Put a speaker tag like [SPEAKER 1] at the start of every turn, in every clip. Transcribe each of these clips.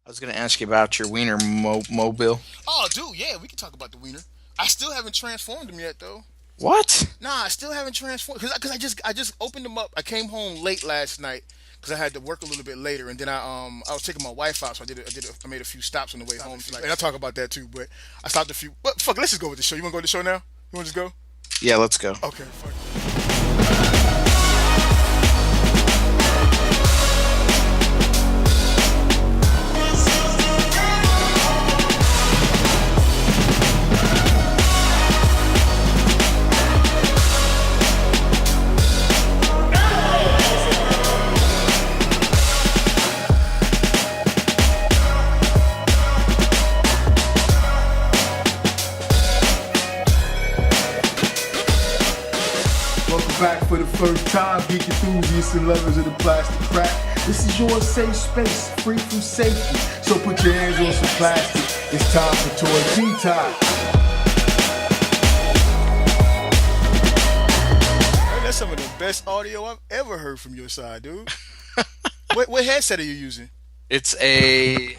[SPEAKER 1] I was going to ask you about your Wiener mobile.
[SPEAKER 2] Oh, dude, yeah, we can talk about the Wiener. I still haven't transformed them yet, though.
[SPEAKER 1] What?
[SPEAKER 2] Nah, I still haven't transformed because I just opened them up. I came home late last night because I had to work a little bit later, and then I was taking my wife out, so I made a few stops on the way home, and I talk about that too. But I stopped a few. But fuck, let's just go with the show. You want to go with the show now? You want to just go?
[SPEAKER 1] Yeah, let's go.
[SPEAKER 2] Okay, fuck.
[SPEAKER 3] Welcome back for the first time, geek enthusiasts and lovers of the plastic crack. This is your safe space, free from safety. So put your hands on some plastic. It's time for toy detox.
[SPEAKER 2] Hey, that's some of the best audio I've ever heard from your side, dude. What headset are you using?
[SPEAKER 1] It's a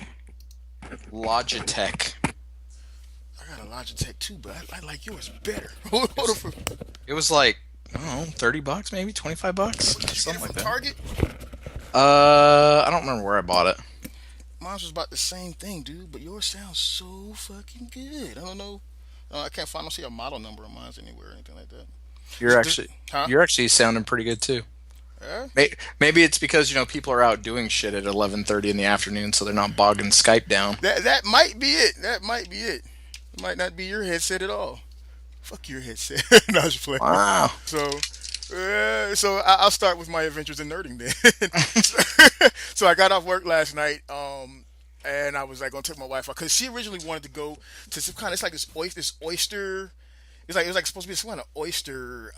[SPEAKER 1] Logitech.
[SPEAKER 2] I got a Logitech too, but I like yours better. Hold on for.
[SPEAKER 1] It was like, I don't know, $30 maybe, $25,
[SPEAKER 2] Did you get it
[SPEAKER 1] something
[SPEAKER 2] from
[SPEAKER 1] like that.
[SPEAKER 2] Target?
[SPEAKER 1] I don't remember where I bought it.
[SPEAKER 2] Mine was about the same thing, dude, but yours sounds so fucking good. I don't know. I can't find. I don't see a model number of mine anywhere or anything like that.
[SPEAKER 1] You're
[SPEAKER 2] Does-
[SPEAKER 1] actually
[SPEAKER 2] huh?
[SPEAKER 1] you're actually sounding pretty good too.
[SPEAKER 2] Yeah.
[SPEAKER 1] Maybe it's because people are out doing shit at 11:30 in the afternoon, so they're not bogging Skype down.
[SPEAKER 2] That might be it. That might be it. It might not be your headset at all. Fuck your headset. No, I was just playing.
[SPEAKER 1] Wow.
[SPEAKER 2] So I'll start with my adventures in nerding then. So I got off work last night, and I was like gonna take my wife out because she originally wanted to go to some kind of, it's like this oyster. It was like supposed to be some kind of oyster.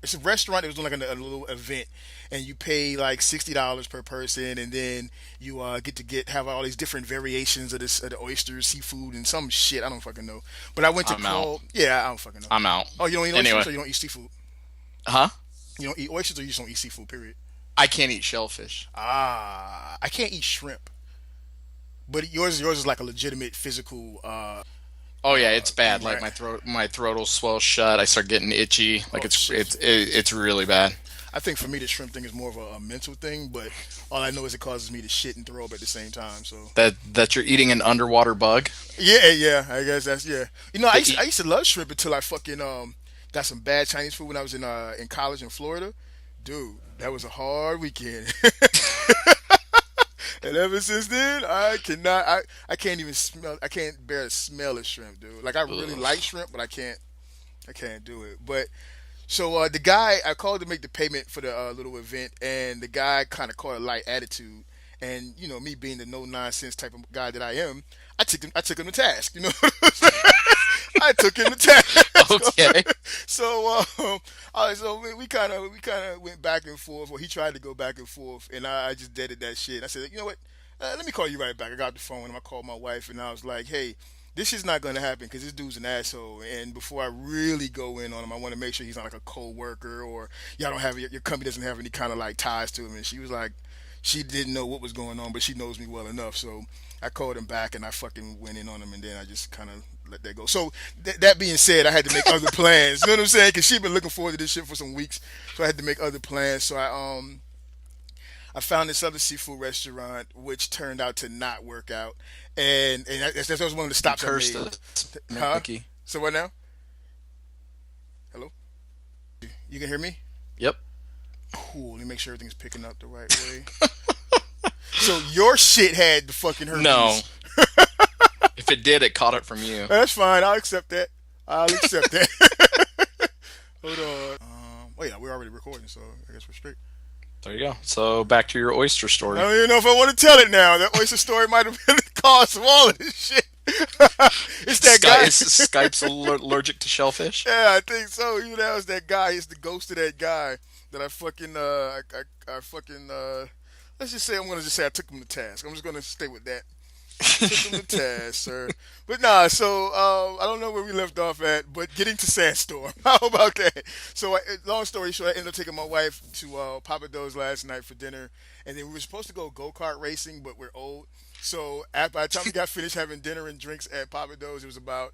[SPEAKER 2] It's a restaurant. It was doing like a little event, and you pay like $60 per person, and then you get to have all these different variations of this of the oysters, seafood, and some shit. I don't fucking know. But I went to
[SPEAKER 1] I'm out.
[SPEAKER 2] call. Yeah, I don't fucking know.
[SPEAKER 1] I'm out.
[SPEAKER 2] Oh, you don't eat
[SPEAKER 1] Anyway,
[SPEAKER 2] oysters, or you don't eat seafood?
[SPEAKER 1] huh?
[SPEAKER 2] You don't eat oysters, or you just don't eat seafood. Period.
[SPEAKER 1] I can't eat shellfish.
[SPEAKER 2] I can't eat shrimp, but yours is like a legitimate physical
[SPEAKER 1] Oh yeah, it's bad.
[SPEAKER 2] thing,
[SPEAKER 1] Like
[SPEAKER 2] right?
[SPEAKER 1] my throat will swell shut. I start getting itchy. Like
[SPEAKER 2] Oh shit.
[SPEAKER 1] it's really bad.
[SPEAKER 2] I think for me the shrimp thing is more of a mental thing, but all I know is it causes me to shit and throw up at the same time. So
[SPEAKER 1] That you're eating an underwater bug.
[SPEAKER 2] yeah. I guess that's yeah. You know, I
[SPEAKER 1] They
[SPEAKER 2] used,
[SPEAKER 1] eat
[SPEAKER 2] I used to love shrimp until I fucking got some bad Chinese food when I was in college in Florida. Dude, that was a hard weekend. And ever since then, I cannot. I can't even smell. I can't bear the smell of shrimp, dude. Like I really
[SPEAKER 1] ugh.
[SPEAKER 2] like shrimp, but I can't. I can't do it. But so the guy I called to make the payment for the little event, and the guy kind of caught a light attitude. And you know me being the no nonsense type of guy that I am, I took him to task. You know, I took him to
[SPEAKER 1] Okay.
[SPEAKER 2] task. So we kind of went back and forth. Or he tried to go back and forth, and I just deaded that shit. I said, you know what? Let me call you right back. I got the phone and I called my wife, and I was like, hey, this is not going to happen because this dude's an asshole. And before I really go in on him, I want to make sure he's not like a co-worker or y'all don't have your company doesn't have any kind of like ties to him. And she was like, she didn't know what was going on, but she knows me well enough. So I called him back and I fucking went in on him, and then I just kind of let that go. So that being said, I had to make other plans. You know what I'm saying? Because she'd been looking forward to this shit for some weeks, so I had to make other plans. So I found this other seafood restaurant, which turned out to not work out, and that was one of the
[SPEAKER 1] You
[SPEAKER 2] stops I
[SPEAKER 1] cursed
[SPEAKER 2] made.
[SPEAKER 1] us,
[SPEAKER 2] Huh?
[SPEAKER 1] Mickey.
[SPEAKER 2] So what now? Hello? You can hear me?
[SPEAKER 1] Yep.
[SPEAKER 2] Cool. Let me make sure everything's picking up the right way. So your shit had the fucking
[SPEAKER 1] No.
[SPEAKER 2] herpes.
[SPEAKER 1] If it did, it caught it from you.
[SPEAKER 2] That's fine. I'll accept that. I'll accept that. Hold on. Oh yeah, we're already recording, so I guess we're straight.
[SPEAKER 1] There you go. So back to your oyster
[SPEAKER 2] I
[SPEAKER 1] story.
[SPEAKER 2] don't even know if I want to tell it now. That oyster story might have been the cause of all of this shit. It's that
[SPEAKER 1] Sky
[SPEAKER 2] guy.
[SPEAKER 1] is Skype's allergic to shellfish.
[SPEAKER 2] Yeah, I think so. You know, that was that guy. It's the ghost of that guy that I fucking I fucking let's just say I'm gonna just say I took him to task. I'm just gonna stay with that. Took him to task, sir. But nah, so I don't know where we left off at, but getting to Sandstorm. How about that? So, long story short, I ended up taking my wife to Papa Do's last night for dinner, and then we were supposed to go kart racing, but we're old. So, by the time we got finished having dinner and drinks at Papa Do's, it was about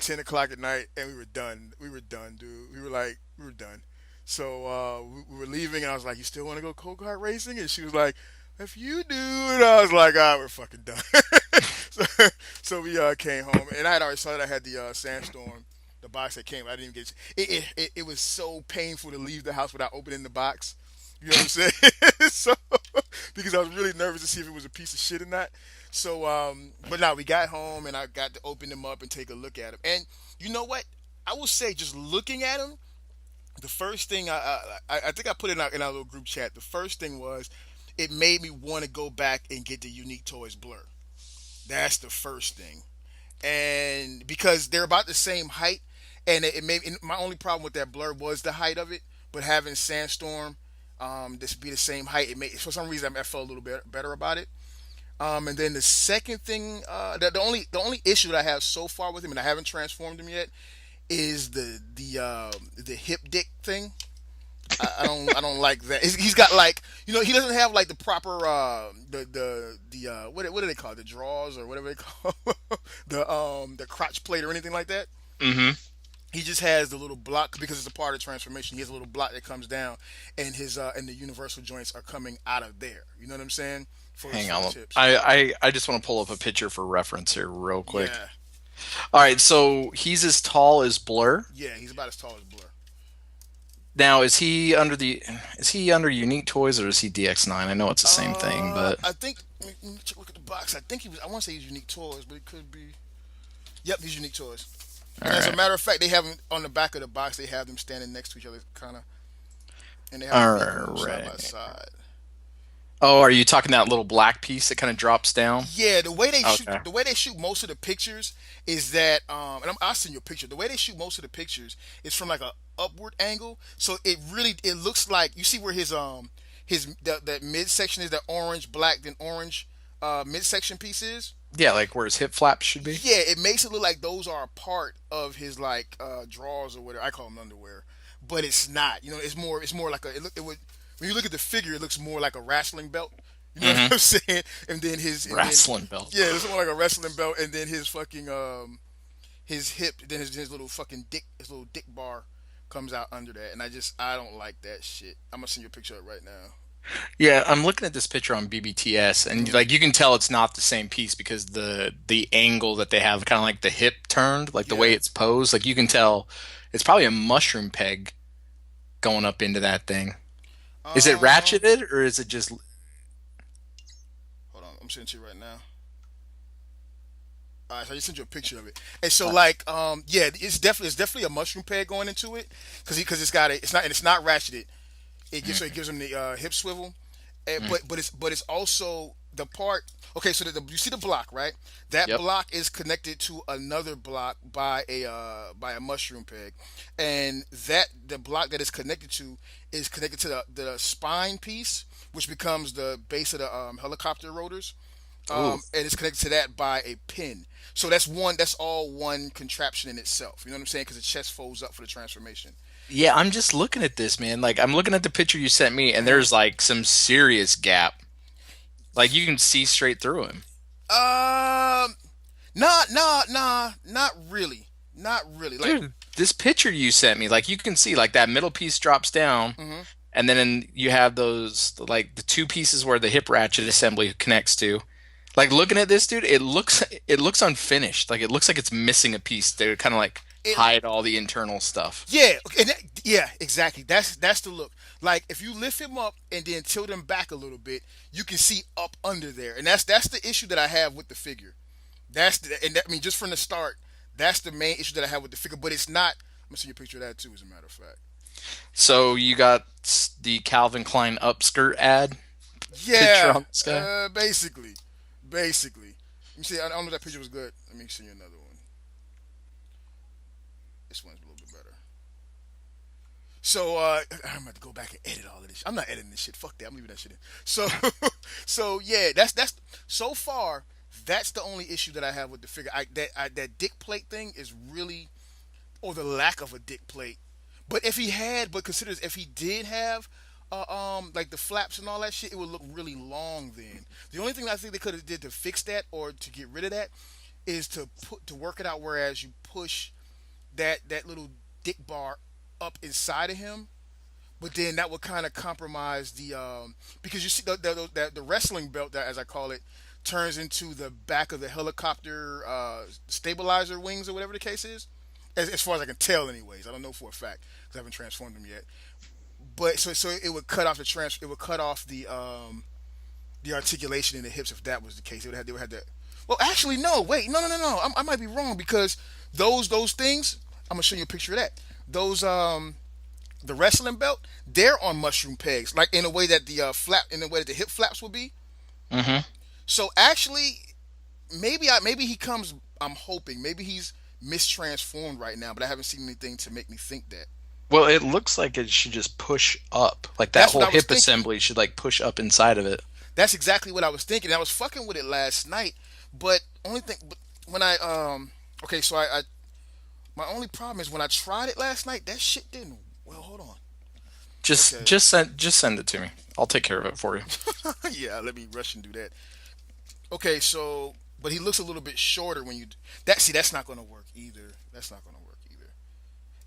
[SPEAKER 2] 10 o'clock at night, and we were done. We were done, dude. We were done. So we were leaving, and I was like, "You still want to go go kart racing?" And she was like, "If you do," and I was like, "Ah, we're fucking done." so, so we came home, and I had already saw that I had the Sandstorm, the box that came. I didn't even get it was so painful to leave the house without opening the box. You know what I'm saying? So because I was really nervous to see if it was a piece of shit or not. So, but now we got home, and I got to open them up and take a look at them. And you know what? I will say, just looking at them, the first thing I think I put it in our little group chat. The first thing was it made me want to go back and get the Unique Toys Blur. That's the first thing, and because they're about the same height, and it made my only problem with that Blur was the height of it. But having Sandstorm, this be the same height, it made for some reason I felt a little bit better about it. And then the second thing, the only issue that I have so far with him, and I haven't transformed him yet, is the hip dick thing. I don't like that. He's got like he doesn't have like the proper the what do they call it? The draws or whatever they call the crotch plate or anything like that.
[SPEAKER 1] Mm-hmm.
[SPEAKER 2] He just has the little block because it's a part of transformation. He has a little block that comes down, and his and the universal joints are coming out of there. You know what I'm saying? For his
[SPEAKER 1] Hang on.
[SPEAKER 2] tips.
[SPEAKER 1] I just want to pull up a picture for reference here real quick.
[SPEAKER 2] Yeah,
[SPEAKER 1] All right, so he's as tall as Blur.
[SPEAKER 2] yeah, he's about as tall as Blur.
[SPEAKER 1] Now, is he under Unique Toys or is he DX9? I know it's the same thing, but
[SPEAKER 2] I think let me look at the box. I think he was. I want to say he's Unique Toys, but it could be. Yep, he's Unique Toys.
[SPEAKER 1] all
[SPEAKER 2] And as a
[SPEAKER 1] right,
[SPEAKER 2] matter of fact, they have them on the back of the box. They have them standing next to each other, kind of, and they
[SPEAKER 1] all
[SPEAKER 2] have them side by
[SPEAKER 1] right.
[SPEAKER 2] side.
[SPEAKER 1] Oh, are you talking that little black piece that kind of drops down?
[SPEAKER 2] Yeah,
[SPEAKER 1] Okay.
[SPEAKER 2] the way they shoot most of the pictures is that, I'll send you a picture. The way they shoot most of the pictures is from like a upward angle, so it looks like you see where his that midsection is that orange, black, then orange midsection piece is.
[SPEAKER 1] Yeah, like where his hip flaps should be.
[SPEAKER 2] Yeah, it makes it look like those are a part of his like drawers or whatever. I call them underwear, but it's not. It's more like it would when you look at the figure, it looks more like a wrestling belt. You know what
[SPEAKER 1] Mm-hmm.
[SPEAKER 2] I'm saying? And then
[SPEAKER 1] Wrestling belt.
[SPEAKER 2] yeah, it's more like a wrestling belt, and then his fucking his hip, then his little fucking his little dick bar comes out under that, and I don't like that shit. I'm gonna send you a picture of it right now.
[SPEAKER 1] Yeah, I'm looking at this picture on BBTS, and
[SPEAKER 2] Hmm.
[SPEAKER 1] like you can tell it's not the same piece because the angle that they have, kind of like the hip turned, like the way
[SPEAKER 2] Yeah.
[SPEAKER 1] it's posed, like you can tell it's probably a mushroom peg going up into that thing. Is it
[SPEAKER 2] Um,
[SPEAKER 1] ratcheted or is it just
[SPEAKER 2] Hold on, I'm sending it to you right now. All right, so I just sent you a picture of it. And so,
[SPEAKER 1] uh,
[SPEAKER 2] like, yeah, it's definitely a mushroom pad going into it because it's not ratcheted. It
[SPEAKER 1] mm,
[SPEAKER 2] gives them the hip swivel,
[SPEAKER 1] mm,
[SPEAKER 2] but it's also the part. Okay, so you see the block, right? That
[SPEAKER 1] yep.
[SPEAKER 2] block is connected to another block by a mushroom peg, and the block that is connected to is connected to the spine piece, which becomes the base of the helicopter rotors,
[SPEAKER 1] Ooh.
[SPEAKER 2] and it's connected to that by a pin. So that's one. That's all one contraption in itself. You know what I'm saying? Because the chest folds up for the transformation.
[SPEAKER 1] Yeah, I'm just looking at this, man. Like I'm looking at the picture you sent me and
[SPEAKER 2] Mhm.
[SPEAKER 1] there's like some serious gap. Like you can see straight through him.
[SPEAKER 2] Um, not really, not really. Like,
[SPEAKER 1] Dude, this picture you sent me, like you can see like that middle piece drops down
[SPEAKER 2] hmm
[SPEAKER 1] and then you have those like the two pieces where the hip ratchet assembly connects to. Like looking at this dude, it looks unfinished. Like it looks like it's missing a piece to kind of like
[SPEAKER 2] it,
[SPEAKER 1] hide all the internal stuff.
[SPEAKER 2] yeah, okay, yeah, exactly. That's the look. Like, if you lift him up and then tilt him back a little bit, you can see up under there, and that's the issue that I have with the figure. I mean, just from the start, that's the main issue that I have with the figure. But it's not. I'm gonna see you a picture of that too, as a matter of fact.
[SPEAKER 1] So you got the Calvin Klein upskirt ad picture
[SPEAKER 2] Yeah,
[SPEAKER 1] on this guy.
[SPEAKER 2] basically. Let me see. I don't know if that picture was good. Let me see you another one. This one's a little bit better. So I'm about to go back and edit all of this. I'm not editing this shit. Fuck that. I'm leaving that shit in. So so yeah, that's so far. That's the only issue that I have with the figure. That dick plate thing is really, or the lack of a dick plate. But considers if he did have, like the flaps and all that shit, it would look really long. Then the only thing I think they could have did to fix that or to get rid of that is to work it out. Whereas you push that little dick bar up inside of him, but then that would kind of compromise the because you see the wrestling belt, that as I call it, turns into the back of the helicopter stabilizer wings or whatever the case is. As far as I can tell, anyways, I don't know for a fact because I haven't transformed them yet. But so it would cut off it would cut off the articulation in the hips if that was the case. They would have that. Well, actually, no. Wait, no. I might be wrong because those things. I'm gonna show you a picture of that. Those the wrestling belt, they're on mushroom pegs, like in a way that in the way that the hip flaps will be.
[SPEAKER 1] Mm-hmm.
[SPEAKER 2] So actually, maybe he comes. I'm hoping maybe he's mistransformed right now, but I haven't seen anything to make me think that.
[SPEAKER 1] Well, it looks like it should just push up. Like that
[SPEAKER 2] That's
[SPEAKER 1] whole
[SPEAKER 2] what I was
[SPEAKER 1] hip
[SPEAKER 2] thinking.
[SPEAKER 1] assembly should like push up inside of it.
[SPEAKER 2] That's exactly what I was thinking. I was fucking with it last night, but when I okay, so I my only problem is when I tried it last night, that shit didn't. Well, hold on.
[SPEAKER 1] Just
[SPEAKER 2] Okay.
[SPEAKER 1] just send it to me. I'll take care of it for you.
[SPEAKER 2] Yeah, let me rush and do that. Okay, so but he looks a little bit shorter when you that's not going to work either. That's not going to work either.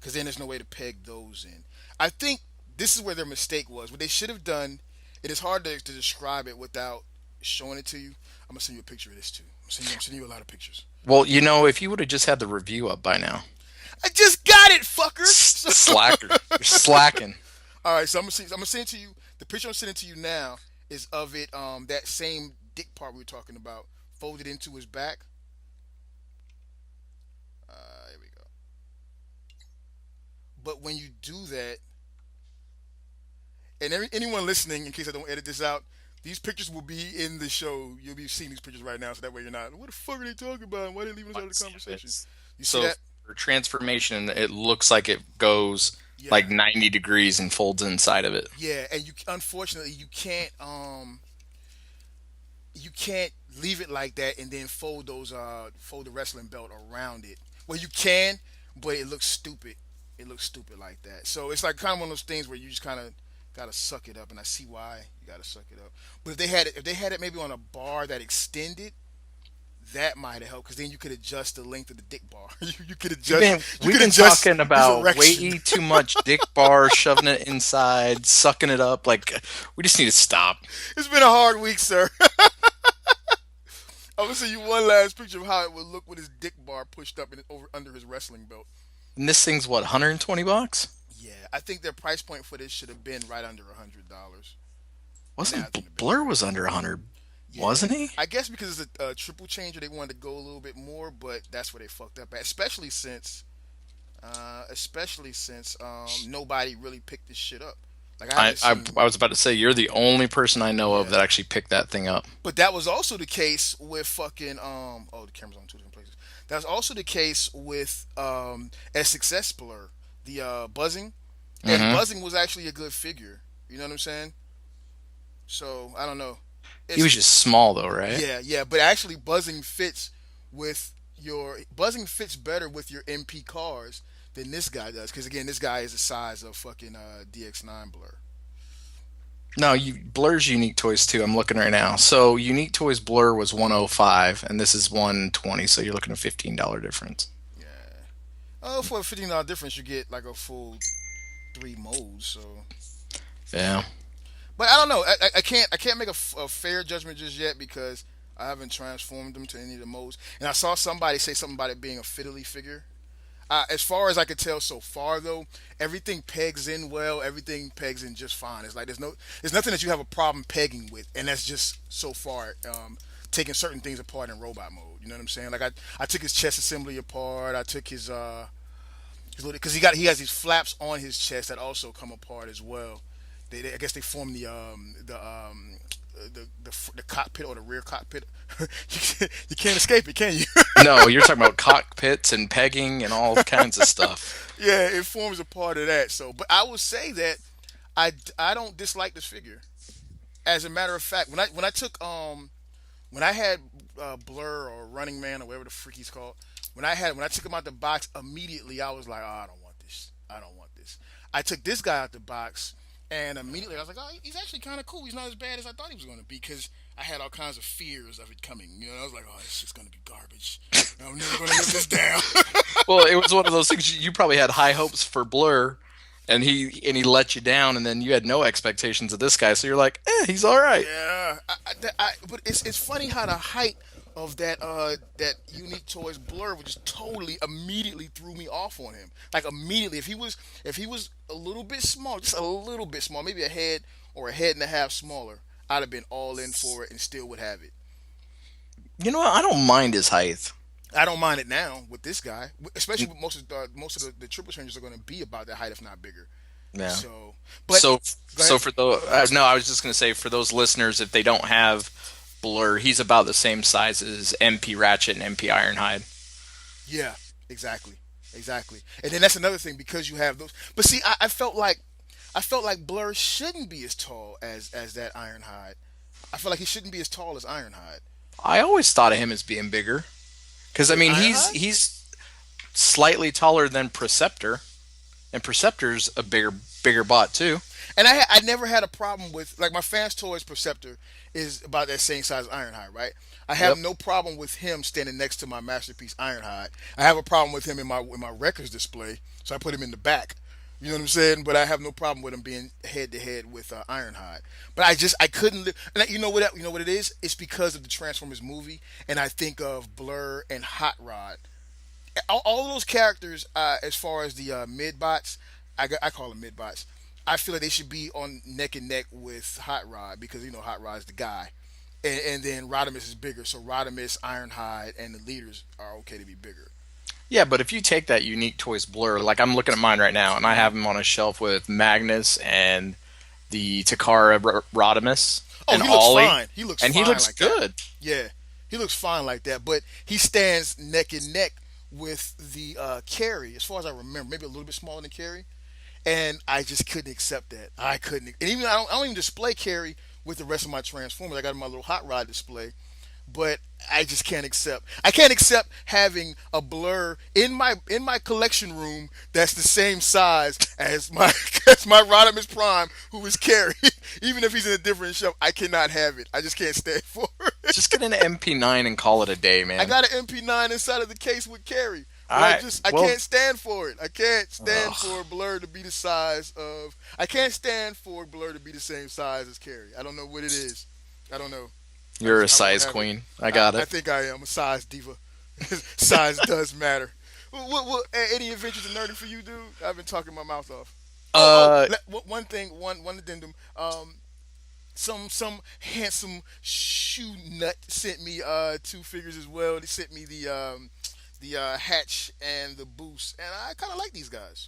[SPEAKER 2] Cuz then there's no way to peg those in. I think this is where their mistake was. What they should have done, it is hard to describe it without showing it to you. I'm going to send you a picture of this too. I'm sending you a lot of pictures.
[SPEAKER 1] Well, if you would have just had the review up by now.
[SPEAKER 2] I just got it, fucker.
[SPEAKER 1] Slacker. You're slacking.
[SPEAKER 2] All right, so I'm gonna send it to you. The picture I'm sending to you now is of it. That same dick part we were talking about, folded into his back. Here we go. But when you do that, and anyone listening, in case I don't edit this out, these pictures will be in the show. You'll be seeing these pictures right now, so that way you're not. What the fuck are they talking about? Why are they leaving us out of the conversation? You see
[SPEAKER 1] So
[SPEAKER 2] that?
[SPEAKER 1] for transformation, it looks like it goes
[SPEAKER 2] Yeah.
[SPEAKER 1] like 90 degrees and folds inside of it.
[SPEAKER 2] Yeah, and unfortunately you can't leave it like that and then fold the wrestling belt around it. Well, you can, but it looks stupid. It looks stupid like that. So it's like kind of one of those things where you just kind of gotta suck it up, and I see why you gotta suck it up. But if they had it maybe on a bar that extended, that might have helped because then you could adjust the length of the dick bar. you could adjust.
[SPEAKER 1] We've been
[SPEAKER 2] adjust
[SPEAKER 1] talking
[SPEAKER 2] his
[SPEAKER 1] about
[SPEAKER 2] erection.
[SPEAKER 1] way too much dick bar, shoving it inside, sucking it up. Like, we just need to stop.
[SPEAKER 2] It's been a hard week, sir. I'm gonna send you one last picture of how it would look with his dick bar pushed up and over under his wrestling belt.
[SPEAKER 1] And this thing's what, $120?
[SPEAKER 2] Yeah, I think their price point for this should have been right under $100.
[SPEAKER 1] Blur was under 100,
[SPEAKER 2] Yeah,
[SPEAKER 1] wasn't he?
[SPEAKER 2] I guess because it's a triple changer, they wanted to go a little bit more, but that's where they fucked up at. Especially since nobody really picked this shit up. Like I
[SPEAKER 1] I,
[SPEAKER 2] haven't
[SPEAKER 1] I
[SPEAKER 2] seen.
[SPEAKER 1] I was about to say you're the only person I know of
[SPEAKER 2] Yeah,
[SPEAKER 1] that actually picked that thing up.
[SPEAKER 2] but that was also the case with fucking Oh, the camera's on two different places. That's also the case with SXS Blur, the buzzing, and
[SPEAKER 1] Hmm.
[SPEAKER 2] buzzing was actually a good figure. You know what I'm saying? So I don't know.
[SPEAKER 1] He
[SPEAKER 2] It's
[SPEAKER 1] was just small though, right?
[SPEAKER 2] yeah, but actually buzzing fits better with your MP cars than this guy does. Because again, this guy is the size of fucking DX9 Blur.
[SPEAKER 1] No, Blur's Unique Toys too. I'm looking right now. So Unique Toys Blur was 105, and this is 120. So you're looking at $15 difference.
[SPEAKER 2] Yeah. Oh, for a $15 difference, you get like a full three modes. So,
[SPEAKER 1] Yeah.
[SPEAKER 2] but I don't know. I can't make a fair judgment just yet because I haven't transformed them to any of the modes. And I saw somebody say something about it being a fiddly figure. As far as I could tell so far, though, everything pegs in well. Everything pegs in just fine. It's like there's nothing that you have a problem pegging with, and that's just so far. Taking certain things apart in robot mode. You know what I'm saying? Like I took his chest assembly apart. I took his little because he has these flaps on his chest that also come apart as well. I guess they form the cockpit or the rear cockpit. You can't escape it, can you?
[SPEAKER 1] No, you're talking about cockpits and pegging and all kinds of stuff.
[SPEAKER 2] Yeah, it forms a part of that. So, but I would say that I don't dislike this figure. As a matter of fact, when I took when I had Blur or Running Man or whatever the freak he's called. When I took him out the box, immediately I was like, oh, I don't want this. I don't want this. I took this guy out the box, and immediately I was like, oh, he's actually kind of cool. He's not as bad as I thought he was going to be because I had all kinds of fears of it coming. You know, I was like, oh, this shit's going to be garbage. I'm never going to live this down.
[SPEAKER 1] Well, it was one of those things you probably had high hopes for Blur, and he let you down, and then you had no expectations of this guy, so you're like, he's all right.
[SPEAKER 2] Yeah, but it's funny how the height of that Unique Toys Blur would just totally immediately threw me off on him. Like immediately, if he was a little bit small, just a little bit small, maybe a head or a head and a half smaller, I'd have been all in for it and still would have it.
[SPEAKER 1] You know what? I don't mind his height.
[SPEAKER 2] I don't mind it now with this guy, especially with most of the triple changers are going to be about that height, if not bigger.
[SPEAKER 1] Yeah.
[SPEAKER 2] So, but
[SPEAKER 1] so for those, no, I was just going to say for those listeners, if they don't have Blur, he's about the same size as MP Ratchet and MP Ironhide.
[SPEAKER 2] Yeah, exactly. And then that's another thing because you have those. But see, I felt like Blur shouldn't be as tall as that Ironhide. I feel like he shouldn't be as tall as Ironhide.
[SPEAKER 1] I always thought of him as being bigger, because I mean he's slightly taller than Preceptor, and Preceptor's a bigger bot too.
[SPEAKER 2] And I never had a problem with, like, my Fans Toys Perceptor is about that same size as Ironhide, right? I have no problem with him standing next to my masterpiece Ironhide. I have a problem with him in my records display, so I put him in the back. You know what I'm saying? But I have no problem with him being head to head with Ironhide. But I couldn't live. And you know what it is? It's because of the Transformers movie, and I think of Blur and Hot Rod. All of those characters, as far as the mid bots, I call them mid bots. I feel like they should be on neck and neck with Hot Rod because Hot Rod's the guy, and then Rodimus is bigger. So Rodimus, Ironhide, and the leaders are okay to be bigger.
[SPEAKER 1] Yeah, but if you take that Unique Toys Blur, like I'm looking at mine right now, and I have him on a shelf with Magnus and the Takara Rodimus.
[SPEAKER 2] Oh,
[SPEAKER 1] and
[SPEAKER 2] he looks
[SPEAKER 1] Ollie,
[SPEAKER 2] fine. He looks
[SPEAKER 1] and
[SPEAKER 2] fine
[SPEAKER 1] he looks
[SPEAKER 2] like
[SPEAKER 1] good.
[SPEAKER 2] That. Yeah, he looks fine like that. But he stands neck and neck with the Carrie, as far as I remember, maybe a little bit smaller than Carrie. And I just couldn't accept that. I couldn't. And even I don't even display Carrie with the rest of my Transformers. I got my little Hot Rod display. But I just can't accept. I can't accept having a Blur in my collection room that's the same size as my Rodimus Prime, who is Carrie. Even if he's in a different shelf, I cannot have it. I just can't stand for it.
[SPEAKER 1] Just get an MP9 and call it a day, man.
[SPEAKER 2] I got an MP9 inside of the case with Carrie. I can't stand for it. I can't stand for Blur to be the size of. I can't stand for Blur to be the same size as Carrie. I don't know what it is. I don't know.
[SPEAKER 1] You're a size queen. I got it.
[SPEAKER 2] I think I am a size diva. Size does matter. What any adventures in nerding for you, dude? I've been talking my mouth off. One thing, one addendum. Some handsome shoe nut sent me 2 figures as well. They sent me the Hatch and the Boost, and I kind of like these guys.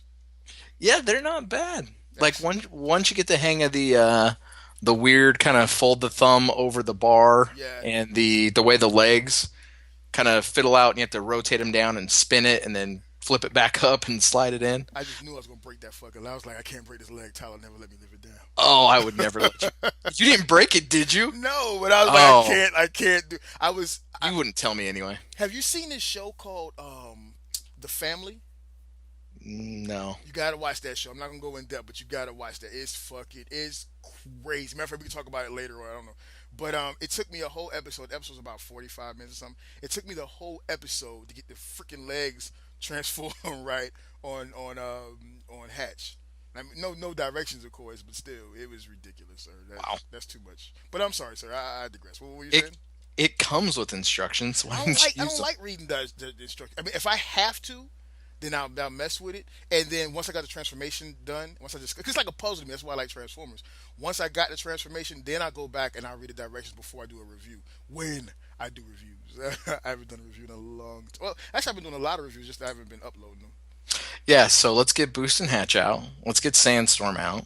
[SPEAKER 1] Yeah, they're not bad. Like once you get the hang of the weird kind of fold the thumb over the bar, and the way the legs kind of fiddle out, and you have to rotate them down and spin it, and then flip it back up and slide it in.
[SPEAKER 2] I just knew I was gonna break that fucker. I was like, I can't break this leg. Tyler never let me live it down.
[SPEAKER 1] Oh, I would never let you. You didn't break it, did you?
[SPEAKER 2] No, but I was like, I can't do.
[SPEAKER 1] You wouldn't tell me anyway.
[SPEAKER 2] Have you seen this show called The Family?
[SPEAKER 1] No.
[SPEAKER 2] You gotta watch that show. I'm not gonna go in depth, but you gotta watch that. It's crazy. Matter of fact, we can talk about it later, or I don't know. But it took me a whole episode. The episode was about 45 minutes or something. It took me the whole episode to get the freaking legs transformed right on Hatch. I mean, no directions, of course, but still, it was ridiculous, sir. That's too much. But I'm sorry, sir. I digress. What were you saying?
[SPEAKER 1] It comes with instructions.
[SPEAKER 2] I don't like reading the instructions. I mean, if I have to, then I'll mess with it. And then once I got the transformation done, because it's like a puzzle to me. That's why I like Transformers. Once I got the transformation, then I go back and I read the directions before I do a review. When I do reviews, I haven't done a review in a long time. Well, actually, I've been doing a lot of reviews, just I haven't been uploading them.
[SPEAKER 1] Yeah, so let's get Boost and Hatch out. Let's get Sandstorm out.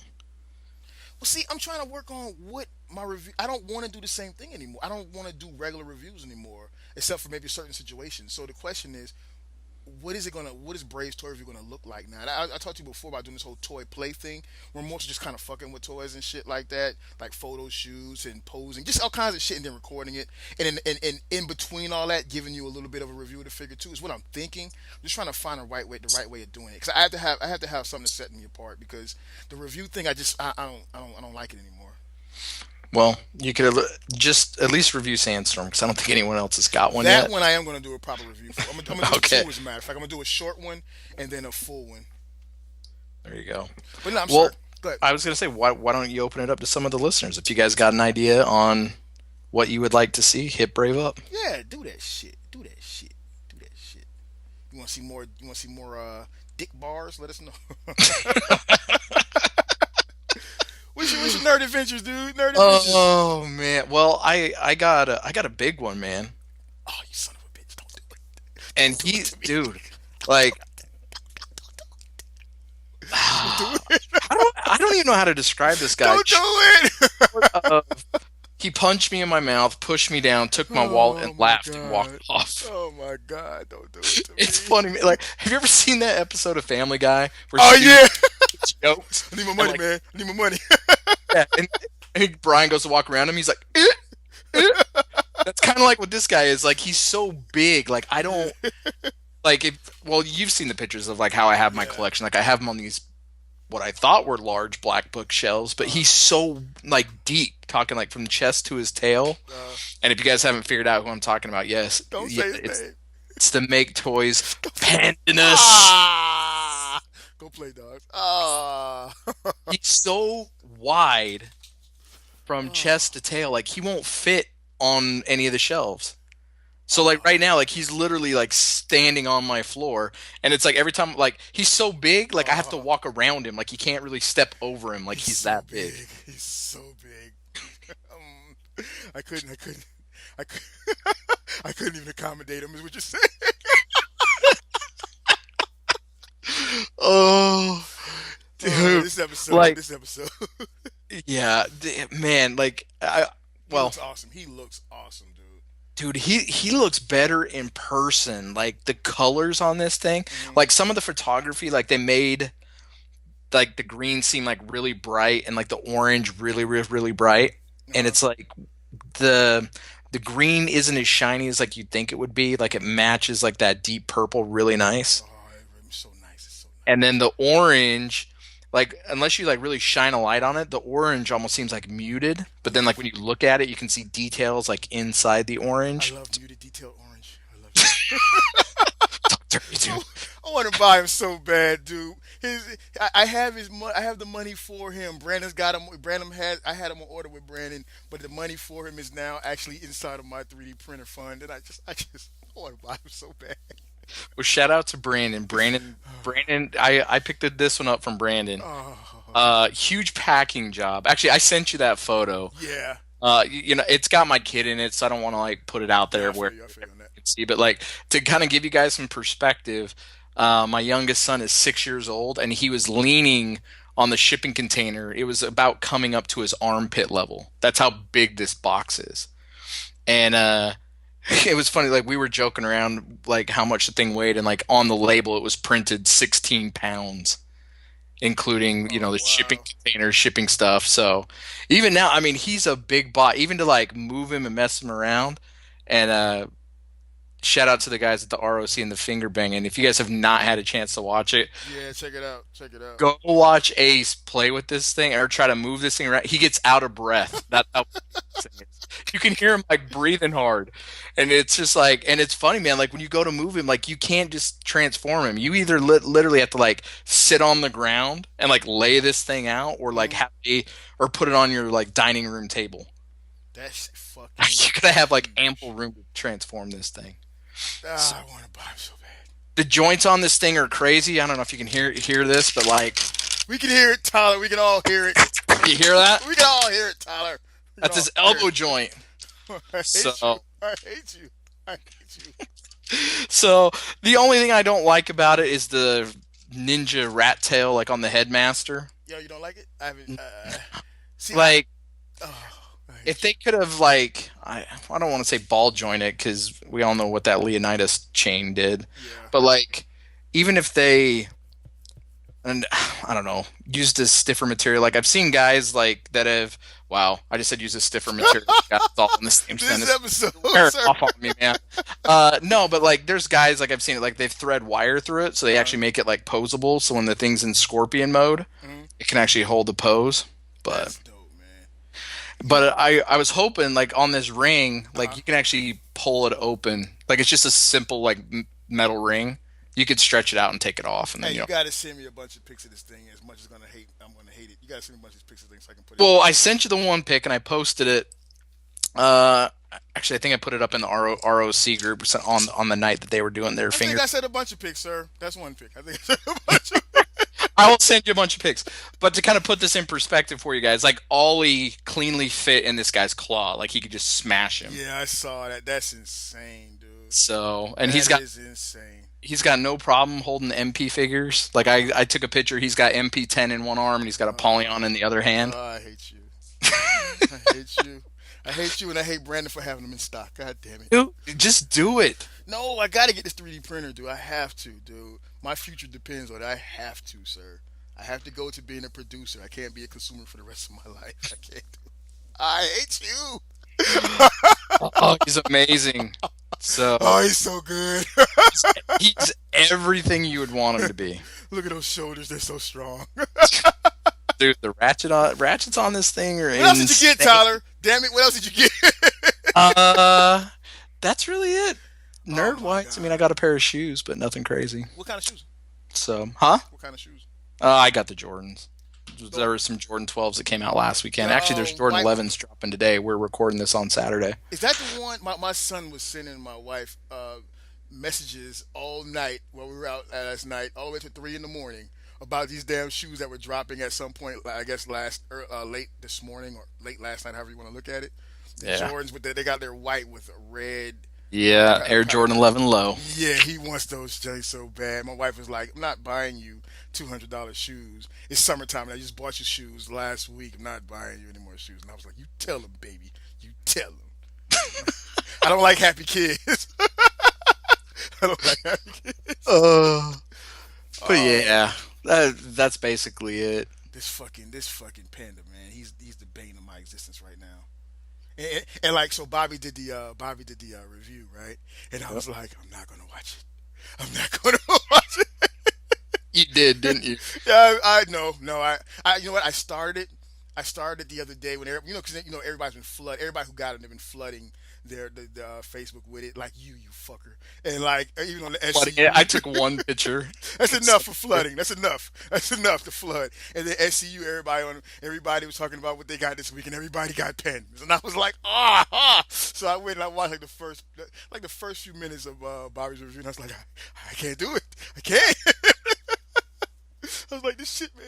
[SPEAKER 2] Well, see, I'm trying to work on what my review. I don't want to do the same thing anymore. I don't want to do regular reviews anymore, except for maybe certain situations. So the question is, what is Brave's toy review gonna look like now? And I talked to you before about doing this whole toy play thing, where most are just kind of fucking with toys and shit like that, like photo shoots and posing, just all kinds of shit, and then recording it, and in between all that, giving you a little bit of a review of the figure too is what I'm thinking. I'm just trying to find the right way of doing it, because I have to have something to set me apart, because the review thing I don't like it anymore.
[SPEAKER 1] Well, you could just at least review Sandstorm, because I don't think anyone else has got one
[SPEAKER 2] that
[SPEAKER 1] yet.
[SPEAKER 2] That one I am going to do a proper review for. I'm going to do
[SPEAKER 1] okay.
[SPEAKER 2] two, as a matter of fact. I'm going to do a short one and then a full one.
[SPEAKER 1] There you go.
[SPEAKER 2] But no, I'm sorry. Go ahead.
[SPEAKER 1] I was going to say, why don't you open it up to some of the listeners? If you guys got an idea on what you would like to see, hit Brave up.
[SPEAKER 2] Yeah, do that shit. You want to see more? Dick bars? Let us know. What's your nerd adventures, dude? Nerd adventures.
[SPEAKER 1] Oh man, well I got a big one, man.
[SPEAKER 2] Oh, you son of a bitch! Don't do it.
[SPEAKER 1] And dude, like, I don't even know how to describe this guy.
[SPEAKER 2] Don't do it.
[SPEAKER 1] He punched me in my mouth, pushed me down, took my wallet, and laughed and walked off.
[SPEAKER 2] Oh my god! Don't do it to me.
[SPEAKER 1] It's funny, like, have you ever seen that episode of Family Guy? Where
[SPEAKER 2] yeah.
[SPEAKER 1] Jokes?
[SPEAKER 2] I need my money, man. I need my money.
[SPEAKER 1] Yeah, and Brian goes to walk around him. He's like, That's kind of like what this guy is. Like, he's so big. Like, I don't like. You've seen the pictures of like how I have my collection. Like, I have him on these what I thought were large black bookshelves, but he's so like deep, talking like from the chest to his tail. And if you guys haven't figured out who I'm talking about, yes,
[SPEAKER 2] don't say his name.
[SPEAKER 1] It's the Make Toys Pandanus.
[SPEAKER 2] Go play, dogs.
[SPEAKER 1] He's so wide from chest to tail, like he won't fit on any of the shelves. So like right now, like he's literally like standing on my floor, and it's like every time, like he's so big, like I have to walk around him, like you can't really step over him, like he's that big.
[SPEAKER 2] He's so big. I couldn't even accommodate him. Is what you're saying?
[SPEAKER 1] Oh, dude,
[SPEAKER 2] this episode.
[SPEAKER 1] Yeah, man, like
[SPEAKER 2] he looks awesome. He looks awesome,
[SPEAKER 1] dude. He looks better in person. Like the colors on this thing, like some of the photography, like they made like the green seem like really bright and like the orange really, really, really bright. And it's like the green isn't as shiny as like you'd think it would be. Like it matches like that deep purple really nice.
[SPEAKER 2] It's so nice. It's so nice.
[SPEAKER 1] And then the orange, like unless you like really shine a light on it, the orange almost seems like muted. But then like when you look at it, you can see details like inside the orange.
[SPEAKER 2] I love muted detail orange. I love it. I want to buy him so bad, dude. I have the money for him. Brandon's got him. I had him on order with Brandon, but the money for him is now actually inside of my 3D printer fund, and I want to buy him so bad.
[SPEAKER 1] Well, shout out to Brandon. Brandon, I picked this one up from Brandon. Huge packing job. Actually, I sent you that photo.
[SPEAKER 2] Yeah.
[SPEAKER 1] It's got my kid in it, so I don't want to like put it out there where you can see. But like to kind of give you guys some perspective, my youngest son is 6 years old, and he was leaning on the shipping container. It was about coming up to his armpit level. That's how big this box is. And it was funny. Like we were joking around, like how much the thing weighed, and like on the label it was printed 16 pounds. Including, the shipping containers, shipping stuff. So even now, I mean, he's a big bot. Even to like move him and mess him around. And shout out to the guys at the ROC and the finger banging. If you guys have not had a chance to watch it,
[SPEAKER 2] yeah, check it out.
[SPEAKER 1] Go watch Ace play with this thing or try to move this thing around. He gets out of breath. That's how you can hear him like breathing hard. And it's just like, and it's funny, man. Like when you go to move him, like you can't just transform him. You either literally have to like sit on the ground and like lay this thing out, or like or put it on your like dining room table.
[SPEAKER 2] That's fucking.
[SPEAKER 1] You gotta have like ample room to transform this thing.
[SPEAKER 2] I want to buy him so bad.
[SPEAKER 1] The joints on this thing are crazy. I don't know if you can hear this, but like
[SPEAKER 2] we can hear it, Tyler. We can all hear it.
[SPEAKER 1] You hear that?
[SPEAKER 2] We can all hear it, Tyler.
[SPEAKER 1] That's his elbow joint.
[SPEAKER 2] I hate you.
[SPEAKER 1] So the only thing I don't like about it is the ninja rat tail, like on the headmaster.
[SPEAKER 2] Yo, you don't like it? I haven't. See,
[SPEAKER 1] like,
[SPEAKER 2] I
[SPEAKER 1] if they could have like I don't want to say ball joint it because we all know what that Leonidas chain did,
[SPEAKER 2] Yeah.
[SPEAKER 1] but like even if they and I don't know used a stiffer material, like I've seen guys like that have wow I just said use a stiffer material, got it all in the same
[SPEAKER 2] This
[SPEAKER 1] sentence.
[SPEAKER 2] episode, sir.
[SPEAKER 1] Off on me, man. No, but like there's guys like I've seen it like they've thread wire through it, so they actually make it like posable. So when the thing's in scorpion mode, it can actually hold the pose. But
[SPEAKER 2] That's dope, man.
[SPEAKER 1] but I was hoping like on this ring, like you can actually pull it open. Like it's just a simple like metal ring. You could stretch it out and take it off, and then
[SPEAKER 2] Hey,
[SPEAKER 1] you
[SPEAKER 2] you
[SPEAKER 1] know.
[SPEAKER 2] gotta send me a bunch of pics of this thing. As much as I'm gonna hate it. You gotta send me a bunch of pics of things so I can put it.
[SPEAKER 1] Well, I sent you the one pic and I posted it. Uh, Actually, I think I put it up in the ROC group on the night that they were doing their
[SPEAKER 2] I
[SPEAKER 1] finger.
[SPEAKER 2] think I said a bunch of pics, sir. That's one pic. I think I said a bunch of pics.
[SPEAKER 1] I will send you a bunch of pics. But to kind of put this in perspective for you guys, like Ollie cleanly fit in this guy's claw. Like he could just smash him.
[SPEAKER 2] Yeah, I saw that. That's insane, dude.
[SPEAKER 1] So, and
[SPEAKER 2] That is insane.
[SPEAKER 1] he's got no problem holding MP figures. Like I took a picture. He's got MP10 in one arm and he's got a Polyon in the other hand.
[SPEAKER 2] Oh, I hate you. I hate you. I hate you and I hate Brandon for having them in stock. God damn it.
[SPEAKER 1] Dude, just do it.
[SPEAKER 2] No, I gotta get this 3D printer, dude. I have to, dude. My future depends on it. I have to, sir. I have to go to being a producer. I can't be a consumer for the rest of my life. I can't do it. I hate you.
[SPEAKER 1] Oh, he's amazing. So
[SPEAKER 2] Oh, he's so good.
[SPEAKER 1] he's everything you would want him to be.
[SPEAKER 2] Look at those shoulders. They're so strong.
[SPEAKER 1] Dude, the ratchets on this thing are
[SPEAKER 2] What else did you get, Tyler? Damn it. What else did you get?
[SPEAKER 1] That's really it. Nerd wise, I mean, I got a pair of shoes, but nothing crazy.
[SPEAKER 2] What kind of shoes?
[SPEAKER 1] So, huh?
[SPEAKER 2] What kind of shoes?
[SPEAKER 1] I got the Jordans. There were some Jordan 12s that came out last weekend. Actually, there's Jordan 11s dropping today. We're recording this on Saturday.
[SPEAKER 2] Is that the one? My son was sending my wife messages all night while we were out last night, all the way to 3 in the morning, about these damn shoes that were dropping at some point. I guess late this morning or late last night, however you want to look at it. The Jordans they got their white with a red.
[SPEAKER 1] Yeah, Air Jordan 11 low.
[SPEAKER 2] Yeah, he wants those things so bad. My wife was like, "I'm not buying you $200 shoes. It's summertime, and I just bought you shoes last week. I'm not buying you any more shoes." And I was like, "You tell him, baby. You tell him." I don't like happy kids. I don't like happy kids.
[SPEAKER 1] But yeah, that's basically it.
[SPEAKER 2] This fucking panda, man. He's the bane of my existence right now. And like, so Bobby did the review, right? And I was like, I'm not gonna watch it. I'm not gonna watch it.
[SPEAKER 1] You did, didn't you?
[SPEAKER 2] Yeah, I know. No, I you know what? I started the other day when because everybody's been everybody who got it, they've been flooding the Facebook with it, like you fucker, and like even on the SCU.
[SPEAKER 1] Yeah, I took one picture.
[SPEAKER 2] That's enough for flooding. That's enough. That's enough to flood. And then SCU, everybody was talking about what they got this week, and everybody got pens, and I was like, So I went and I watched like the first few minutes of Bobby's review, and I was like, I can't do it. I can't. I was like, this shit, man,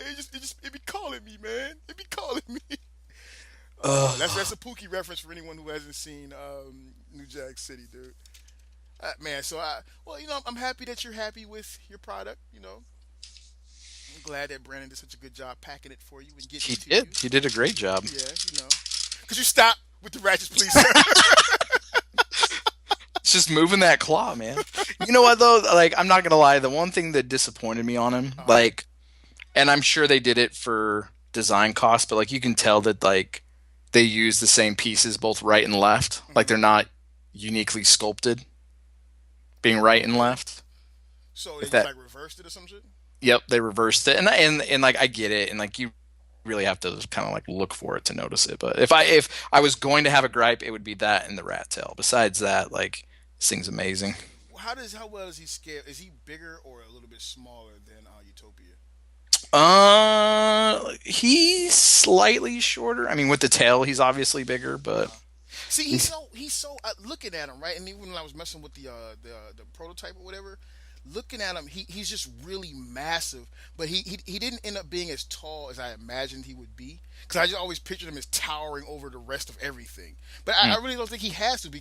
[SPEAKER 2] it be calling me, man. It be calling me. That's a Pookie reference for anyone who hasn't seen New Jack City, dude. Man, so I'm happy that you're happy with your product. I'm glad that Brandon did such a good job packing it for you and getting it to you.
[SPEAKER 1] He did a great job.
[SPEAKER 2] Yeah, Could you stop with the ratchets, please, sir?
[SPEAKER 1] It's just moving that claw, man. You know what though? Like, I'm not gonna lie. The one thing that disappointed me on him, and I'm sure they did it for design costs, but like you can tell that like they use the same pieces both right and left. Like they're not uniquely sculpted, being right and left.
[SPEAKER 2] So they like reversed it or some shit?
[SPEAKER 1] Yep, they reversed it, and like I get it, and like you really have to kind of like look for it to notice it. But if I was going to have a gripe, it would be that and the rat tail. Besides that, like this thing's amazing.
[SPEAKER 2] How well is he scaled? Is he bigger or a little bit smaller than Utopia?
[SPEAKER 1] He's slightly shorter. I mean, with the tail, he's obviously bigger, but
[SPEAKER 2] see, he's so looking at him, right? And even when I was messing with the prototype or whatever, looking at him, he's just really massive. But he didn't end up being as tall as I imagined he would be, because I just always pictured him as towering over the rest of everything. But I really don't think he has to,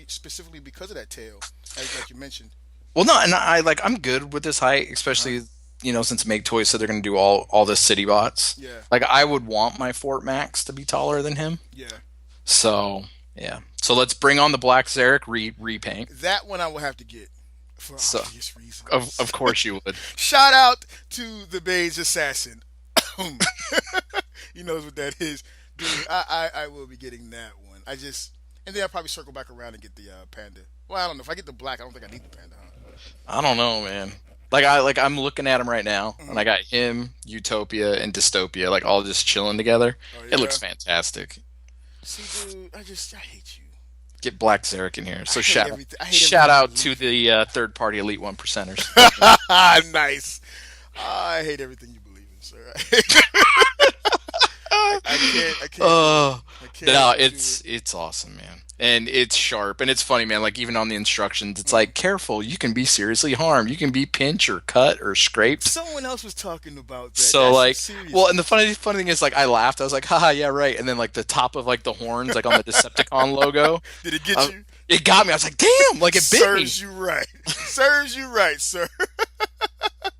[SPEAKER 2] specifically because of that tail, like you mentioned.
[SPEAKER 1] Well, no, and I'm good with this height, especially since Make Toys said they're going to do all the city bots.
[SPEAKER 2] Yeah.
[SPEAKER 1] Like I would want my Fort Max to be taller than him.
[SPEAKER 2] Yeah.
[SPEAKER 1] So yeah. So let's bring on the Black Zarek repaint.
[SPEAKER 2] That one I will have to get for
[SPEAKER 1] So
[SPEAKER 2] obvious reasons.
[SPEAKER 1] of course you would.
[SPEAKER 2] Shout out to the Beige Assassin. He knows what that is. Dude, I will be getting that one. And then I'll probably circle back around and get the panda. Well, I don't know. If I get the black, I don't think I need the panda, huh?
[SPEAKER 1] I don't know, man. I'm looking at him right now, and I got him, Utopia, and Dystopia, like all just chilling together.
[SPEAKER 2] Oh,
[SPEAKER 1] It
[SPEAKER 2] yeah?
[SPEAKER 1] looks fantastic.
[SPEAKER 2] See, dude, I hate you.
[SPEAKER 1] Get Black Zarek in here. So
[SPEAKER 2] I hate
[SPEAKER 1] shout
[SPEAKER 2] everything. I hate
[SPEAKER 1] shout
[SPEAKER 2] everything
[SPEAKER 1] out to the third party elite one percenters.
[SPEAKER 2] Nice. I hate everything you believe in, sir. I can't.
[SPEAKER 1] Oh
[SPEAKER 2] I can't
[SPEAKER 1] no,
[SPEAKER 2] do
[SPEAKER 1] it's awesome, man, and it's sharp, and it's funny, man. Like even on the instructions, it's like careful. You can be seriously harmed. You can be pinched or cut or scraped.
[SPEAKER 2] Someone else was talking about that.
[SPEAKER 1] So
[SPEAKER 2] That's
[SPEAKER 1] like,
[SPEAKER 2] serious.
[SPEAKER 1] well, and the funny thing is, like, I laughed. I was like, haha, yeah, right. And then like the top of like the horns, like on the Decepticon logo,
[SPEAKER 2] Did it get you?
[SPEAKER 1] it got me. I was like, damn, like it bit me.
[SPEAKER 2] Serves you right. Serves you right, sir. Does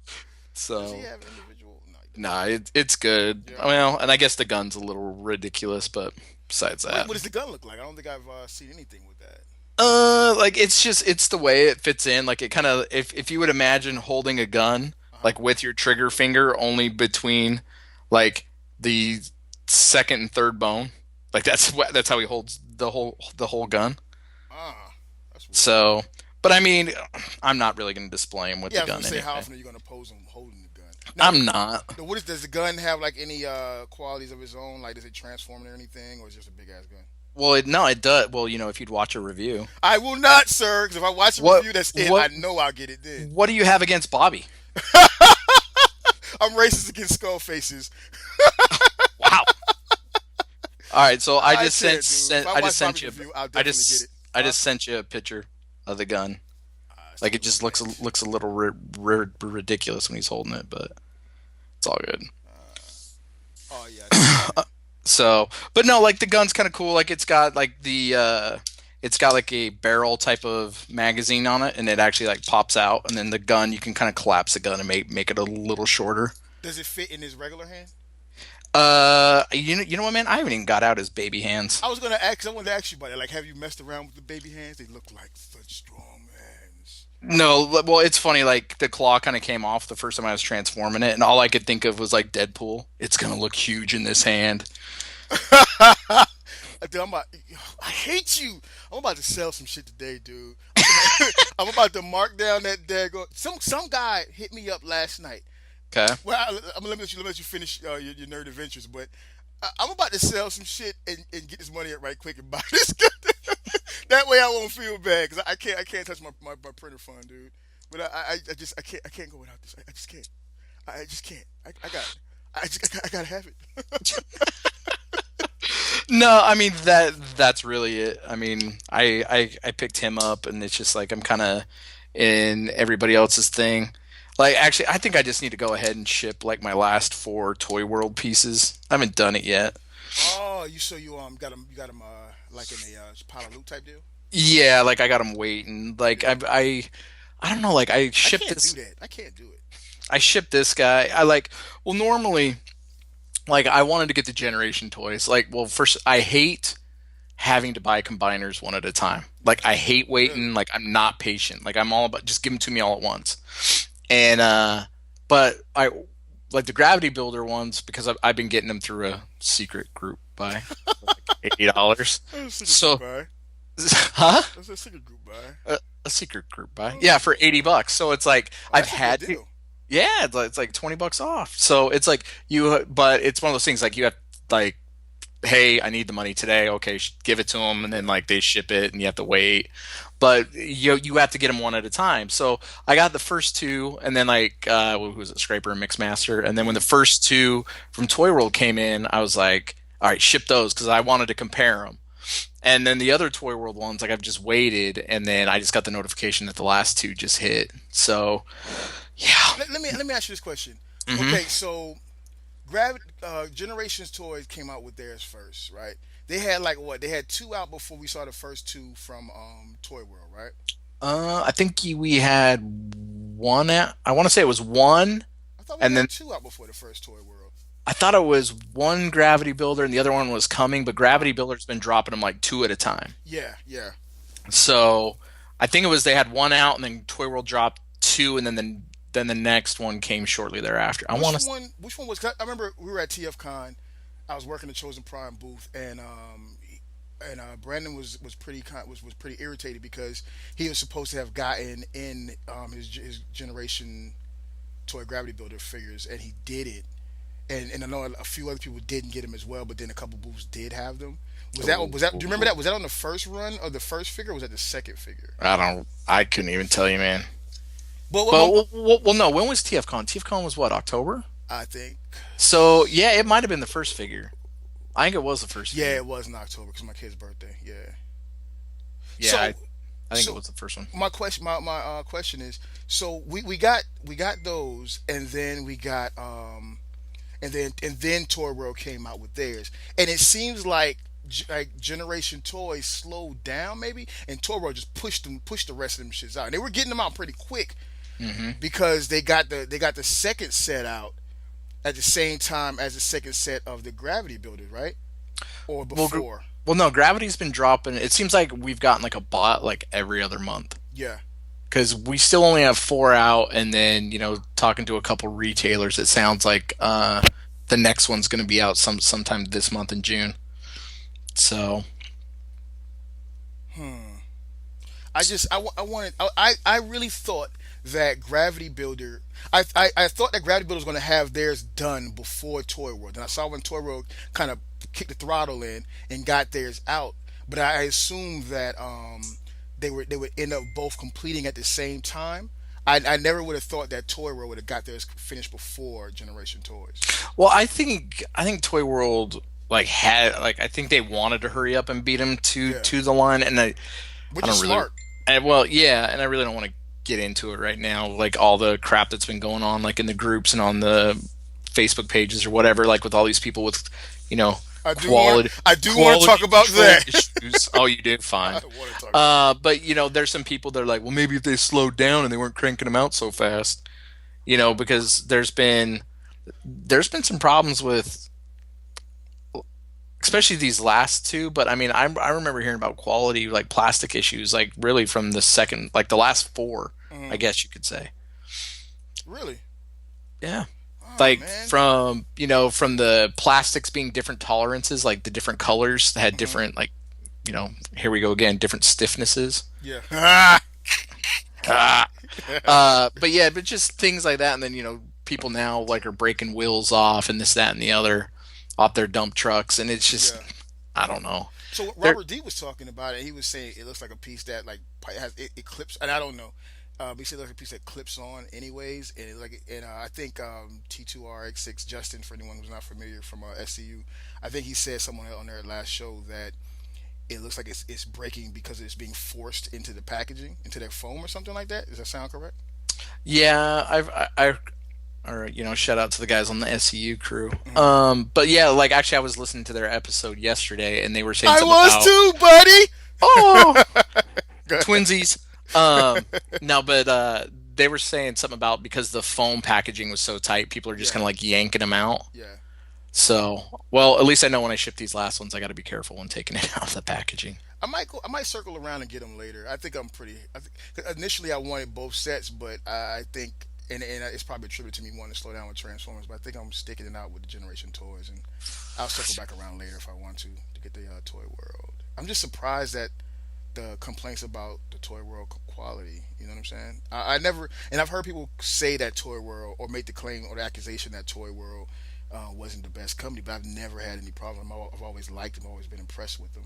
[SPEAKER 1] So
[SPEAKER 2] he have individual? No, he doesn't.
[SPEAKER 1] nah, it's good.
[SPEAKER 2] Yeah.
[SPEAKER 1] Well, and I guess the gun's a little ridiculous, but besides that,
[SPEAKER 2] What does the gun look like? I don't think I've seen anything with that.
[SPEAKER 1] like it's the way it fits in. Like it kind of if you would imagine holding a gun
[SPEAKER 2] Uh-huh.
[SPEAKER 1] like with your trigger finger only between like the second and third bone. Like that's how he holds the whole gun.
[SPEAKER 2] Ah, that's weird.
[SPEAKER 1] So, but I mean, I'm not really going to display him with
[SPEAKER 2] Yeah, I
[SPEAKER 1] the
[SPEAKER 2] was
[SPEAKER 1] gun
[SPEAKER 2] gonna say, how
[SPEAKER 1] anyway.
[SPEAKER 2] often are you gonna pose him holding the gun?
[SPEAKER 1] I'm not.
[SPEAKER 2] Now, does the gun have like any qualities of its own? Like, does it transform or anything, or is it just a big ass gun?
[SPEAKER 1] Well, no, it does. Well, if you'd watch a review,
[SPEAKER 2] I will not, sir, because if I watch a
[SPEAKER 1] what
[SPEAKER 2] review that's it, I
[SPEAKER 1] what
[SPEAKER 2] know I'll get it then.
[SPEAKER 1] what do you have against Bobby?
[SPEAKER 2] I'm racist against skull faces.
[SPEAKER 1] Wow. All right, so I
[SPEAKER 2] I
[SPEAKER 1] just
[SPEAKER 2] can't,
[SPEAKER 1] sent
[SPEAKER 2] dude. If I
[SPEAKER 1] I
[SPEAKER 2] watch
[SPEAKER 1] just sent
[SPEAKER 2] Bobby's
[SPEAKER 1] you
[SPEAKER 2] review, I'll
[SPEAKER 1] I
[SPEAKER 2] definitely get
[SPEAKER 1] just
[SPEAKER 2] it.
[SPEAKER 1] I
[SPEAKER 2] Huh?
[SPEAKER 1] just sent you a picture of the gun.
[SPEAKER 2] It's
[SPEAKER 1] Like
[SPEAKER 2] not
[SPEAKER 1] it just
[SPEAKER 2] looking nice.
[SPEAKER 1] looks a little ridiculous when he's holding it, but it's all good.
[SPEAKER 2] Oh yeah.
[SPEAKER 1] So, but no, like the gun's kind of cool. Like it's got like it's got like a barrel type of magazine on it, and it actually like pops out, and then the gun you can kind of collapse the gun and make it a little shorter.
[SPEAKER 2] Does it fit in his regular hand?
[SPEAKER 1] You know what, man? I haven't even got out his baby hands.
[SPEAKER 2] I was gonna ask. I wanted to ask you about it. Like, have you messed around with the baby hands? They look like such strong hands.
[SPEAKER 1] No, well, it's funny. Like the claw kind of came off the first time I was transforming it, and all I could think of was like Deadpool. It's gonna look huge in this hand.
[SPEAKER 2] Dude, I hate you. I'm about to sell some shit today, dude. I'm about to mark down that daggone. Some guy hit me up last night.
[SPEAKER 1] Okay.
[SPEAKER 2] Well, I'm gonna let you finish your nerd adventures, but I'm about to sell some shit and get this money up right quick and buy this gun. That way I won't feel bad because I can't touch my printer fund, dude. But I can't go without this. I just can't. I just can't. I gotta have it.
[SPEAKER 1] No, I mean that's really it. I mean, I picked him up, and it's just like I'm kind of in everybody else's thing. Like, actually, I think I just need to go ahead and ship like my last 4 Toy World pieces. I haven't done it yet.
[SPEAKER 2] Oh, you got him like in a pile of loot type deal.
[SPEAKER 1] Yeah, like I got him waiting. Like I don't know. Like I
[SPEAKER 2] I
[SPEAKER 1] shipped
[SPEAKER 2] can't
[SPEAKER 1] this.
[SPEAKER 2] do that. I can't do it.
[SPEAKER 1] I shipped this guy. I like. Well, normally, like I wanted to get the generation toys. Like, well, first I hate having to buy combiners one at a time. Like I hate
[SPEAKER 2] Really?
[SPEAKER 1] waiting. Like I'm not patient. Like I'm all about just give them to me all at once. And but I like the gravity builder ones because I've been getting them through a secret group buy, like $80.
[SPEAKER 2] That's a secret
[SPEAKER 1] So,
[SPEAKER 2] group buy.
[SPEAKER 1] huh?
[SPEAKER 2] That's a secret group buy.
[SPEAKER 1] A secret group buy? Yeah, for $80. So it's like
[SPEAKER 2] Oh,
[SPEAKER 1] I've
[SPEAKER 2] that's a
[SPEAKER 1] had
[SPEAKER 2] good
[SPEAKER 1] to.
[SPEAKER 2] deal.
[SPEAKER 1] Yeah, it's like $20 off. So it's like but it's one of those things like you have like, hey, I need the money today. Okay, give it to them, and then like they ship it, and you have to wait. But you have to get them one at a time. So I got the first 2, and then like who was it, Scraper and Mixmaster, and then when the first 2 from Toy World came in, I was like, all right, ship those because I wanted to compare them. And then the other Toy World ones, like I've just waited, and then I just got the notification that the last 2 just hit. So yeah.
[SPEAKER 2] Let me ask you this question.
[SPEAKER 1] Hmm.
[SPEAKER 2] Okay, so Generations Toys came out with theirs first, right? They had like what? They had 2 out before we saw the first 2 from Toy World, right?
[SPEAKER 1] I think we had one. I want to say it was one,
[SPEAKER 2] I thought we
[SPEAKER 1] and then
[SPEAKER 2] had 2 out before the first Toy World.
[SPEAKER 1] I thought it was one Gravity Builder and the other one was coming, but Gravity Builder's been dropping them like two at a time.
[SPEAKER 2] Yeah, yeah.
[SPEAKER 1] So I think it was they had one out and then Toy World dropped two, and then the next one came shortly thereafter.
[SPEAKER 2] Which one was? 'Cause I remember we were at TFCon. I was working the Chosen Prime booth, and Brandon was pretty was pretty irritated because he was supposed to have gotten in his generation toy Gravity Builder figures, and he didn't. And I know a few other people didn't get them as well, but then a couple booths did have them. Was that? Do you remember that? Was that on the first run of the first figure? Or was that the second figure?
[SPEAKER 1] I couldn't even tell you, man. No. When was TFCon? TFCon was what, October?
[SPEAKER 2] I think.
[SPEAKER 1] So yeah, it might have been the first figure. I think it was the first.
[SPEAKER 2] Yeah,
[SPEAKER 1] figure.
[SPEAKER 2] it was in October because my kid's birthday. Yeah.
[SPEAKER 1] Yeah, so, I think it was the first one.
[SPEAKER 2] My question is, so we got those, and then we got and then Toy World came out with theirs, and it seems like Generation Toys slowed down maybe, and Toy World just pushed the rest of them shits out, and they were getting them out pretty quick because they got the second set out at the same time as the second set of the Gravity Builders, right? Or before?
[SPEAKER 1] Well, no, Gravity's been dropping. It seems like we've gotten like a bot like every other month.
[SPEAKER 2] Yeah.
[SPEAKER 1] Because we still only have 4 out, and then talking to a couple retailers, it sounds like the next one's going to be out sometime this month in June. So.
[SPEAKER 2] I really thought that Gravity Builder. I thought that Gravity Builder was going to have theirs done before Toy World, and I saw when Toy World kind of kicked the throttle in and got theirs out. But I assumed that they would end up both completing at the same time. I never would have thought that Toy World would have got theirs finished before Generation Toys.
[SPEAKER 1] Well, I think Toy World I think they wanted to hurry up and beat them to the line, and
[SPEAKER 2] which is smart.
[SPEAKER 1] And I really don't want to get into it right now, like all the crap that's been going on, like in the groups and on the Facebook pages or whatever, like with all these people with,
[SPEAKER 2] I do want to talk about that.
[SPEAKER 1] Issues. Oh, you do? Fine.
[SPEAKER 2] I want to talk about
[SPEAKER 1] but there's some people that are like, well, maybe if they slowed down and they weren't cranking them out so fast, because there's been some problems with, especially these last two. But I mean, I remember hearing about quality, like plastic issues, like really from the second, like the last 4, I guess you could say.
[SPEAKER 2] Really?
[SPEAKER 1] Yeah.
[SPEAKER 2] Man.
[SPEAKER 1] From the plastics being different tolerances, like the different colors had different, like, here we go again, different stiffnesses.
[SPEAKER 2] Yeah.
[SPEAKER 1] But just things like that. And then, people now like are breaking wheels off and this, that, and the other off their dump trucks. And it's just, I don't know.
[SPEAKER 2] So what Robert D was talking about it, he was saying it looks like a piece that like has it clips, and I don't know. He said like a piece that clips on anyways, and I think T2RX6 Justin, for anyone who's not familiar from SCU, I think he said someone on their last show that it looks like it's breaking because it's being forced into the packaging, into their foam or something like that. Does that sound correct?
[SPEAKER 1] Yeah, shout out to the guys on the SCU crew. But yeah, like actually I was listening to their episode yesterday, and they were saying
[SPEAKER 2] too, buddy.
[SPEAKER 1] Oh, twinsies. No, but they were saying something about because the foam packaging was so tight, people are just kind of like yanking them out.
[SPEAKER 2] Yeah.
[SPEAKER 1] So, well, at least I know when I ship these last ones, I got to be careful when taking it out of the packaging.
[SPEAKER 2] I might circle around and get them later. I think initially I wanted both sets, but I think, and it's probably attributed to me wanting to slow down with Transformers, but I think I'm sticking it out with the Generation Toys, and I'll circle back around later if I want to get the Toy World. I'm just surprised that the complaints about the Toy World quality, you know what I'm saying? I never, and I've heard people say that Toy World, or make the claim or the accusation that Toy World wasn't the best company, but I've never had any problem. I've always liked them, always been impressed with them.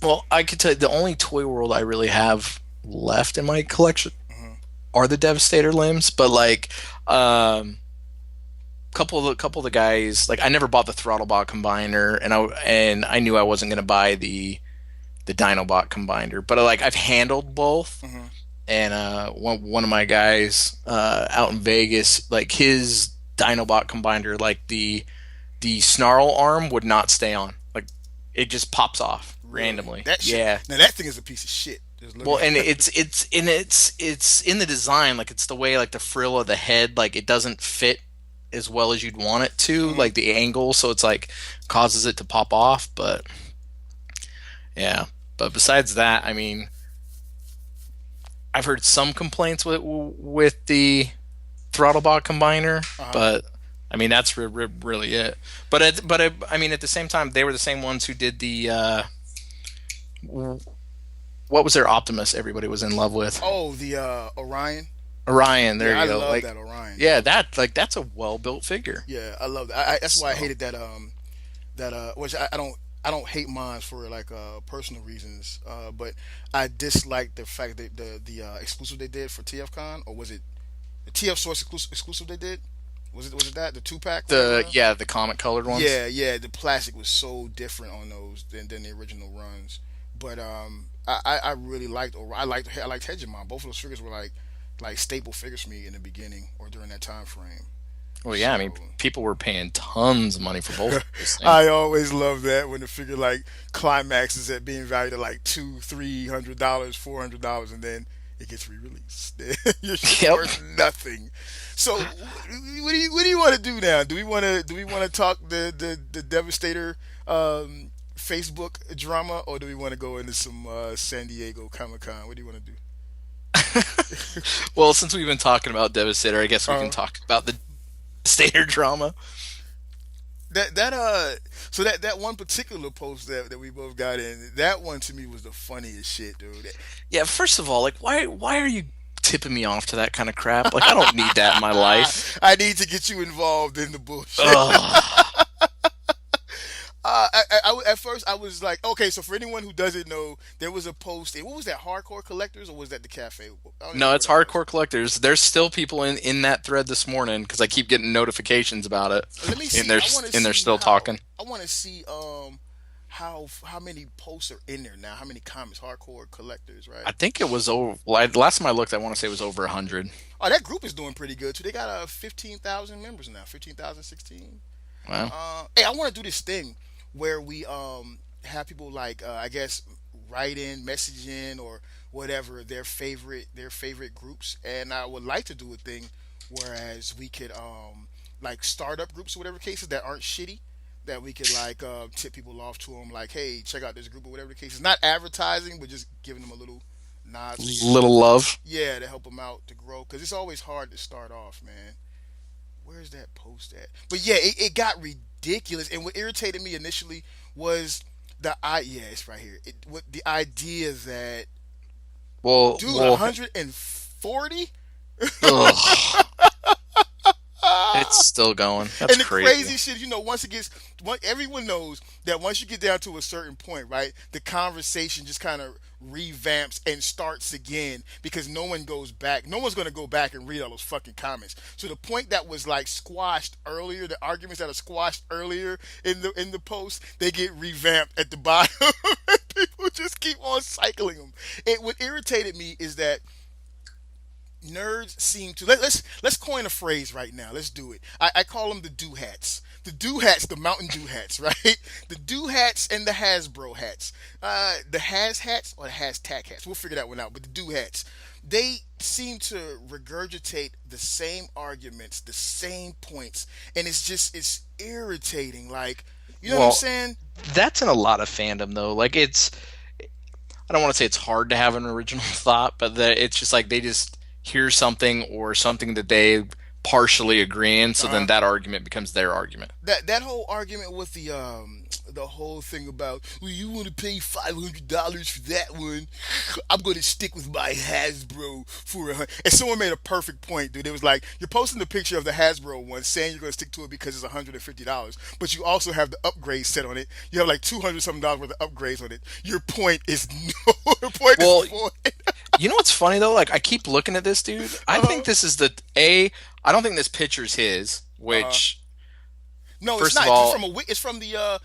[SPEAKER 1] Well, I could tell you the only Toy World I really have left in my collection are the Devastator limbs, but like couple of the guys, like I never bought the Throttlebot Combiner, and I knew I wasn't going to buy the Dinobot Combiner, but I've handled both. And one of my guys out in Vegas, like his Dinobot Combiner, like the snarl arm would not stay on, like it just pops off randomly.
[SPEAKER 2] That shit,
[SPEAKER 1] yeah.
[SPEAKER 2] Now that thing is a piece of shit.
[SPEAKER 1] Well, and it's in the design, like it's the way like the frill of the head, like it doesn't fit as well as you'd want it to, like the angle, so it's like causes it to pop off. But yeah, but besides that, I mean, I've heard some complaints with the throttlebot combiner, but I mean that's really it. I mean at the same time, they were the same ones who did the what was their Optimus everybody was in love with?
[SPEAKER 2] Oh, the Orion.
[SPEAKER 1] Orion, there you go.
[SPEAKER 2] I love
[SPEAKER 1] like
[SPEAKER 2] that Orion.
[SPEAKER 1] yeah, that's a well built figure.
[SPEAKER 2] Yeah, I love that. That's why I hated that which I don't hate mines for like personal reasons, but I dislike the fact that the exclusive they did for TFCon, or was it the TF Source exclusive they did? Was it that the 2-pack?
[SPEAKER 1] The comic colored ones.
[SPEAKER 2] Yeah. The plastic was so different on those than the original runs. But I really liked, or I liked Hegemon. Both of those figures were like staple figures for me in the beginning or during that time frame.
[SPEAKER 1] Well, yeah, I mean, people were paying tons of money for both of those things.
[SPEAKER 2] I always love that when the figure like climaxes at being valued at like $200-$300, $400, and then it gets re-released. You're worth nothing. So, what do you want to do now? Do we want to talk the Devastator Facebook drama, or do we want to go into some San Diego Comic-Con? What do you want to do?
[SPEAKER 1] Well, since we've been talking about Devastator, I guess we can talk about the Devastator drama.
[SPEAKER 2] So that one particular post that we both got in, that one to me was the funniest shit, dude.
[SPEAKER 1] Yeah, first of all, like why are you tipping me off to that kind of crap? Like I don't need that in my life.
[SPEAKER 2] I need to get you involved in the bullshit. At first I was like, okay, so for anyone who doesn't know, there was a post. What was that, Hardcore Collectors, or was that the cafe?
[SPEAKER 1] No, it's Hardcore Collectors. There's still people in that thread this morning because I keep getting notifications about it.
[SPEAKER 2] Let me see.
[SPEAKER 1] And they're still talking.
[SPEAKER 2] I want to see how many posts are in there now. How many comments? Hardcore Collectors, right?
[SPEAKER 1] I think it was over. Last time I looked, I want to say it was over 100.
[SPEAKER 2] Oh, that group is doing pretty good too. They got 15,000 members now. 15,000, 16.
[SPEAKER 1] Wow.
[SPEAKER 2] Hey, I want to do this thing where we have people like I guess write in, message in, or whatever their favorite groups, and I would like to do a thing whereas we could like startup groups or whatever cases that aren't shitty, that we could like tip people off to them, like, hey, check out this group or whatever the case is. Not advertising, but just giving them a little nod,
[SPEAKER 1] little love.
[SPEAKER 2] Yeah, to help them out to grow, because it's always hard to start off, man. Where's that post at? But yeah, it got ridiculous, and what irritated me initially was it's right here. What the idea that, dude, 140.
[SPEAKER 1] It's still going. That's
[SPEAKER 2] and the
[SPEAKER 1] crazy.
[SPEAKER 2] Crazy shit, everyone knows that once you get down to a certain point, right, the conversation just kind of revamps and starts again, because no one's going to go back and read all those fucking comments. So the point that was like squashed earlier, the arguments that are squashed earlier in the post, they get revamped at the bottom. People just keep on cycling them. What irritated me is that nerds seem to let's coin a phrase right now. Let's do it. I call them the do hats. The do hats, the Mountain Dew hats, right? The do hats and the Hasbro hats. The has hats or the hashtag hats. We'll figure that one out. But the do hats, they seem to regurgitate the same arguments, the same points, and it's irritating. Like, you know what I'm saying?
[SPEAKER 1] That's in a lot of fandom though. Like I don't want to say it's hard to have an original thought, but it's just like they just hear something or something that they partially agree in, so then that argument becomes their argument.
[SPEAKER 2] That whole argument with the whole thing about, well, you want to pay $500 for that one, I'm going to stick with my Hasbro for $100. And someone made a perfect point, dude. It was like, you're posting the picture of the Hasbro one, saying you're going to stick to it because it's $150, but you also have the upgrade set on it. You have like $200 something worth of upgrades on it. Your point is no. Your point is void.
[SPEAKER 1] You know what's funny though? Like, I keep looking at this dude. I think this is I don't think this picture's his. Which,
[SPEAKER 2] no,
[SPEAKER 1] first
[SPEAKER 2] it's not.
[SPEAKER 1] Of all,
[SPEAKER 2] it's from the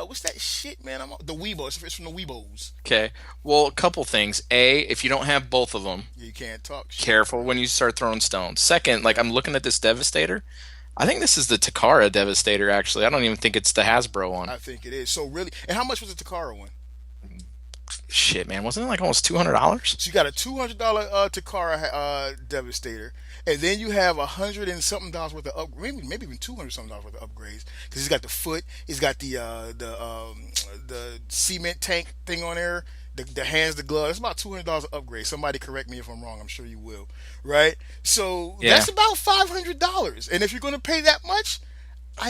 [SPEAKER 2] what's that shit, man? The Weebo. It's from the Weebos.
[SPEAKER 1] Okay. Well, a couple things. If you don't have both of them,
[SPEAKER 2] you can't talk shit.
[SPEAKER 1] Careful when you start throwing stones. Second, like, I'm looking at this Devastator. I think this is the Takara Devastator. Actually, I don't even think it's the Hasbro one.
[SPEAKER 2] I think it is. So really, and how much was the Takara one?
[SPEAKER 1] shit, man, wasn't it like almost $200?
[SPEAKER 2] So you got a $200 Takara Devastator, and then you have $100 and something worth of maybe even $200 something worth of upgrades because he's got the foot, he's got the cement tank thing on there, the hands, the glove. That's about $200 of upgrade. Somebody correct me if I'm wrong. I'm sure you will, right? So that's about $500, and if you're going to pay that much,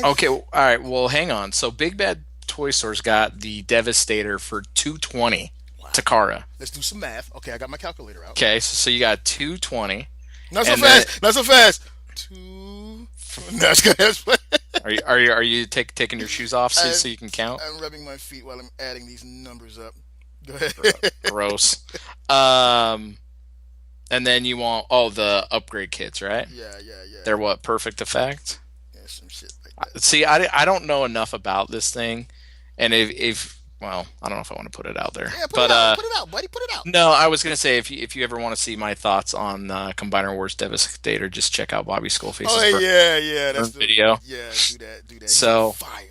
[SPEAKER 1] okay, all right. Well, hang on. So Big Bad Toy Store's got the Devastator for $220. Takara.
[SPEAKER 2] Let's do some math. Okay, I got my calculator out.
[SPEAKER 1] Okay, so you got $220.
[SPEAKER 2] Not so fast. Not so fast. That's good.
[SPEAKER 1] Are you taking your shoes off so you can count?
[SPEAKER 2] I'm rubbing my feet while I'm adding these numbers up. Go ahead.
[SPEAKER 1] Gross. And then you want the upgrade kits, right?
[SPEAKER 2] Yeah.
[SPEAKER 1] They're what? Perfect Effect?
[SPEAKER 2] Yeah, some shit like that.
[SPEAKER 1] See, I don't know enough about this thing, and if well, I don't know if I want to put it out there.
[SPEAKER 2] Yeah, put it out, buddy. Put it out.
[SPEAKER 1] No, I was gonna say if you ever want to see my thoughts on Combiner Wars Devastator, just check out Bobby Skullface's
[SPEAKER 2] that's
[SPEAKER 1] video.
[SPEAKER 2] Yeah, do that.
[SPEAKER 1] So
[SPEAKER 2] fire.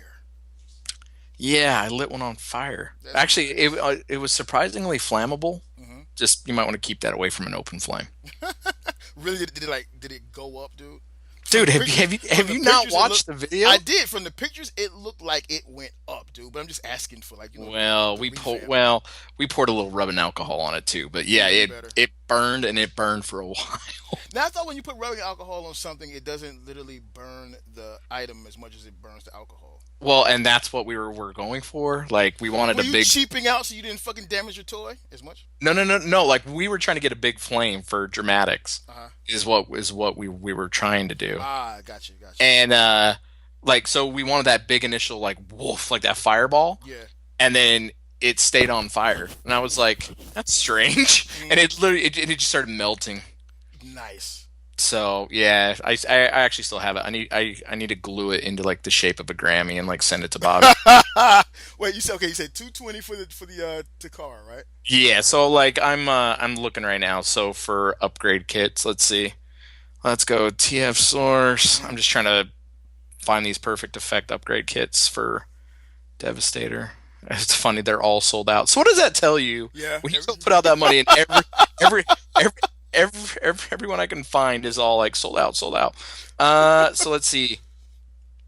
[SPEAKER 1] Yeah, I lit one on fire. Actually, it was surprisingly flammable. Mm-hmm. Just you might want to keep that away from an open flame.
[SPEAKER 2] Really? Did it go up, dude?
[SPEAKER 1] Dude, have you not watched the video?
[SPEAKER 2] I did. From the pictures, it looked like it went up, dude. But I'm just asking for
[SPEAKER 1] we poured a little rubbing alcohol on it too. But yeah, it burned and it burned for a while.
[SPEAKER 2] Now I thought when you put rubbing alcohol on something, it doesn't literally burn the item as much as it burns the alcohol.
[SPEAKER 1] Well, and that's what we were going for. Like we wanted
[SPEAKER 2] a big. Were you cheaping out so you didn't fucking damage your toy as much?
[SPEAKER 1] No. Like we were trying to get a big flame for dramatics. Is what we were trying to do.
[SPEAKER 2] Got you.
[SPEAKER 1] And so we wanted that big initial like woof, like that fireball.
[SPEAKER 2] Yeah.
[SPEAKER 1] And then it stayed on fire, and I was like, "That's strange." And it literally it just started melting.
[SPEAKER 2] Nice.
[SPEAKER 1] So yeah, I actually still have it. I need to glue it into like the shape of a Grammy and like send it to Bobby.
[SPEAKER 2] Wait, you said $220 for the Takara, right?
[SPEAKER 1] Yeah, so like I'm looking right now. So for upgrade kits, let's see. Let's go TF Source. I'm just trying to find these Perfect Effect upgrade kits for Devastator. It's funny, they're all sold out. So what does that tell you?
[SPEAKER 2] Yeah,
[SPEAKER 1] when you still put out that money and everyone I can find is all like sold out. So let's see.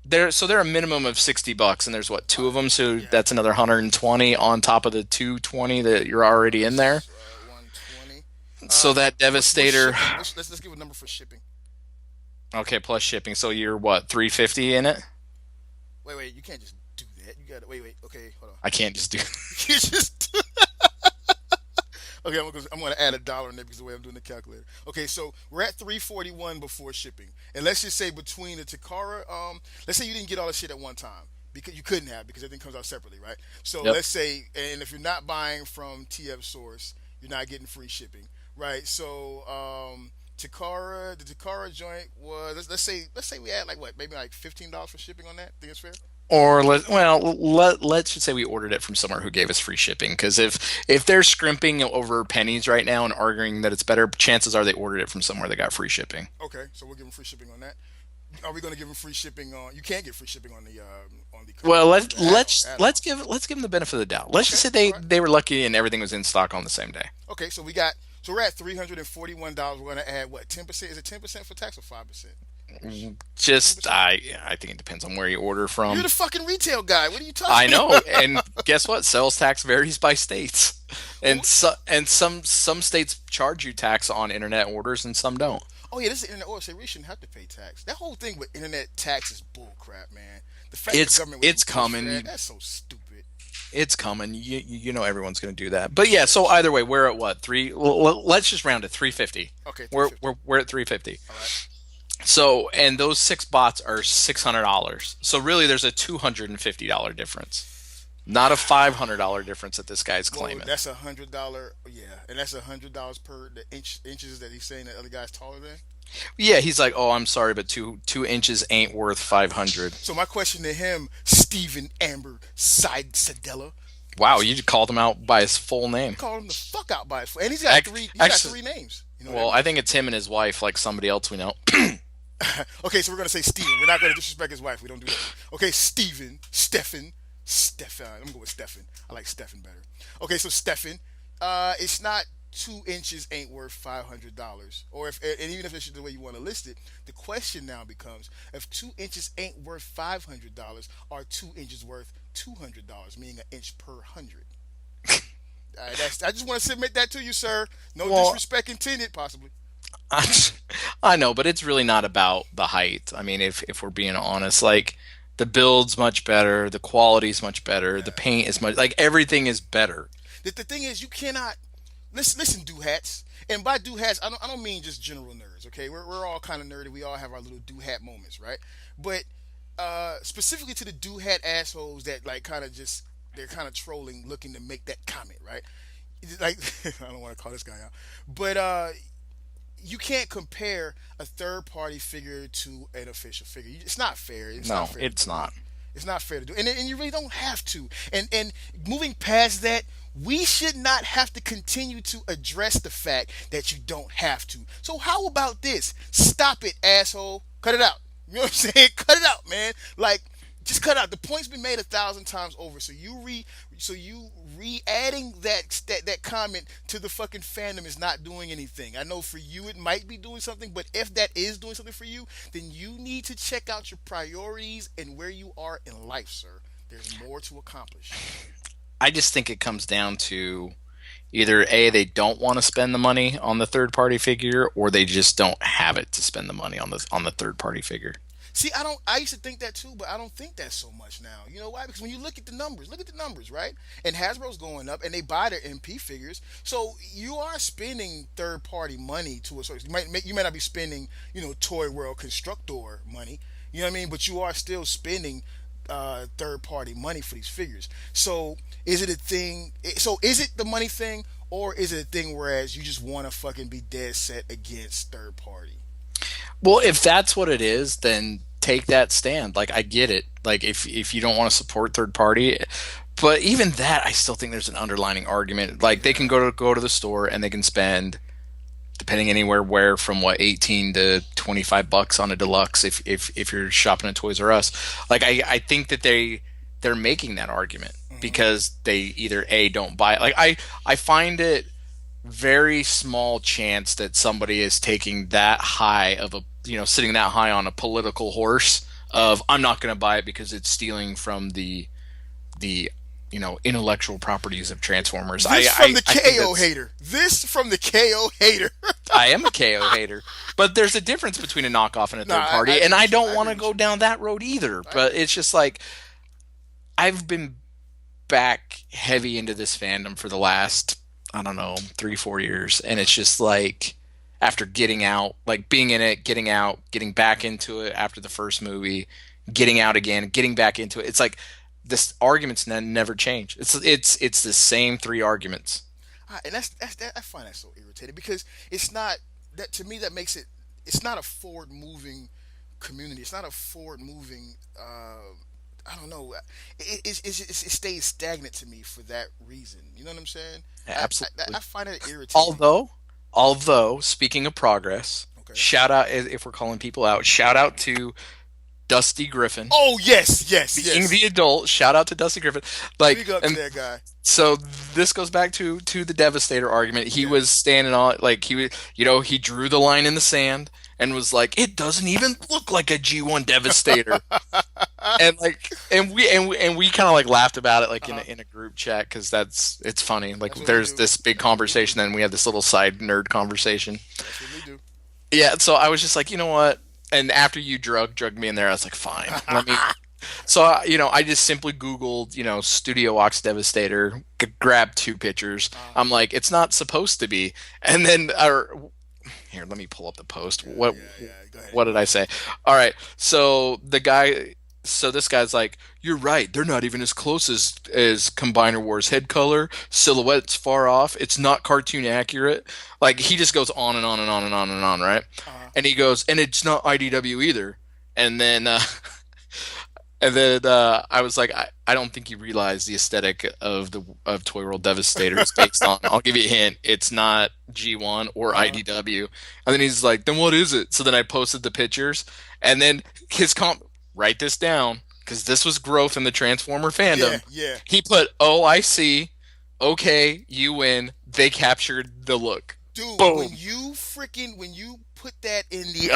[SPEAKER 1] They're a minimum of $60, and there's what, 2 of them, so that's another 120 on top of the 220 that you're already in there.
[SPEAKER 2] 120.
[SPEAKER 1] So that Devastator.
[SPEAKER 2] Let's give a number for shipping.
[SPEAKER 1] Okay, plus shipping. So you're what, 350 in it?
[SPEAKER 2] Wait, you can't just do that. You gotta wait. Okay, hold on.
[SPEAKER 1] I can't just do.
[SPEAKER 2] You just. Okay, I'm going to add $1 in there because of the way I'm doing the calculator. Okay, so we're at $341 before shipping, and let's just say between the Takara, let's say you didn't get all the shit at one time because you couldn't have because everything comes out separately, right? So Let's say, and if you're not buying from TF Source, you're not getting free shipping, right? So the Takara joint was let's say we add maybe like $15 for shipping on that. Think it's fair?
[SPEAKER 1] Or let's just say we ordered it from somewhere who gave us free shipping. Because if they're scrimping over pennies right now and arguing that it's better, chances are they ordered it from somewhere that got free shipping.
[SPEAKER 2] Okay, so we'll give them free shipping on that. Are we going to give them free shipping on? You can't get free shipping on the.
[SPEAKER 1] Well, let's give them the benefit of the doubt. Let's just say they were lucky and everything was in stock on the same day.
[SPEAKER 2] Okay, so we're at $341. We're going to add what, 10%? Is it 10% for tax or 5%?
[SPEAKER 1] Just I think it depends on where you order from.
[SPEAKER 2] You're the fucking retail guy. What are you talking
[SPEAKER 1] I know, and guess what? Sales tax varies by states, and some states charge you tax on internet orders and some don't.
[SPEAKER 2] Oh yeah, this is internet order. So we shouldn't have to pay tax. That whole thing with internet tax is bull crap, man. The fact
[SPEAKER 1] it's
[SPEAKER 2] the government
[SPEAKER 1] it's coming.
[SPEAKER 2] That's so stupid.
[SPEAKER 1] It's coming. You know everyone's going to do that. But yeah, so either way, we're at what, 3? Let's just round it, 350.
[SPEAKER 2] Okay,
[SPEAKER 1] 350. We're at 350.
[SPEAKER 2] All right.
[SPEAKER 1] So, and those 6 bots are $600. So really, there's a $250 difference, not a $500 difference that this guy's claiming.
[SPEAKER 2] Well, that's $100. Yeah, and that's $100 per the inches that he's saying that other guy's taller than.
[SPEAKER 1] Yeah, he's like, oh, I'm sorry, but two inches ain't worth 500.
[SPEAKER 2] So my question to him, Stephen Amber Sidella.
[SPEAKER 1] Wow, you called him out by his full name.
[SPEAKER 2] Called him the fuck out by his full, and he's got three names. You know
[SPEAKER 1] I think it's him and his wife, like somebody else we know.
[SPEAKER 2] Okay, so we're going to say Steven. We're not going to disrespect his wife. We don't do that. Okay, Stephen, Stefan. I'm gonna go with Stefan. I like Stefan better. Okay, so Stefan, it's not 2 inches ain't worth $500, or if and even if it's the way you want to list it, the question now becomes if 2 inches ain't worth $500, are 2 inches worth $200, meaning an inch per hundred. I just want to submit that to you, sir. No disrespect intended, possibly.
[SPEAKER 1] I know, but it's really not about the height. I mean, if we're being honest, like the build's much better, the quality's much better, the paint is much like everything is better.
[SPEAKER 2] The thing is, you cannot listen, do hats, and by do hats, I don't mean just general nerds. Okay, we're all kind of nerdy. We all have our little do hat moments, right? But specifically to the do hat assholes that like kind of just they're kind of trolling, looking to make that comment, right? Like I don't want to call this guy out, but you can't compare a third party figure to an official figure. It's not fair.
[SPEAKER 1] It's not.
[SPEAKER 2] It's not fair to do, and you really don't have to. And moving past that, we should not have to continue to address the fact that you don't have to. So how about this? Stop it, asshole. Cut it out. You know what I'm saying? Cut it out, man. Like, just cut it out. The point's been made 1,000 times over. So you re-adding that comment to the fucking fandom is not doing anything. I know for you it might be doing something, but if that is doing something for you, then you need to check out your priorities and where you are in life, sir. There's more to accomplish.
[SPEAKER 1] I just think it comes down to either A, they don't want to spend the money on the third party figure, or they just don't have it to spend the money on the third party figure.
[SPEAKER 2] See, I used to think that too, but I don't think that so much now. You know why? Because when you look at the numbers, right? And Hasbro's going up, and they buy their MP figures, so you are spending third party money to a certain. You might not be spending, Toy World Constructor money. You know what I mean? But you are still spending third party money for these figures. So is it a thing? So is it the money thing, or is it a thing whereas you just want to fucking be dead set against third party?
[SPEAKER 1] Well, if that's what it is, then take that stand. Like, I get it. Like, if you don't want to support third party, but even that, I still think there's an underlining argument. Like, they can go to the store and they can spend, depending anywhere from 18 to $25 on a deluxe. If you're shopping at Toys R Us, like I think that they're making that argument because they either A, don't buy it. Like I find it very small chance that somebody is taking that high of a sitting that high on a political horse of I'm not going to buy it because it's stealing from the intellectual properties of Transformers.
[SPEAKER 2] This from the KO hater.
[SPEAKER 1] I am a KO hater, but there's a difference between a knockoff and a third party, and I don't want to go down that road either. But it's just like I've been back heavy into this fandom for the last 3-4 years, and it's just like after getting out, like being in it, getting out, getting back into it after the first movie, getting out again, getting back into it. It's like this arguments never change. It's the same three arguments.
[SPEAKER 2] And that's I find that so irritating because it's not that to me that makes it. It's not a forward moving community. It's not a forward moving. I don't know. It stays stagnant to me for that reason. You know what I'm saying?
[SPEAKER 1] Absolutely.
[SPEAKER 2] I find it irritating.
[SPEAKER 1] Although, speaking of progress, shout out, if we're calling people out, shout out to Dusty Griffin.
[SPEAKER 2] Oh, yes.
[SPEAKER 1] Being the adult, shout out to Dusty Griffin.
[SPEAKER 2] Big up to that guy.
[SPEAKER 1] So this goes back to the Devastator argument. He was standing on, like, he drew the line in the sand and was like, it doesn't even look like a G1 Devastator. and we kind of like laughed about it like in a group chat because it's funny. Like there's this big conversation, then we have this little side nerd conversation.
[SPEAKER 2] That's what we do.
[SPEAKER 1] Yeah, so I was just like, you know what? And after you drug me in there, I was like, fine. So I just simply Googled, Studio Ox Devastator, grabbed 2 pictures. I'm like, it's not supposed to be. And then here, let me pull up the post. What did I say? All right. So this guy's like, you're right. They're not even as close as Combiner Wars head color. Silhouette's far off. It's not cartoon accurate. Like, he just goes on and on and on and on and on, right? And he goes, and it's not IDW either. And then I was like, I don't think you realize the aesthetic of Toy World Devastator is based on. I'll give you a hint. It's not G1 or IDW. And then he's like, then what is it? So then I posted the pictures, and then his write this down. because this was growth in the Transformer
[SPEAKER 2] Yeah,
[SPEAKER 1] fandom.
[SPEAKER 2] yeah.
[SPEAKER 1] He put, "Oh, I see. Okay, you win. They captured the look."
[SPEAKER 2] Dude,
[SPEAKER 1] Boom.
[SPEAKER 2] when you put that in the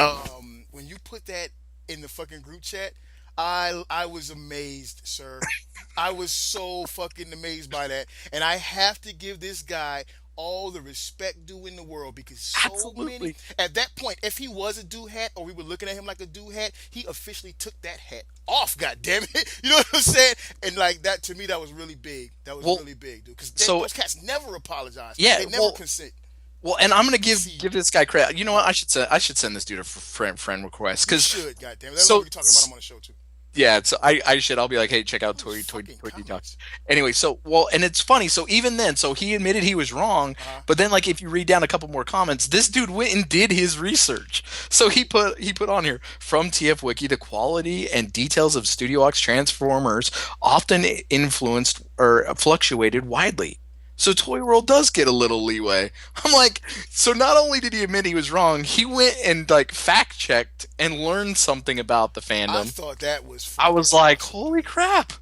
[SPEAKER 2] when you put that in the fucking group chat, I was amazed, sir. I was so fucking amazed by that. And I have to give this guy all the respect due in the world because so many
[SPEAKER 1] Absolutely.
[SPEAKER 2] at that point, if he was a do hat or we were looking at him like a do hat, he officially took that hat off, god damn it. You know what I'm saying? And like that to me that was really big. That was
[SPEAKER 1] Well,
[SPEAKER 2] really big, dude. Because
[SPEAKER 1] so
[SPEAKER 2] those cats never apologize.
[SPEAKER 1] yeah,
[SPEAKER 2] They never
[SPEAKER 1] well,
[SPEAKER 2] consent.
[SPEAKER 1] and I'm gonna
[SPEAKER 2] Concede.
[SPEAKER 1] give this guy credit. You know what?
[SPEAKER 2] Uh-huh.
[SPEAKER 1] I should send this dude a friend request
[SPEAKER 2] You
[SPEAKER 1] because
[SPEAKER 2] should, goddamn it. I love
[SPEAKER 1] so
[SPEAKER 2] you talking about him on the show too.
[SPEAKER 1] yeah, so I should. I'll be like, hey, check out
[SPEAKER 2] Those fucking
[SPEAKER 1] Toy Detox.
[SPEAKER 2] comments.
[SPEAKER 1] Anyway, so well, and it's funny. So even then, so he admitted he was wrong,
[SPEAKER 2] Uh-huh.
[SPEAKER 1] but then like if you read down a couple more comments, this dude went and did his research. So he put on here from TF Wiki the quality and details of Studio X Transformers often influenced or fluctuated widely. So Toy World does get a little leeway. I'm like, so not only did he admit he was wrong, he went and like fact checked and learned something about the
[SPEAKER 2] I
[SPEAKER 1] fandom.
[SPEAKER 2] thought that was
[SPEAKER 1] I
[SPEAKER 2] fucking
[SPEAKER 1] was like,
[SPEAKER 2] awesome.
[SPEAKER 1] holy crap.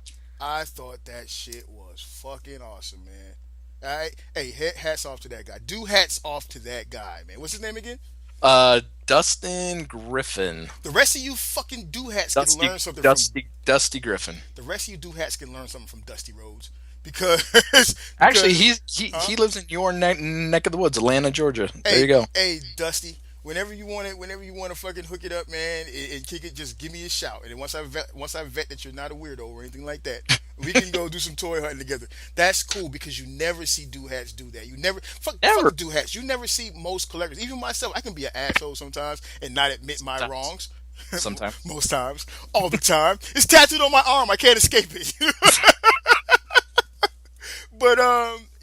[SPEAKER 2] I thought that shit was fucking awesome, man. All right, hey, hats off to that guy. Do hats off to that guy, man. What's his name again?
[SPEAKER 1] Dustin Griffin.
[SPEAKER 2] The rest of you fucking do hats can learn something from.
[SPEAKER 1] Dusty Griffin.
[SPEAKER 2] The rest of you do hats can learn something from Dusty Rhodes because
[SPEAKER 1] Actually,
[SPEAKER 2] because huh?
[SPEAKER 1] he lives in your neck of the woods, Atlanta, Georgia. There
[SPEAKER 2] Hey,
[SPEAKER 1] you go.
[SPEAKER 2] hey, Dusty. Whenever you want to fucking hook it up, man, and kick it, just give me a shout. And then once I vet that you're not a weirdo or anything like that, we can go do some toy hunting together. That's cool because you never see do hats do that. You never fuck
[SPEAKER 1] Ever.
[SPEAKER 2] do hats. You never see most collectors, even myself. I can be an asshole sometimes and not admit my
[SPEAKER 1] Sometimes.
[SPEAKER 2] wrongs.
[SPEAKER 1] Sometimes.
[SPEAKER 2] Most times, all the time. It's tattooed on my arm. I can't escape it. But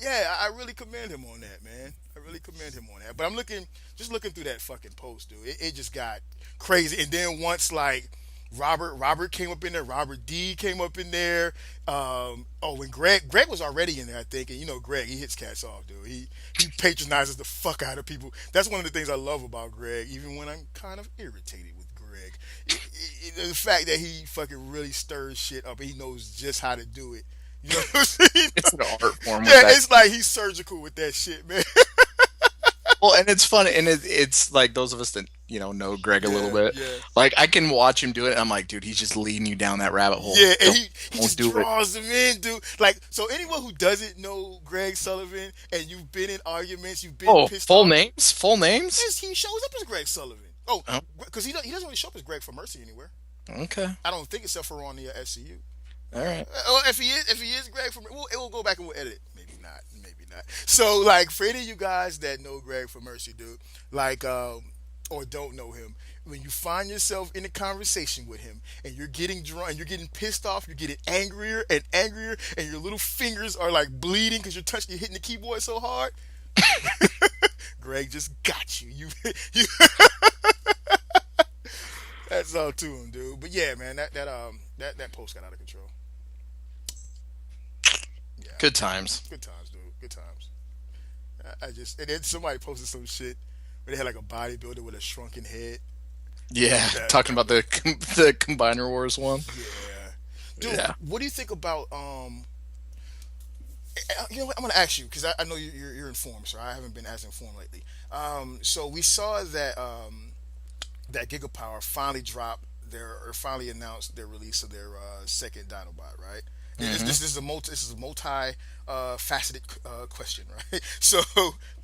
[SPEAKER 2] yeah, I really commend him on that, man. I really commend him on that. But I'm just looking through that fucking post, dude. It just got crazy. And then once like Robert came up in there, Robert D came up in there. When Greg was already in there, I think, and you know Greg, he hits cats off, dude. He patronizes the fuck out of people. That's one of the things I love about Greg, even when I'm kind of irritated with Greg. The fact that he fucking really stirs shit up and he knows just how to do it. You know what I'm saying?
[SPEAKER 1] It's an art form with
[SPEAKER 2] Yeah,
[SPEAKER 1] that.
[SPEAKER 2] it's like he's surgical with that shit, man.
[SPEAKER 1] Well, and it's fun, and it's like those of us that know Greg a little
[SPEAKER 2] Yeah,
[SPEAKER 1] bit.
[SPEAKER 2] yeah.
[SPEAKER 1] Like I can watch him do it, and I'm like, dude, he's just leading you down that rabbit hole.
[SPEAKER 2] Yeah, and
[SPEAKER 1] Don't,
[SPEAKER 2] he
[SPEAKER 1] don't
[SPEAKER 2] just
[SPEAKER 1] do it.
[SPEAKER 2] draws them in, dude. Like, so anyone who doesn't know Greg Sullivan and you've been in arguments, you've been
[SPEAKER 1] Oh,
[SPEAKER 2] pissed
[SPEAKER 1] full
[SPEAKER 2] off,
[SPEAKER 1] names, full names.
[SPEAKER 2] he shows up as Greg Sullivan. Oh,
[SPEAKER 1] Oh,
[SPEAKER 2] because he doesn't really show up as Greg for Mercy anywhere.
[SPEAKER 1] okay,
[SPEAKER 2] I don't think except for on the SCU.
[SPEAKER 1] all right.
[SPEAKER 2] Well, if he is Greg from, we'll go back and we'll edit it. Maybe not, maybe not. So like for any of you guys that know Greg for Mercy, dude, like or don't know him, when you find yourself in a conversation with him and you're getting drunk and you're getting pissed off, you're getting angrier and angrier, and your little fingers are like bleeding because you're hitting the keyboard so hard. Greg just got you. You. That's all to him, dude. But yeah, man, that post got out of control. Yeah,
[SPEAKER 1] Good times.
[SPEAKER 2] good times, dude. Good times. I just and then somebody posted some shit where they had like a bodybuilder with a shrunken head.
[SPEAKER 1] Yeah, talking
[SPEAKER 2] That
[SPEAKER 1] about
[SPEAKER 2] was
[SPEAKER 1] the Combiner Wars one.
[SPEAKER 2] yeah, dude.
[SPEAKER 1] Yeah.
[SPEAKER 2] What do you think about You know what? I'm gonna ask you because I know you're informed, so I haven't been as informed lately. So we saw that that Gigapower finally dropped or finally announced their release of their second Dinobot, right? And
[SPEAKER 1] Hmm.
[SPEAKER 2] this is a multi faceted question, right? So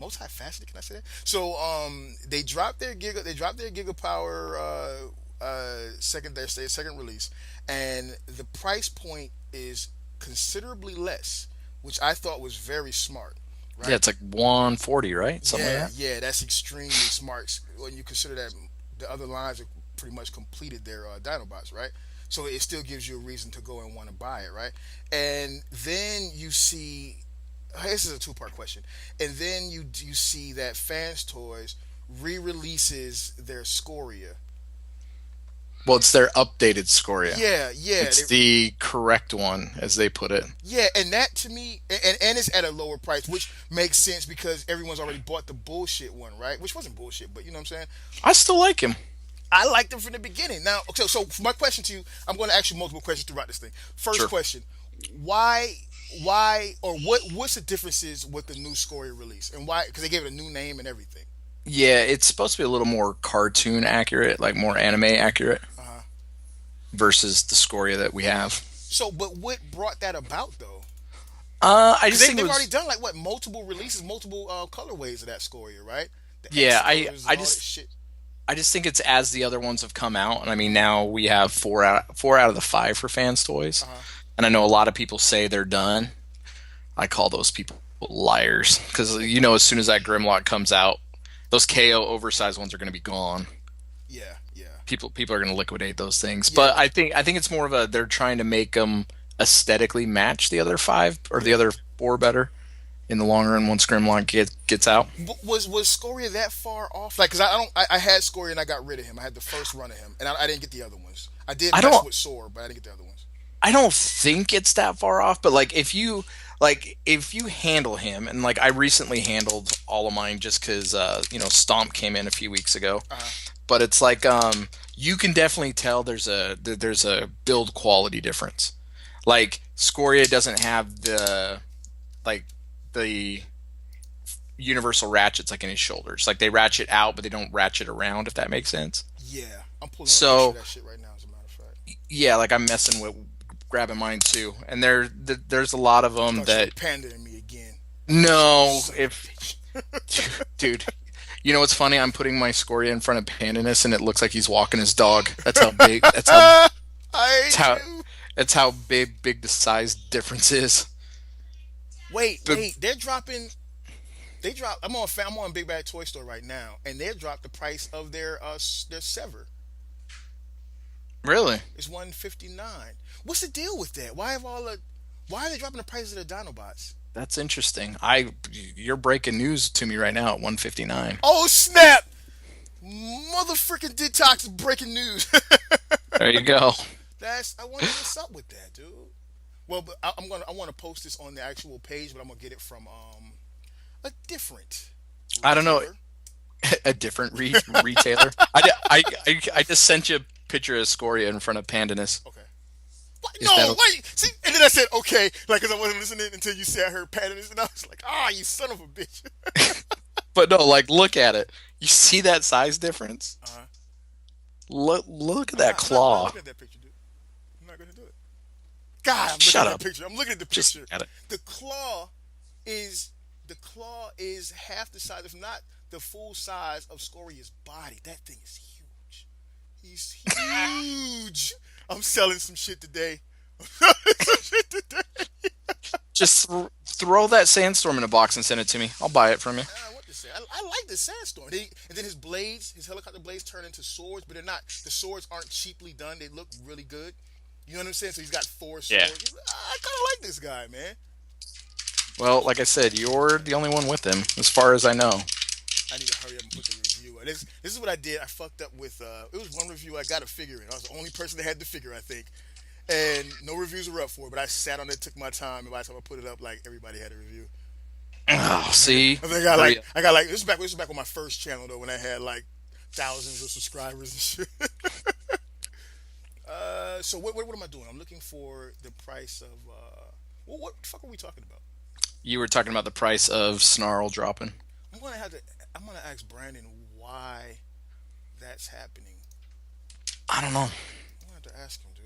[SPEAKER 2] multifaceted, can I say that? So they dropped their Gigapower their second release, and the price point is considerably less, which I thought was very smart,
[SPEAKER 1] Yeah,
[SPEAKER 2] right?
[SPEAKER 1] it's like 140, right? Something like
[SPEAKER 2] Yeah,
[SPEAKER 1] that.
[SPEAKER 2] yeah, that's extremely smart when you consider that the other lines have pretty much completed their Dinobots, right? So it still gives you a reason to go and want to buy it, right? And then you see, this is a two-part question, and then you see that Fans Toys re-releases their Scoria.
[SPEAKER 1] Well, it's their updated Scoria.
[SPEAKER 2] Yeah, yeah,
[SPEAKER 1] It's the correct one, as they put it.
[SPEAKER 2] yeah, and that to me, and it's at a lower price, which makes sense because everyone's already bought the bullshit one, right? Which wasn't bullshit, but you know what I'm saying?
[SPEAKER 1] I still like him.
[SPEAKER 2] I liked them from the beginning. Now, okay, so for my question to you, I'm going to ask you multiple questions throughout this thing. First
[SPEAKER 1] Sure.
[SPEAKER 2] question: Why, or what's the differences with the new Scoria release, and why? Because they gave it a new name and everything.
[SPEAKER 1] Yeah, it's supposed to be a little more cartoon accurate, like more anime accurate,
[SPEAKER 2] Uh-huh.
[SPEAKER 1] versus the Scoria that we have.
[SPEAKER 2] So, but what brought that about though?
[SPEAKER 1] I
[SPEAKER 2] Because
[SPEAKER 1] just think it
[SPEAKER 2] they've
[SPEAKER 1] was.
[SPEAKER 2] already done like what multiple releases, multiple colorways of that Scoria, right? The X
[SPEAKER 1] Yeah,
[SPEAKER 2] colors and
[SPEAKER 1] I
[SPEAKER 2] all that
[SPEAKER 1] just
[SPEAKER 2] shit.
[SPEAKER 1] I just think it's as the other ones have come out, and I mean now we have four out of the five for fans toys,
[SPEAKER 2] Uh-huh.
[SPEAKER 1] and I know a lot of people say they're done. I call those people liars because as soon as that Grimlock comes out, those KO oversized ones are going to be gone.
[SPEAKER 2] Yeah, yeah,
[SPEAKER 1] People are going to liquidate those things,
[SPEAKER 2] yeah.
[SPEAKER 1] but I think it's more of a they're trying to make them aesthetically match the other five or the other four better in the long run once Grimlock gets out.
[SPEAKER 2] Was Scoria that far off? Like, cause I had Scoria and I got rid of him. I had the first run of him, and I didn't get the other ones. I did
[SPEAKER 1] I
[SPEAKER 2] mess
[SPEAKER 1] don't
[SPEAKER 2] with Sore, but I didn't get the other ones.
[SPEAKER 1] I don't think it's that far off, but if you handle him, and like I recently handled all of mine just because Stomp came in a few weeks ago,
[SPEAKER 2] Uh-huh.
[SPEAKER 1] but it's like you can definitely tell there's a build quality difference. Like Scoria doesn't have like the universal ratchets like in his shoulders. Like they ratchet out, but they don't ratchet around. If that makes sense.
[SPEAKER 2] Yeah, I'm pulling up a picture of
[SPEAKER 1] So
[SPEAKER 2] that shit right now. As a matter of fact,
[SPEAKER 1] yeah, like I'm messing with grabbing mine too, and there's a lot of them
[SPEAKER 2] thought you were
[SPEAKER 1] that
[SPEAKER 2] pandering me again.
[SPEAKER 1] no,
[SPEAKER 2] Son of a
[SPEAKER 1] if
[SPEAKER 2] bitch.
[SPEAKER 1] dude, you know what's funny? I'm putting my Scoria in front of Pandanus, and it looks like he's walking his dog. That's how big.
[SPEAKER 2] I
[SPEAKER 1] That's
[SPEAKER 2] hate
[SPEAKER 1] how
[SPEAKER 2] you.
[SPEAKER 1] that's how big the size difference is.
[SPEAKER 2] Wait,
[SPEAKER 1] But
[SPEAKER 2] wait, they're dropping. They drop. I'm on Big Bad Toy Store right now, and they dropped the price of their Sever.
[SPEAKER 1] really,
[SPEAKER 2] It's 159. What's the deal with that? Why are they dropping the prices of the Dinobots?
[SPEAKER 1] that's interesting. You're breaking news to me right now at 159.
[SPEAKER 2] Oh snap! Motherfucking Detox is breaking news.
[SPEAKER 1] There you go.
[SPEAKER 2] I wonder what's up with that, dude. Well, but I want to post this on the actual page, but I'm gonna get it from a different
[SPEAKER 1] I don't know.
[SPEAKER 2] retailer.
[SPEAKER 1] A different retailer. I just sent you a picture of Scoria in front of Pandanus.
[SPEAKER 2] Okay. What?
[SPEAKER 1] Is
[SPEAKER 2] No,
[SPEAKER 1] that okay?
[SPEAKER 2] wait. See, and then I said okay, like, cause I wasn't listening until you said I heard patterns, and I was like, you son of a bitch.
[SPEAKER 1] But no, like look at it. You see that size difference?
[SPEAKER 2] Uh-huh.
[SPEAKER 1] Look at
[SPEAKER 2] I'm
[SPEAKER 1] that
[SPEAKER 2] not
[SPEAKER 1] claw.
[SPEAKER 2] looking at that picture, dude. I'm not gonna do it. God, I'm looking
[SPEAKER 1] Shut
[SPEAKER 2] at
[SPEAKER 1] up.
[SPEAKER 2] the picture. I'm looking at the
[SPEAKER 1] Just
[SPEAKER 2] picture.
[SPEAKER 1] at it.
[SPEAKER 2] The is the claw is half the size, if not the full size of Scoria's body. That thing is huge. He's huge. I'm selling some shit today. I'm selling some shit today.
[SPEAKER 1] Just throw that sandstorm in a box and send it to me. I'll buy it from you.
[SPEAKER 2] What to say? I like the sandstorm. And then his helicopter blades turn into swords, but they're not. The swords aren't cheaply done. They look really good. You know what I'm saying? So he's got four
[SPEAKER 1] Yeah.
[SPEAKER 2] swords. I kind of like this guy, man.
[SPEAKER 1] Well, like I said, you're the only one with him, as far as I know.
[SPEAKER 2] I need to hurry up and put the review. This is what I did. I fucked up with. It was one review I got a figure in. I was the only person that had the figure, I think. And no reviews were up for it, but I sat on it, took my time, and by the time I put it up, like everybody had a review.
[SPEAKER 1] Oh, see?
[SPEAKER 2] I think I got like this was back on my first channel though when I had like thousands of subscribers and shit. So what am I doing? I'm looking for the price of what the fuck are we talking about?
[SPEAKER 1] You were talking about the price of Snarl dropping.
[SPEAKER 2] I'm gonna ask Brandon why that's happening.
[SPEAKER 1] I don't know.
[SPEAKER 2] I'm gonna have to ask him, dude.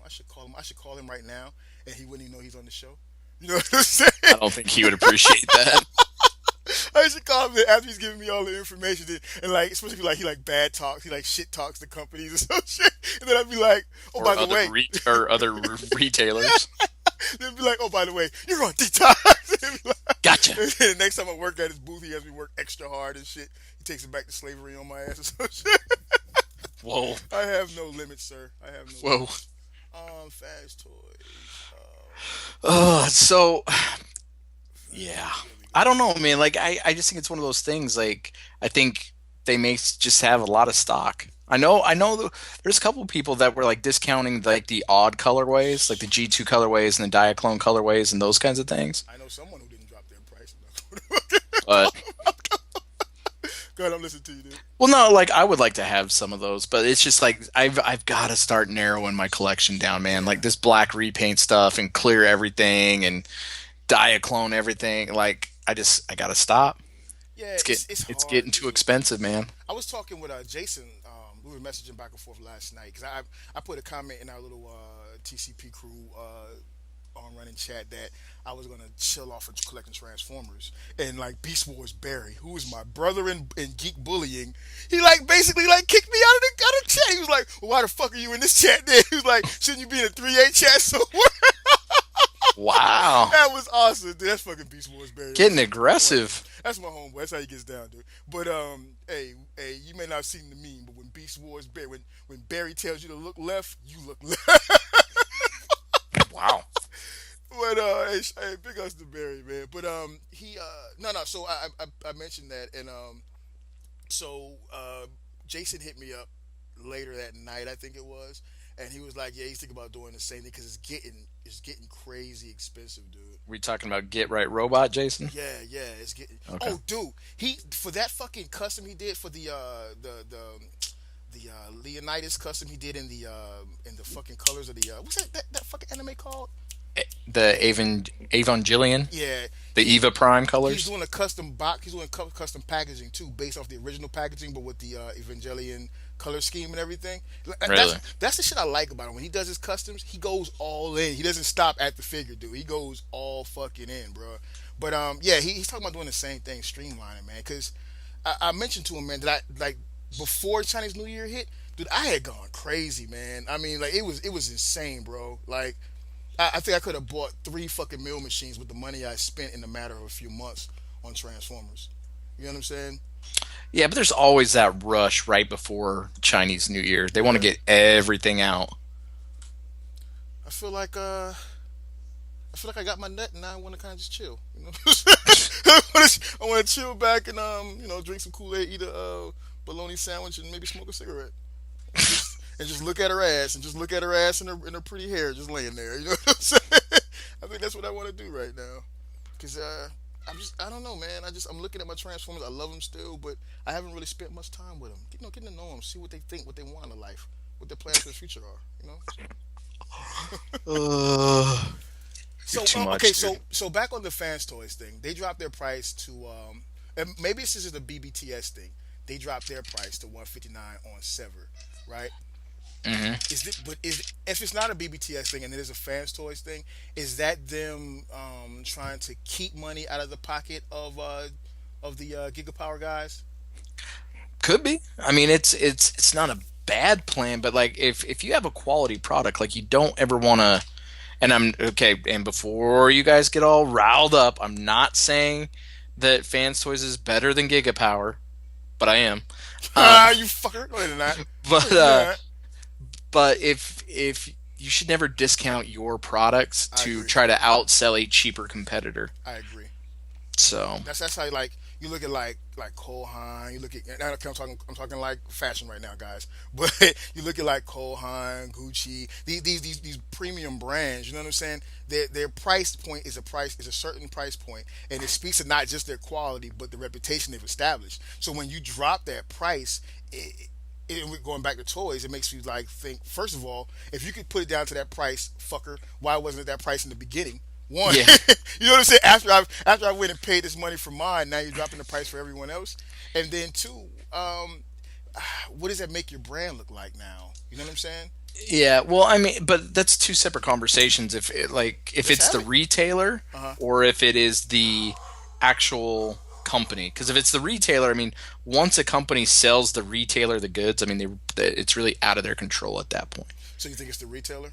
[SPEAKER 2] I should call him. I should call him right now, and he wouldn't even know he's on the show. You know what I'm saying?
[SPEAKER 1] I don't think he would appreciate that.
[SPEAKER 2] I should call him after he's giving me all the information, and like, especially if he like bad talks, he like shit talks to companies or some shit, and then I'd be like, oh,
[SPEAKER 1] Or
[SPEAKER 2] by the
[SPEAKER 1] other
[SPEAKER 2] way,
[SPEAKER 1] or other retailers.
[SPEAKER 2] they'd be like, oh, by the way, you're on Detox.
[SPEAKER 1] Gotcha.
[SPEAKER 2] And then the next time I work at his booth, he has me work extra hard and shit. He takes it back to slavery on my ass or some shit.
[SPEAKER 1] Whoa.
[SPEAKER 2] I have no limits, sir. I have no
[SPEAKER 1] Whoa.
[SPEAKER 2] limits. Fast toys.
[SPEAKER 1] So yeah. I don't know, man. Like I just think it's one of those things. Like I think they may just have a lot of stock. I know. There's a couple of people that were like discounting like the odd colorways, like the G2 colorways and the Diaclone colorways and those kinds of things.
[SPEAKER 2] I know someone who didn't drop their price.
[SPEAKER 1] But
[SPEAKER 2] Go ahead, I'm listening to you, dude.
[SPEAKER 1] Well, no, like I would like to have some of those, but it's just like I've got to start narrowing my collection down, man.
[SPEAKER 2] Yeah.
[SPEAKER 1] Like this black repaint stuff and clear everything and diaclone everything. Like I got to stop.
[SPEAKER 2] Yeah, it's
[SPEAKER 1] It's
[SPEAKER 2] hard,
[SPEAKER 1] getting too
[SPEAKER 2] dude.
[SPEAKER 1] expensive, man.
[SPEAKER 2] I was talking with Jason. We were messaging back and forth last night because I put a comment in our little TCP crew on running chat that I was gonna chill off of collecting Transformers, and like Beast Wars Barry, who is my brother in geek bullying, he like basically like kicked me out of the chat. He was like, "Well, why the fuck are you in this chat?" Then he was like, "Shouldn't you be in a 3A chat somewhere?"
[SPEAKER 1] Wow,
[SPEAKER 2] That was awesome, dude. That's fucking Beast Wars Barry.
[SPEAKER 1] getting
[SPEAKER 2] That's my homeboy.
[SPEAKER 1] aggressive.
[SPEAKER 2] That's my homeboy. That's how he gets down, dude. But hey, you may not have seen the meme, but when Beast Wars Barry, when Barry tells you to look left, you look left.
[SPEAKER 1] Wow.
[SPEAKER 2] But hey, big ups to Barry, man. But he no. So I mentioned that, and so Jason hit me up later that night, I think it was, and he was like, "Yeah, he's thinking about doing the same thing because it's getting crazy expensive, dude."
[SPEAKER 1] We talking about Get Right Robot, Jason?
[SPEAKER 2] Yeah, it's getting.
[SPEAKER 1] Okay.
[SPEAKER 2] Oh, dude, he for that fucking custom he did for the Leonidas custom he did in the fucking colors of the what's that fucking anime called?
[SPEAKER 1] The Evangelion,
[SPEAKER 2] Yeah,
[SPEAKER 1] the Eva Prime
[SPEAKER 2] he's
[SPEAKER 1] colors.
[SPEAKER 2] doing a custom box. He's doing custom packaging too, based off the original packaging, but with the Evangelion color scheme and everything.
[SPEAKER 1] Really?
[SPEAKER 2] That's the shit I like about him. When he does his customs, he goes all in. He doesn't stop at the figure, dude. He goes all fucking in, bro. But yeah, he's talking about doing the same thing, streamlining, man. Because I mentioned to him, man, that I like before Chinese New Year hit, dude, I had gone crazy, man. I mean, like it was insane, bro. Like I think I could have bought 3 fucking mill machines with the money I spent in a matter of a few months on Transformers. You know what I'm saying?
[SPEAKER 1] Yeah, but there's always that rush right before Chinese New Year. They want to
[SPEAKER 2] Yeah.
[SPEAKER 1] get everything out.
[SPEAKER 2] I feel like I got my nut and now I want to kind of just chill. You know, I want to chill back and drink some Kool Aid, eat a bologna sandwich, and maybe smoke a cigarette. And just look at her ass and just look at her ass and her pretty hair just laying there. You know what I'm saying? I think that's what I want to do right now. Cause I don't know, man. I'm looking at my Transformers. I love them still, but I haven't really spent much time with them. Getting to know them, see what they think, what they want in life, what their plans for the future are. You know.
[SPEAKER 1] Uh,
[SPEAKER 2] So
[SPEAKER 1] too much,
[SPEAKER 2] okay,
[SPEAKER 1] dude.
[SPEAKER 2] so back on the fans toys thing, they dropped their price to and maybe this is the BBTS thing. They dropped their price to 159 on Sever, right?
[SPEAKER 1] Hmm.
[SPEAKER 2] Is if it's not a BBTS thing and it is a fans toys thing, is that them trying to keep money out of the pocket of the Gigapower guys?
[SPEAKER 1] Could be. I mean, it's not a bad plan, but like if you have a quality product, like you don't ever want to. And I'm okay. And before you guys get all riled up, I'm not saying that Fans Toys is better than Gigapower, but I am. Uh,
[SPEAKER 2] Ah, you fucker! No, they're not.
[SPEAKER 1] but
[SPEAKER 2] No, they're not.
[SPEAKER 1] but if you should never discount your products
[SPEAKER 2] I
[SPEAKER 1] to
[SPEAKER 2] agree.
[SPEAKER 1] try to outsell a cheaper competitor.
[SPEAKER 2] I agree.
[SPEAKER 1] So
[SPEAKER 2] That's how like you look at like Cole Haan. You look at now I'm talking like fashion right now, guys. But you look at like Cole Haan, Gucci, these premium brands. You know what I'm saying? Their price point is a certain price point, and it speaks to not just their quality but the reputation they've established. So when you drop that price, going back to toys, it makes you like think. First of all, if you could put it down to that price, fucker, why wasn't it that price in the beginning? One,
[SPEAKER 1] yeah,
[SPEAKER 2] you know what I'm saying? After I went and paid this money for mine, now you're dropping the price for everyone else. And then two, what does that make your brand look like now? You know what I'm saying?
[SPEAKER 1] yeah. Well, I mean, but that's two separate conversations. If
[SPEAKER 2] Let's
[SPEAKER 1] it's
[SPEAKER 2] have
[SPEAKER 1] the
[SPEAKER 2] it.
[SPEAKER 1] retailer
[SPEAKER 2] Uh huh.
[SPEAKER 1] or if it is the actual company. Because if it's the retailer, I mean, once a company sells the retailer the goods, I mean, it's really out of their control at that point.
[SPEAKER 2] So you think it's the retailer?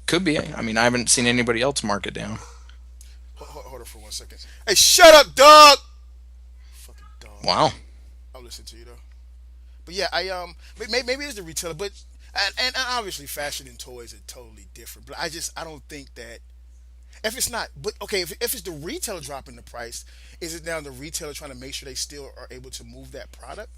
[SPEAKER 1] Could be. I mean, I haven't seen anybody else mark it down.
[SPEAKER 2] Hold on for 1 second. Hey, shut up, dog. Fucking dog.
[SPEAKER 1] Wow.
[SPEAKER 2] I'll listen to you though. But yeah, maybe it's the retailer, but and obviously fashion and toys are totally different. But I don't think that if it's not, but okay, if it's the retailer dropping the price, is it now the retailer trying to make sure they still are able to move that product?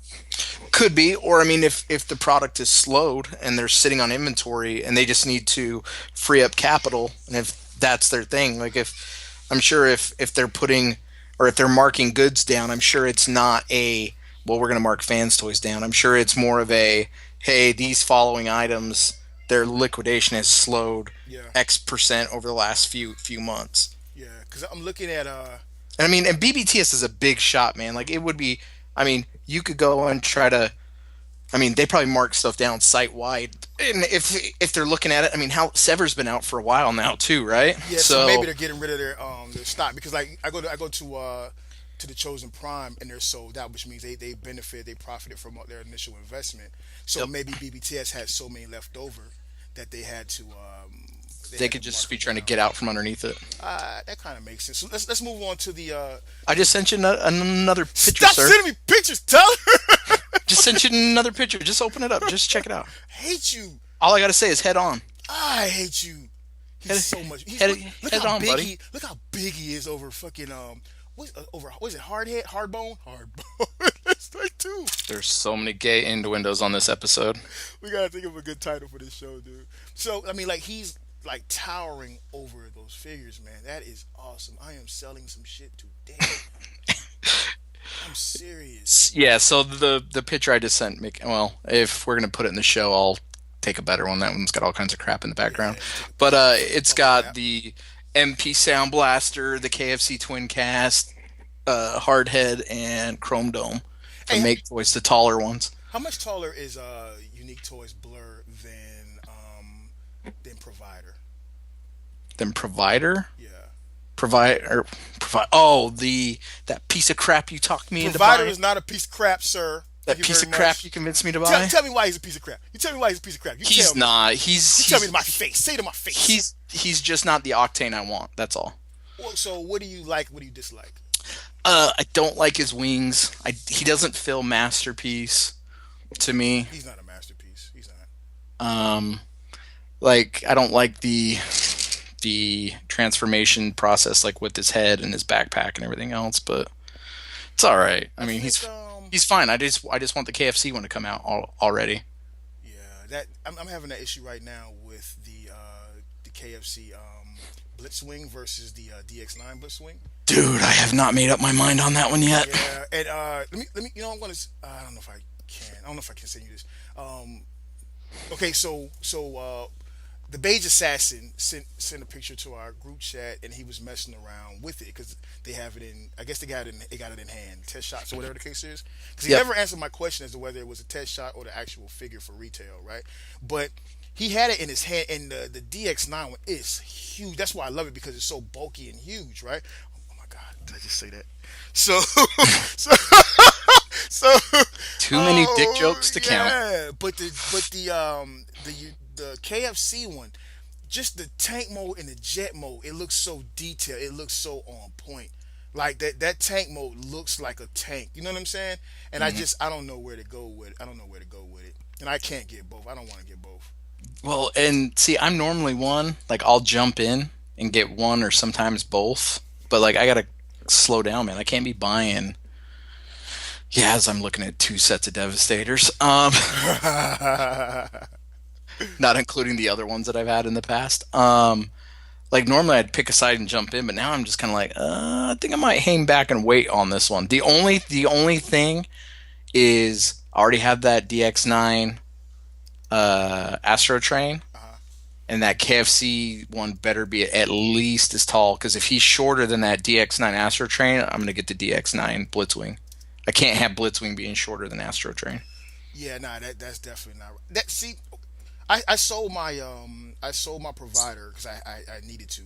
[SPEAKER 1] Could be, or I mean, if the product is slowed and they're sitting on inventory and they just need to free up capital, and if that's their thing, like if I'm sure if they're putting or if they're marking goods down, I'm sure it's not a well, we're going to mark fans toys down. I'm sure it's more of a, hey, these following items, their liquidation has slowed
[SPEAKER 2] Yeah.
[SPEAKER 1] X% over the last few months.
[SPEAKER 2] Yeah. Because I'm looking at
[SPEAKER 1] And I mean, and BBTS is a big shop, man. Like it would be. I mean, you could go and try to. I mean, they probably mark stuff down site wide, and if they're looking at it, I mean, how Sever's been out for a while now too, right?
[SPEAKER 2] Yeah, so maybe they're getting rid of their stock because like I go to the Chosen Prime and they're sold out, which means they benefit, they profited from their initial investment. So
[SPEAKER 1] Yep.
[SPEAKER 2] maybe BBTS had so many left over that they had to
[SPEAKER 1] They
[SPEAKER 2] had
[SPEAKER 1] could
[SPEAKER 2] to
[SPEAKER 1] just
[SPEAKER 2] mark
[SPEAKER 1] be
[SPEAKER 2] them
[SPEAKER 1] trying to
[SPEAKER 2] down.
[SPEAKER 1] get out from underneath it.
[SPEAKER 2] That kind of makes sense. So let's move on to the
[SPEAKER 1] I just sent you another picture,
[SPEAKER 2] stop
[SPEAKER 1] sir.
[SPEAKER 2] sending me pictures, Tyler.
[SPEAKER 1] Just sent you another picture. Just open it up. Just check it out.
[SPEAKER 2] Hate you.
[SPEAKER 1] All I gotta say is head on.
[SPEAKER 2] I hate you. He's
[SPEAKER 1] Head-
[SPEAKER 2] so much. Look
[SPEAKER 1] head
[SPEAKER 2] how
[SPEAKER 1] on,
[SPEAKER 2] big
[SPEAKER 1] buddy.
[SPEAKER 2] look how big he is over fucking what is it, hard bone. That's like two.
[SPEAKER 1] There's so many gay innuendos on this episode.
[SPEAKER 2] We gotta think of a good title for this show, dude. So I mean, like he's like towering over those figures, man. That is awesome. I am selling some shit today. I'm serious.
[SPEAKER 1] Yeah. So the picture I just sent, well, if we're gonna put it in the show, I'll take a better one. That one's got all kinds of crap in the background, but it's got the MP Sound Blaster, the KFC Twin Cast, Hardhead, and Chrome Dome to
[SPEAKER 2] Hey,
[SPEAKER 1] make toys the taller ones.
[SPEAKER 2] how much taller is Unique Toys Blur than Provider?
[SPEAKER 1] Then Provider.
[SPEAKER 2] Yeah.
[SPEAKER 1] Provide. Oh, that piece of crap you talked me into
[SPEAKER 2] Provider
[SPEAKER 1] buying.
[SPEAKER 2] is not a piece of crap, sir.
[SPEAKER 1] That
[SPEAKER 2] Thank you
[SPEAKER 1] piece
[SPEAKER 2] very
[SPEAKER 1] of crap
[SPEAKER 2] much.
[SPEAKER 1] you convinced me to buy.
[SPEAKER 2] Tell me why he's a piece of crap. You tell me why he's a piece of crap. You
[SPEAKER 1] He's
[SPEAKER 2] tell me.
[SPEAKER 1] not.
[SPEAKER 2] You
[SPEAKER 1] He's
[SPEAKER 2] tell me to my face. Say to my face.
[SPEAKER 1] he's just not the octane I want. That's all.
[SPEAKER 2] Well, so what do you like? What do you dislike?
[SPEAKER 1] I don't like his wings. He doesn't feel masterpiece to me.
[SPEAKER 2] He's not a masterpiece. He's not.
[SPEAKER 1] Like I don't like the transformation process, like with his head and his backpack and everything else. But it's all right. I mean, he's fine. I just want the KFC one to come out already.
[SPEAKER 2] Yeah, that I'm having that issue right now with the KFC Blitzwing versus the DX9 Blitzwing.
[SPEAKER 1] Dude, I have not made up my mind on that one yet.
[SPEAKER 2] Yeah, and let me. You know, I'm gonna. I don't know if I can. I don't know if I can send you this. Okay, so the Beige Assassin sent a picture to our group chat, and he was messing around with it because they have it in. I guess they got it in hand, test shots or whatever the case is. Because he never answered my question as to whether it was a test shot or the actual figure for retail, right? But he had it in his hand, and the DX9 one is huge. That's why I love it because it's so bulky and huge, right? Oh my god, did I just say that? So, so
[SPEAKER 1] Too many dick jokes to count.
[SPEAKER 2] Yeah, but the KFC one, just the tank mode and the jet mode, it looks so detailed. It looks so on point. Like that tank mode looks like a tank. You know what I'm saying? And I don't know where to go with it. I don't know where to go with it. And I can't get both. I don't want to get both.
[SPEAKER 1] Well, and see, I'm normally one, like I'll jump in and get one or sometimes both. But like I gotta slow down, man. I can't be buying. Yeah, as I'm looking at 2 sets of Devastators. Not including the other ones that I've had in the past. Like normally I'd pick a side and jump in, but now I'm just kind of like, I think I might hang back and wait on this one. The only thing is I already have that DX9 Astro Train, and that KFC one better be at least as tall, because if he's shorter than that DX9 Astro Train, I'm gonna get the DX9 Blitzwing. I can't have Blitzwing being shorter than Astro Train.
[SPEAKER 2] Yeah, nah, that's definitely not right. That see, I sold my Provider because I needed to,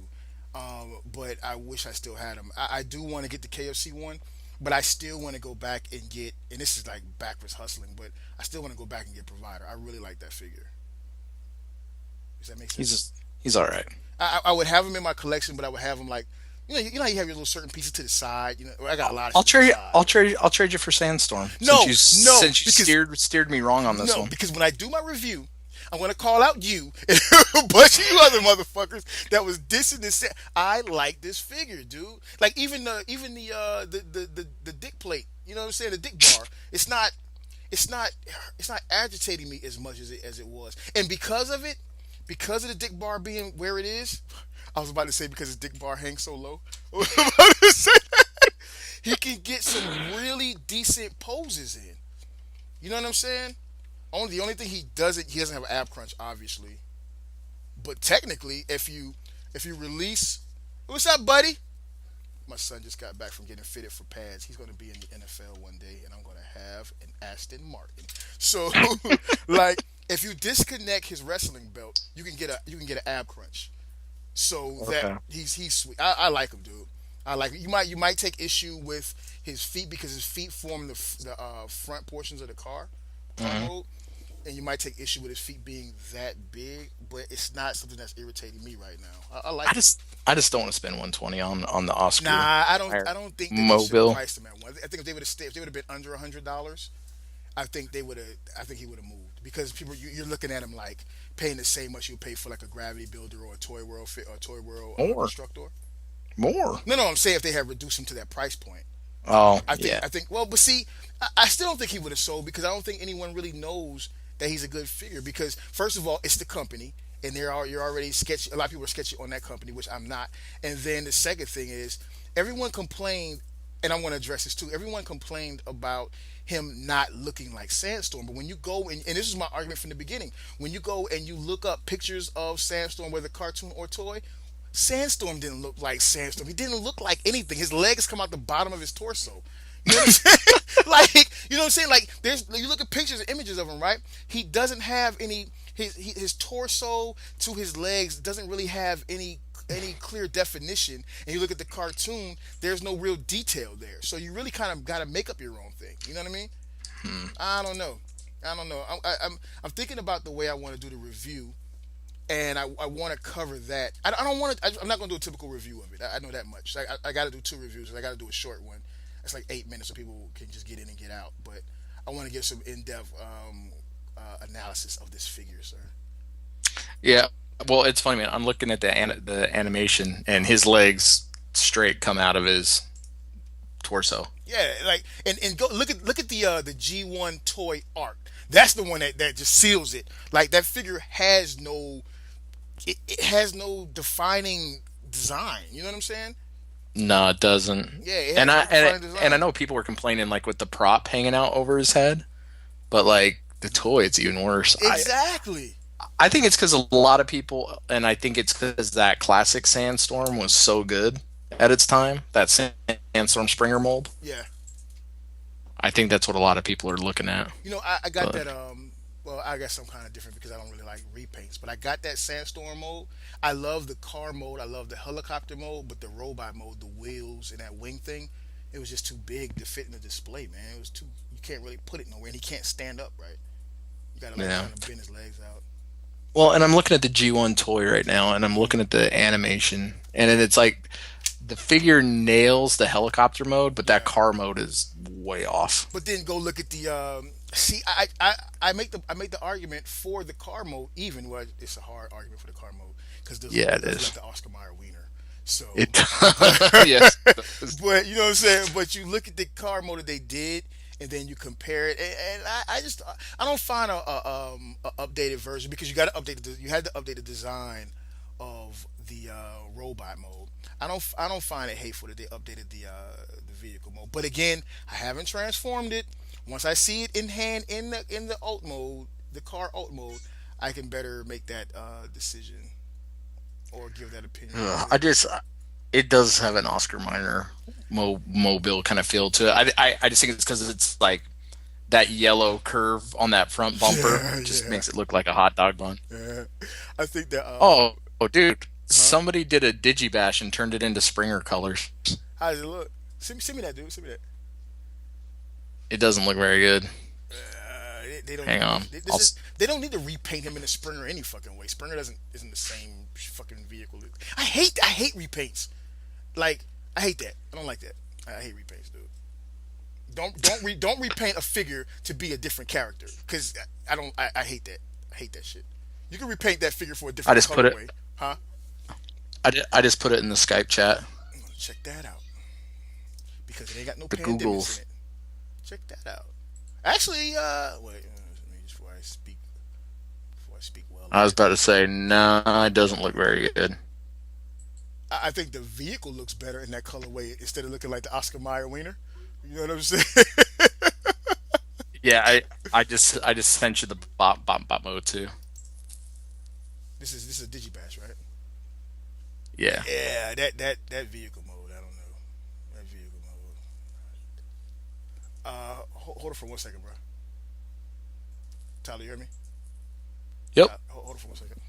[SPEAKER 2] but I wish I still had them. I do want to get the KFC one, but I still want to go back and get, and this is like backwards hustling, but I still want to go back and get Provider. I really like that figure. Does that make sense?
[SPEAKER 1] He's all right.
[SPEAKER 2] I would have him in my collection, but I would have him like, you know how you have your little certain pieces to the side. You know, I got a lot of.
[SPEAKER 1] I'll trade you for Sandstorm.
[SPEAKER 2] No,
[SPEAKER 1] since you steered me wrong on this one.
[SPEAKER 2] Because when I do my review, I'm gonna call out you and a bunch of you other motherfuckers that was dissing this. I like this figure, dude. Like even the dick plate. You know what I'm saying? The dick bar. It's not agitating me as much as it was, and because of the dick bar being where it is. I was about to say because his dick bar hangs so low. I was about to say that. he can get some really decent poses in. You know what I'm saying? The only thing he doesn't have ab crunch, obviously. But technically, if you release, what's up, buddy? My son just got back from getting fitted for pads. He's going to be in the NFL one day, and I'm going to have an Aston Martin. So, like, if you disconnect his wrestling belt, you can get an ab crunch. So that he's sweet. I like him, dude. I like him. You might take issue with his feet because his feet form the front portions of the car mode, and you might take issue with his feet being that big. But it's not something that's irritating me right now. I like.
[SPEAKER 1] I just don't want to spend 120 on the Oscar.
[SPEAKER 2] Nah, I don't think they should have priced him at one. I think if they would have been under $100, I think he would have moved because people you're looking at him like paying the same much you pay for like a Gravity Builder or a Toy World Constructor.
[SPEAKER 1] More.
[SPEAKER 2] No, I'm saying if they had reduced him to that price point.
[SPEAKER 1] Oh,
[SPEAKER 2] I think. Well, but see, I still don't think he would have sold because I don't think anyone really knows that he's a good figure. Because first of all, it's the company, and you're already sketchy. A lot of people are sketchy on that company, which I'm not. And then the second thing is, everyone complained, and I want to address this too. Everyone complained about him not looking like Sandstorm. But when you go and this is my argument from the beginning, when you go and you look up pictures of Sandstorm, whether cartoon or toy, Sandstorm didn't look like Sandstorm. He didn't look like anything. His legs come out the bottom of his torso. You know what I'm saying? Like, you know what I'm saying? Like, you look at pictures and images of him, right? He doesn't have any. His torso to his legs doesn't really have any clear definition. And you look at the cartoon, there's no real detail there. So you really kind of got to make up your own thing. You know what I mean? I don't know. I'm thinking about the way I want to do the review. And I want to cover that. I'm not going to do a typical review of it. I know that much. I got to do 2 reviews. I got to do a short one. It's like 8 minutes so people can just get in and get out. But I want to give some in-depth analysis of this figure, sir.
[SPEAKER 1] Yeah. Well, it's funny, man. I'm looking at the animation, and his legs straight come out of his torso.
[SPEAKER 2] Yeah, like and go look at the G1 toy art. That's the one that just seals it. Like that figure has no. It has no defining design. You know what I'm saying?
[SPEAKER 1] No, it doesn't.
[SPEAKER 2] Yeah,
[SPEAKER 1] and I know people were complaining like with the prop hanging out over his head, but like the toy, it's even worse.
[SPEAKER 2] Exactly.
[SPEAKER 1] I think it's because a lot of people, and I think it's because that classic Sandstorm was so good at its time. That Sandstorm Springer mold.
[SPEAKER 2] Yeah.
[SPEAKER 1] I think that's what a lot of people are looking at.
[SPEAKER 2] You know, I got that. Well, I guess I'm kind of different because I don't really like repaints, but I got that Sandstorm mode. I love the car mode. I love the helicopter mode, but the robot mode, the wheels and that wing thing, it was just too big to fit in the display, man. It was too. You can't really put it nowhere, and he can't stand up right. You gotta kind of bend his legs out.
[SPEAKER 1] Well, and I'm looking at the G1 toy right now, and I'm looking at the animation, and it's like the figure nails the helicopter mode, but that car mode is way off.
[SPEAKER 2] But then go look at the. See, I make the argument for the car mode, even well, it's a hard argument for the car mode because it is like the Oscar Mayer Wiener. So
[SPEAKER 1] yes,
[SPEAKER 2] but you know what I'm saying. But you look at the car mode that they did, and then you compare it, and I don't find a updated version because you got to update you had to update the design of the robot mode. I don't find it hateful that they updated the vehicle mode. But again, I haven't transformed it. Once I see it in hand in the alt mode, the car alt mode, I can better make that decision or give that opinion.
[SPEAKER 1] It does have an Oscar Mayer mobile kind of feel to it. I just think it's because it's like that yellow curve on that front bumper just makes it look like a hot dog bun.
[SPEAKER 2] Yeah. I think that.
[SPEAKER 1] Oh, dude. Somebody did a digibash and turned it into Springer colors.
[SPEAKER 2] How does it look? Send me that, dude. Send me that.
[SPEAKER 1] It doesn't look very good.
[SPEAKER 2] They don't.
[SPEAKER 1] Hang on.
[SPEAKER 2] They don't need to repaint him in a Springer any fucking way. Springer isn't the same fucking vehicle. I hate repaints. Like I hate that. I don't like that. I hate repaints, dude. Don't repaint a figure to be a different character because I hate that. I hate that shit. You can repaint that figure for a different colorway, huh?
[SPEAKER 1] I just put it in the Skype chat.
[SPEAKER 2] I'm gonna check that out because it ain't got no pandemics in it. Check that out. Actually, wait. Before I speak well.
[SPEAKER 1] I was about to say, no, it doesn't look very good.
[SPEAKER 2] I think the vehicle looks better in that colorway instead of looking like the Oscar Mayer Wiener. You know what I'm saying?
[SPEAKER 1] Yeah, I just sent you the bot mode too.
[SPEAKER 2] This is a Digibash, right?
[SPEAKER 1] Yeah.
[SPEAKER 2] Yeah, that vehicle mode. I don't know that vehicle mode. Hold it for 1 second, bro. Tyler, you hear me?
[SPEAKER 1] Yep.
[SPEAKER 2] Hold it for 1 second.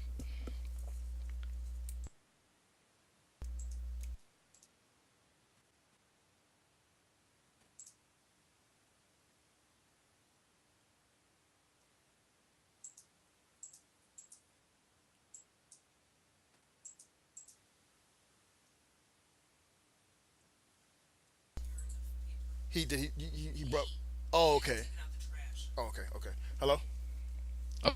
[SPEAKER 2] He did. He broke. Oh, okay. Oh, okay. Okay. Hello.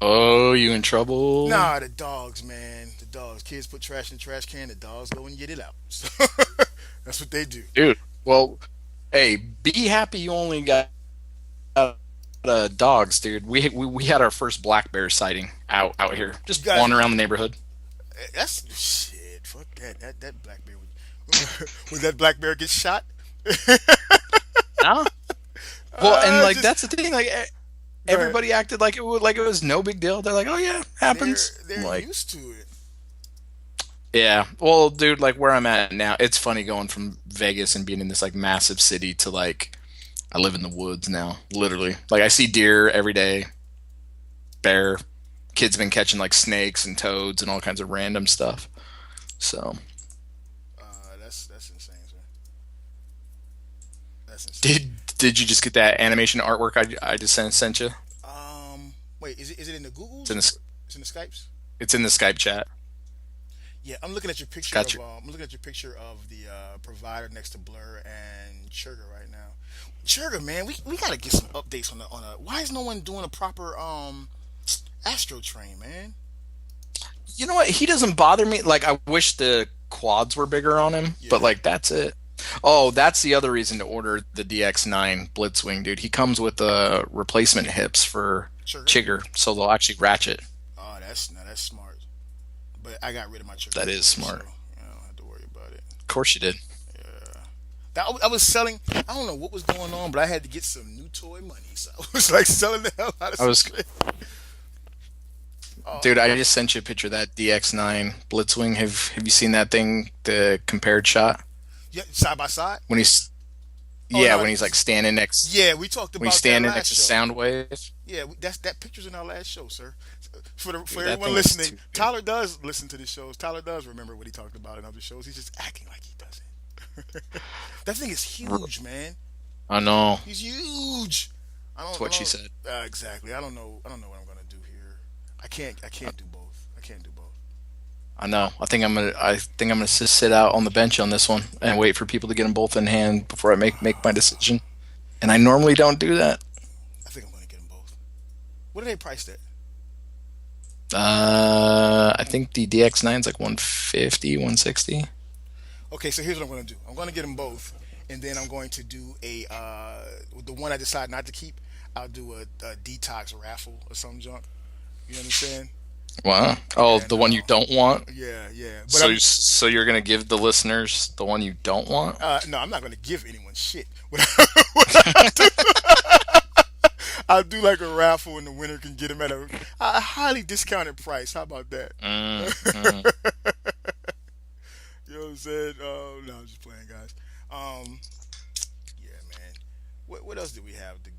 [SPEAKER 1] Oh, you in trouble?
[SPEAKER 2] Nah, the dogs, man. The dogs. Kids put trash in the trash can. The dogs go and get it out. So that's what they do.
[SPEAKER 1] Dude. Well, hey, be happy you only got dogs, dude. We had our first black bear sighting out here, just wandering around the neighborhood.
[SPEAKER 2] That's shit. Fuck that. That black bear. Would that black bear get shot?
[SPEAKER 1] No. Well, and like that's the thing. Like everybody acted like it was no big deal. They're like, oh yeah, happens.
[SPEAKER 2] They're
[SPEAKER 1] like,
[SPEAKER 2] used to it.
[SPEAKER 1] Yeah. Well, dude, like where I'm at now, it's funny going from Vegas and being in this like massive city to like I live in the woods now, literally. Like I see deer every day, bear. Kids been catching like snakes and toads and all kinds of random stuff. So.
[SPEAKER 2] That's insane, sir. That's insane.
[SPEAKER 1] Did you just get that animation artwork I just sent you?
[SPEAKER 2] Wait, is it in the Googles?
[SPEAKER 1] It's in
[SPEAKER 2] the Skypes.
[SPEAKER 1] It's in the Skype chat.
[SPEAKER 2] Yeah, I'm looking at your picture. I'm looking at your picture of the provider next to Blur and Sugar right now. Sugar, man, we gotta get some updates on a. Why is no one doing a proper Astro Train, man?
[SPEAKER 1] You know what? He doesn't bother me. Like I wish the quads were bigger on him, but like that's it. Oh, that's the other reason to order the DX9 Blitzwing, dude. He comes with replacement hips for Chigger, so they'll actually ratchet.
[SPEAKER 2] Oh, that's smart. But I got rid of my Chigger.
[SPEAKER 1] That is smart.
[SPEAKER 2] So I don't have to worry about it.
[SPEAKER 1] Of course you did.
[SPEAKER 2] Yeah. I was selling. I don't know what was going on, but I had to get some new toy money, so I was like selling the hell out of shit.
[SPEAKER 1] Dude, I just sent you a picture of that DX9 Blitzwing. Have you seen that thing, the compared shot?
[SPEAKER 2] Yeah, side by side.
[SPEAKER 1] When he's when he's like standing next.
[SPEAKER 2] Yeah, we talked about
[SPEAKER 1] when he's standing next to Soundwave.
[SPEAKER 2] Yeah, that picture's in our last show, sir. For everyone listening, Tyler does listen to the shows. Tyler does remember what he talked about in other shows. He's just acting like he doesn't. That thing is huge, man.
[SPEAKER 1] I know.
[SPEAKER 2] He's huge.
[SPEAKER 1] That's what she said.
[SPEAKER 2] Exactly. I don't know what I'm gonna do here. I can't do both. I can't do both.
[SPEAKER 1] I know. I think I'm gonna just sit out on the bench on this one and wait for people to get them both in hand before I make my decision. And I normally don't do that.
[SPEAKER 2] I think I'm gonna get them both. What are they priced at?
[SPEAKER 1] I think the DX9 is like 150, 160.
[SPEAKER 2] Okay, so here's what I'm gonna do. I'm gonna get them both, and then I'm going to do the one I decide not to keep. I'll do a Detox raffle or some junk. You understand?
[SPEAKER 1] Wow. Oh, and, the one you don't want?
[SPEAKER 2] Yeah.
[SPEAKER 1] But so you're going to give the listeners the one you don't want?
[SPEAKER 2] No, I'm not going to give anyone shit. I'll do like a raffle and the winner can get them at a highly discounted price. How about that?
[SPEAKER 1] Mm-hmm.
[SPEAKER 2] You know what I'm saying? No, I'm just playing, guys. Yeah, man. What else did we have to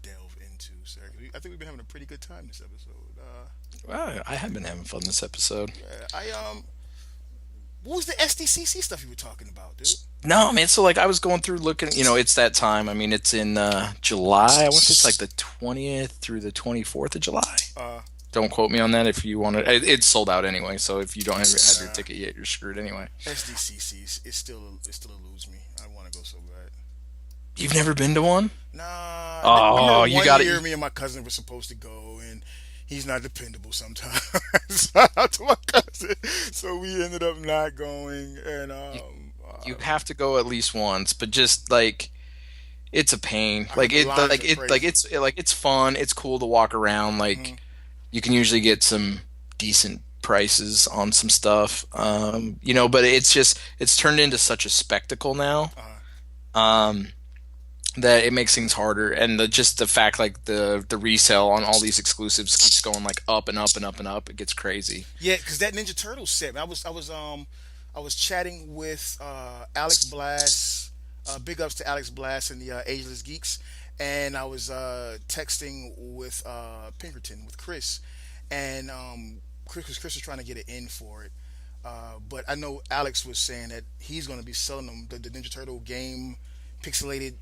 [SPEAKER 2] delve into, sir? I think we've been having a pretty good time this episode.
[SPEAKER 1] Well, I have been having fun this episode.
[SPEAKER 2] Yeah, what was the SDCC stuff you were talking about, dude?
[SPEAKER 1] No, man. So like I was going through looking. It's that time. I mean, it's in July. I want to say it's like the 20th through the 24th of July. Don't quote me on that. If you want to, it's sold out anyway. So if you don't have your ticket yet, you're screwed anyway.
[SPEAKER 2] SDCC, it still eludes me. I want to go so bad.
[SPEAKER 1] You've never been to one?
[SPEAKER 2] Nah.
[SPEAKER 1] Oh, you got
[SPEAKER 2] it. Me and my cousin were supposed to go, and he's not dependable sometimes. Shout out to my cousin. So we ended up not going, and
[SPEAKER 1] you have to go at least once, but just like it's a pain. It's fun. It's cool to walk around. Like you can usually get some decent prices on some stuff. But it's turned into such a spectacle now. Um, that it makes things harder, and just the fact like the resale on all these exclusives keeps going like up and up and up and up. It gets crazy.
[SPEAKER 2] Yeah, because that Ninja Turtle set, man, I was chatting with Alex Blast. Big ups to Alex Blast and the Ageless Geeks, and I was texting with Pinkerton with Chris, and Chris was trying to get an in for it. But I know Alex was saying that he's going to be selling them the Ninja Turtle game pixelated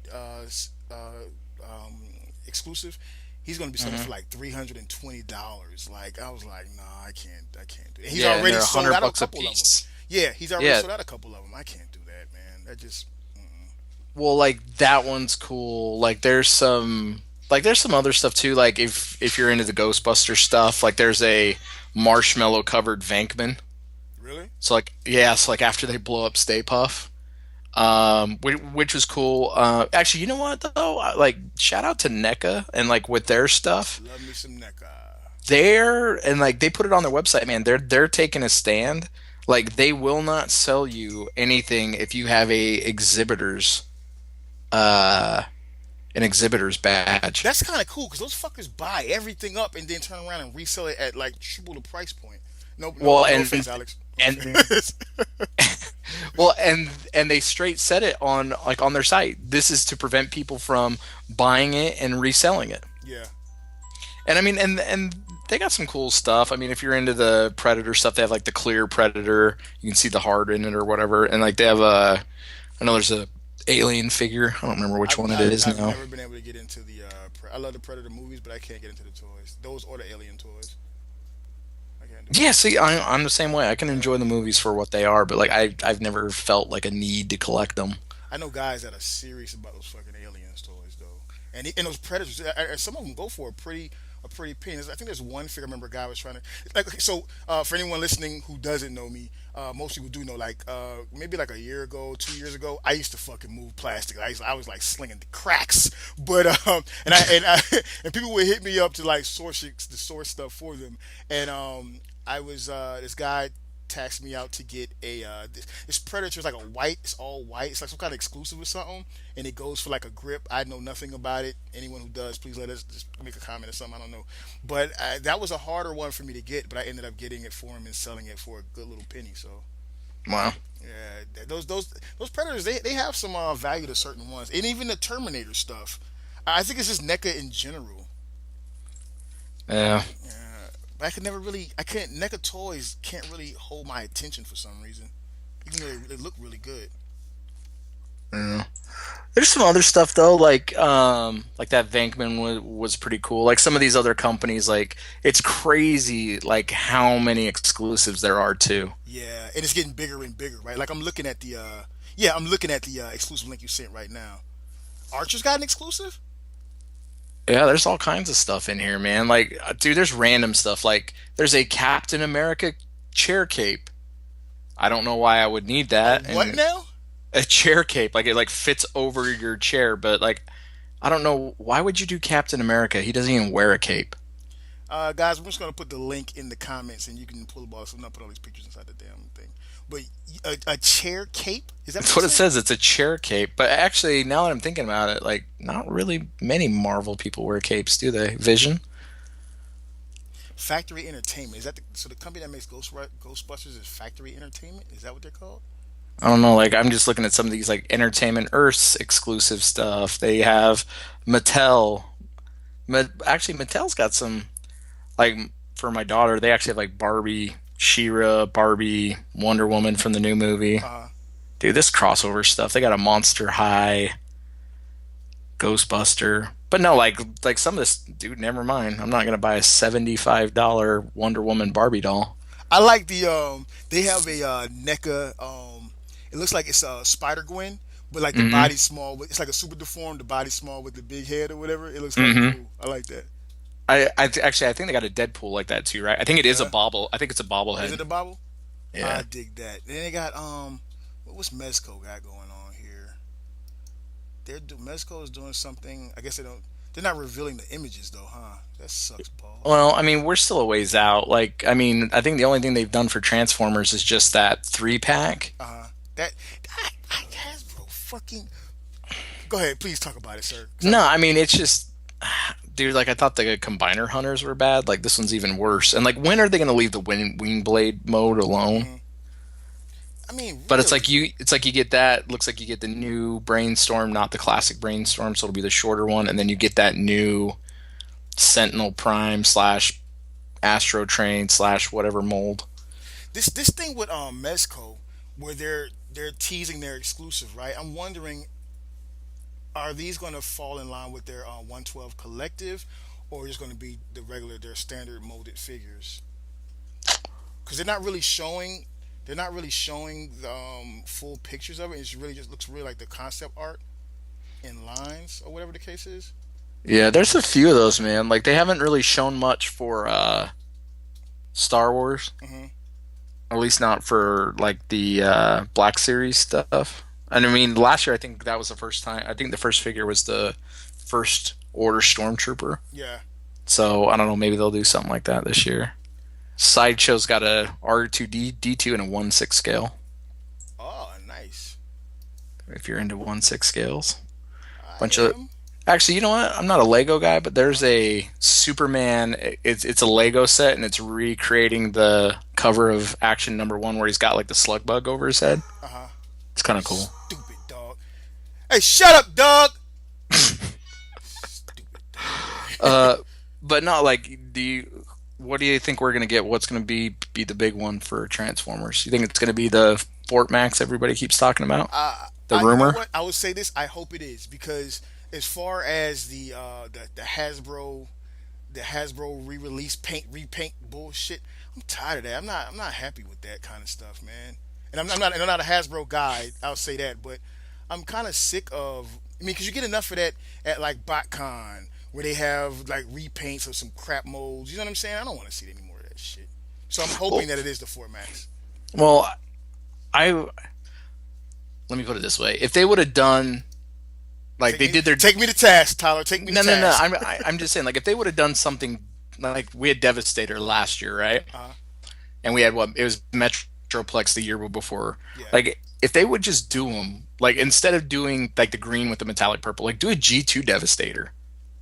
[SPEAKER 2] exclusive. He's going to be selling for like $320. Like I was like, nah, I can't do it. He's already sold out a couple of them. Yeah, he's already sold out a couple of them. I can't do that, man. That just.
[SPEAKER 1] Well, like that one's cool. Like there's some other stuff too. Like if you're into the Ghostbuster stuff, like there's a marshmallow covered Venkman.
[SPEAKER 2] Really?
[SPEAKER 1] So like after they blow up Stay Puft, which was cool. Actually, you know what though? Like shout out to NECA and like with their stuff.
[SPEAKER 2] Love me some NECA.
[SPEAKER 1] They put it on their website, man. They're taking a stand. Like they will not sell you anything if you have an exhibitor's badge.
[SPEAKER 2] That's kind of cool because those fuckers buy everything up and then turn around and resell it at like triple the price point. No offense, Alex.
[SPEAKER 1] Well, and they straight said it on their site. This is to prevent people from buying it and reselling it.
[SPEAKER 2] Yeah.
[SPEAKER 1] And I mean, and they got some cool stuff. I mean, if you're into the Predator stuff, they have like the clear Predator. You can see the heart in it or whatever. And like they have I know there's a alien figure. I don't remember which one it is now.
[SPEAKER 2] I've never been able to get into the. I love the Predator movies, but I can't get into the toys. Those or the Alien toys. I can't do
[SPEAKER 1] Yeah, see, I'm the same way. I can enjoy the movies for what they are, but like I've never felt like a need to collect them.
[SPEAKER 2] I know guys that are serious about those fucking Aliens toys though, and those Predators. Some of them go for a pretty penny. I think there's one figure. I remember a guy was trying to like. So for anyone listening who doesn't know me, most people do know. Like maybe like a year ago, 2 years ago, I used to fucking move plastic. I was like slinging the cracks, but and people would hit me up to like source stuff for them, and I was this guy taxed me out to get this Predator is like a white. It's all white. It's like some kind of exclusive or something, and it goes for like a grip. I know nothing about it. Anyone who does, please let us just make a comment or something. I don't know, but that was a harder one for me to get. But I ended up getting it for him and selling it for a good little penny. So,
[SPEAKER 1] Wow.
[SPEAKER 2] yeah, those Predators they have some value to certain ones, and even the Terminator stuff. I think it's just NECA in general.
[SPEAKER 1] Yeah.
[SPEAKER 2] But I can't, NECA toys can't really hold my attention for some reason. Even though they look really good.
[SPEAKER 1] Yeah. There's some other stuff though, like that Venkman was pretty cool. Like some of these other companies, like it's crazy, like how many exclusives there are too.
[SPEAKER 2] Yeah, and it's getting bigger and bigger, right? Like I'm looking at the exclusive link you sent right now. Archer's got an exclusive?
[SPEAKER 1] Yeah, there's all kinds of stuff in here, man. Like, dude, there's random stuff. Like, there's a Captain America chair cape. I don't know why I would need that.
[SPEAKER 2] What now?
[SPEAKER 1] A chair cape, like it like fits over your chair, but like, I don't know why would you do Captain America? He doesn't even wear a cape.
[SPEAKER 2] Guys, we're just gonna put the link in the comments, and you can pull the ball. So I'm not put all these pictures inside the damn thing. But a chair cape? Is that
[SPEAKER 1] That's what it says? It's a chair cape. But actually, now that I'm thinking about it, like not really many Marvel people wear capes, do they? Vision.
[SPEAKER 2] Factory Entertainment. Is that so? The company that makes Ghostbusters is Factory Entertainment. Is that what they're called?
[SPEAKER 1] I don't know. Like I'm just looking at some of these like Entertainment Earth's exclusive stuff. They have Mattel. Actually, Mattel's got some. Like for my daughter, they actually have like Barbie, She-Ra, Barbie, Wonder Woman from the new movie. Dude, this crossover stuff. They got a Monster High, Ghostbuster. But no, like some of this, dude, never mind. I'm not gonna buy a $75 Wonder Woman Barbie doll.
[SPEAKER 2] I like the they have a NECA it looks like it's a Spider-Gwen, but like the body's small. It's like a super deformed, the body's small with the big head or whatever. It looks kind of cool. I like that.
[SPEAKER 1] I think they got a Deadpool like that too, right? I think it is a bobble. I think it's a bobblehead.
[SPEAKER 2] Is it a bobble?
[SPEAKER 1] Yeah.
[SPEAKER 2] I dig that. Then they got what's Mezco got going on here? Mezco is doing something. I guess They're not revealing the images though, huh? That sucks balls.
[SPEAKER 1] Well, I mean, we're still a ways out. Like, I mean, I think the only thing they've done for Transformers is just that 3-pack.
[SPEAKER 2] That Hasbro fucking. Go ahead, please talk about it, sir.
[SPEAKER 1] No, I mean, it's just, dude. Like, I thought the Combiner Hunters were bad. Like, this one's even worse. And like, when are they going to leave the Wing Blade mode alone?
[SPEAKER 2] Mm-hmm. I mean, really?
[SPEAKER 1] But it's like you get that. Looks like you get the new Brainstorm, not the classic Brainstorm. So it'll be the shorter one, and then you get that new Sentinel Prime / Astro Train / whatever mold.
[SPEAKER 2] This thing with Mezco, where they're teasing their exclusive, right? I'm wondering, are these going to fall in line with their 112 collective, or just going to be their standard molded figures? Because they're not really showing the full pictures of it. It really just looks really like the concept art in lines or whatever the case is.
[SPEAKER 1] Yeah, there's a few of those, man. Like, they haven't really shown much for Star Wars.
[SPEAKER 2] Mm-hmm.
[SPEAKER 1] At least not for like the Black Series stuff. And I mean, last year I think that was the first time. I think the first figure was the First Order Stormtrooper.
[SPEAKER 2] Yeah.
[SPEAKER 1] So I don't know. Maybe they'll do something like that this year. Sideshow's got a R2D2 and a 1/6 scale.
[SPEAKER 2] Oh, nice.
[SPEAKER 1] If you're into 1/6 scales,
[SPEAKER 2] Bunch of.
[SPEAKER 1] Actually, you know what? I'm not a Lego guy, but there's a Superman. It's a Lego set, and it's recreating the cover of Action #1 where he's got like the slug bug over his head.
[SPEAKER 2] Uh-huh.
[SPEAKER 1] It's kind of cool.
[SPEAKER 2] Stupid dog. Hey, shut up, dog. Stupid dog.
[SPEAKER 1] But not like what do you think we're gonna get? What's gonna be the big one for Transformers? You think it's gonna be the Fort Max everybody keeps talking about? The rumor.
[SPEAKER 2] You know what? I would say this. I hope it is, because as far as the Hasbro re-release repaint bullshit, I'm tired of that. I'm not happy with that kind of stuff, man. And I'm not a Hasbro guy. I'll say that, but I'm kind of sick of. I mean, because you get enough of that at like BotCon, where they have like repaints of some crap molds. You know what I'm saying? I don't want to see any more of that shit. So I'm hoping that it is the Fort Max.
[SPEAKER 1] Well, let me put it this way: if they would have done. Like
[SPEAKER 2] Take me to task, Tyler. Take me to task.
[SPEAKER 1] No. I'm just saying, like, if they would have done something like we had Devastator last year, right?
[SPEAKER 2] Uh-huh.
[SPEAKER 1] And we had it was Metroplex the year before.
[SPEAKER 2] Yeah.
[SPEAKER 1] Like, if they would just do them, like, instead of doing like the green with the metallic purple, like do a G2 Devastator,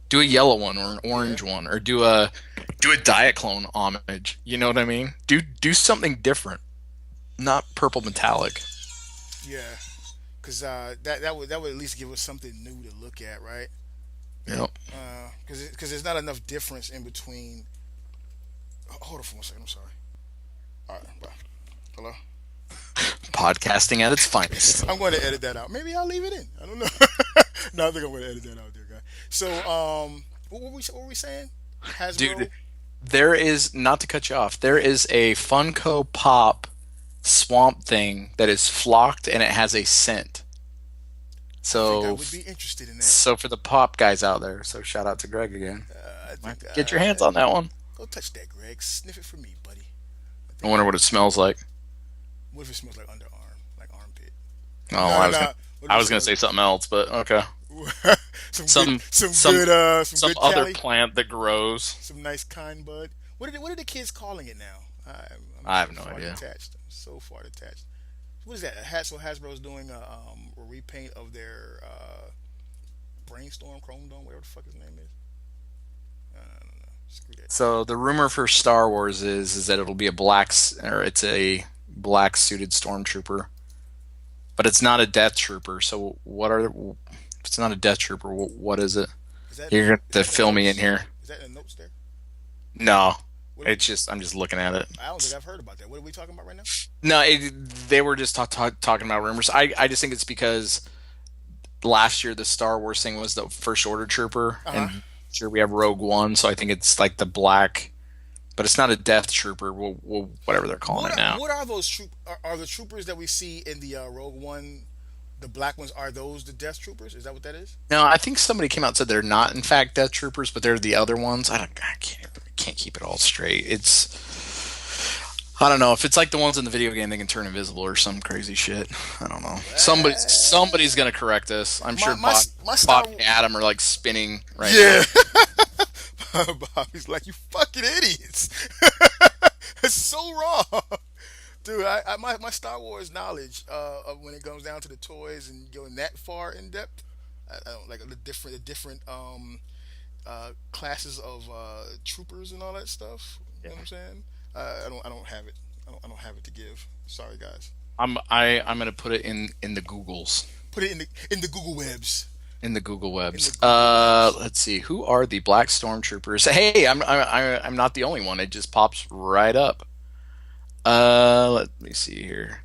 [SPEAKER 1] do a yellow one or an orange one, or do a Diaclone homage. You know what I mean? Do something different, not purple metallic.
[SPEAKER 2] Yeah. Because that would at least give us something new to look at, right?
[SPEAKER 1] Yep.
[SPEAKER 2] Because there's not enough difference in between. Hold on for 1 second. I'm sorry. All right. Bye. Hello.
[SPEAKER 1] Podcasting at its finest.
[SPEAKER 2] I'm going to edit that out. Maybe I'll leave it in. I don't know. No, I think I'm going to edit that out, there, guy. So, what were we saying? Hasbro?
[SPEAKER 1] Dude, there is, not to cut you off, there is a Funko Pop Swamp Thing that is flocked and it has a scent. So
[SPEAKER 2] I would be interested in that.
[SPEAKER 1] So for the pop guys out there, so shout out to Greg again. Get your hands on that one.
[SPEAKER 2] Go touch that, Greg. Sniff it for me, buddy.
[SPEAKER 1] I wonder what it smells like.
[SPEAKER 2] What if it smells like underarm, like armpit?
[SPEAKER 1] Oh, I was gonna say something else, but okay. some
[SPEAKER 2] good
[SPEAKER 1] other
[SPEAKER 2] Cali?
[SPEAKER 1] plant that grows.
[SPEAKER 2] Some nice kind bud. What are the kids calling it now?
[SPEAKER 1] I have no idea.
[SPEAKER 2] Detached. I'm so far detached. What is that? So Hasbro's doing a repaint of their Brainstorm, Chrome Dome, whatever the fuck his name is. I don't know. Screw that.
[SPEAKER 1] So the rumor for Star Wars is that it'll be it's a black suited stormtrooper, but it's not a Death Trooper. So if it's not a Death Trooper, what is it? You're going to fill me in here.
[SPEAKER 2] Is that in the notes there?
[SPEAKER 1] No. I'm just looking at it.
[SPEAKER 2] I don't think I've heard about that. What are we talking about right now?
[SPEAKER 1] No, they were just talking about rumors. I just think it's because last year the Star Wars thing was the First Order Trooper, and sure we have Rogue One, so I think it's like the black, but it's not a Death Trooper. Whatever they're calling it now.
[SPEAKER 2] What are those are the troopers that we see in the Rogue One? The black ones, are those the Death Troopers? Is that what that is?
[SPEAKER 1] No, I think somebody came out and said they're not in fact Death Troopers, but they're the other ones. I can't keep it all straight. I don't know if it's like the ones in the video game. They can turn invisible or some crazy shit. I don't know. Somebody's gonna correct us. I'm sure Bob and Adam are like spinning right now.
[SPEAKER 2] Bobby's like, you fucking idiots. It's so wrong. Dude, my Star Wars knowledge of when it comes down to the toys and going that far in depth, I don't like the different classes of troopers and all that stuff. You know what I'm saying? I don't have it. I don't have it to give. Sorry, guys.
[SPEAKER 1] I'm gonna put it in the Googles.
[SPEAKER 2] Put it in the Google webs.
[SPEAKER 1] In the Google webs. Let's see. Who are the Black Stormtroopers? Hey, I'm not the only one. It just pops right up. Let me see here.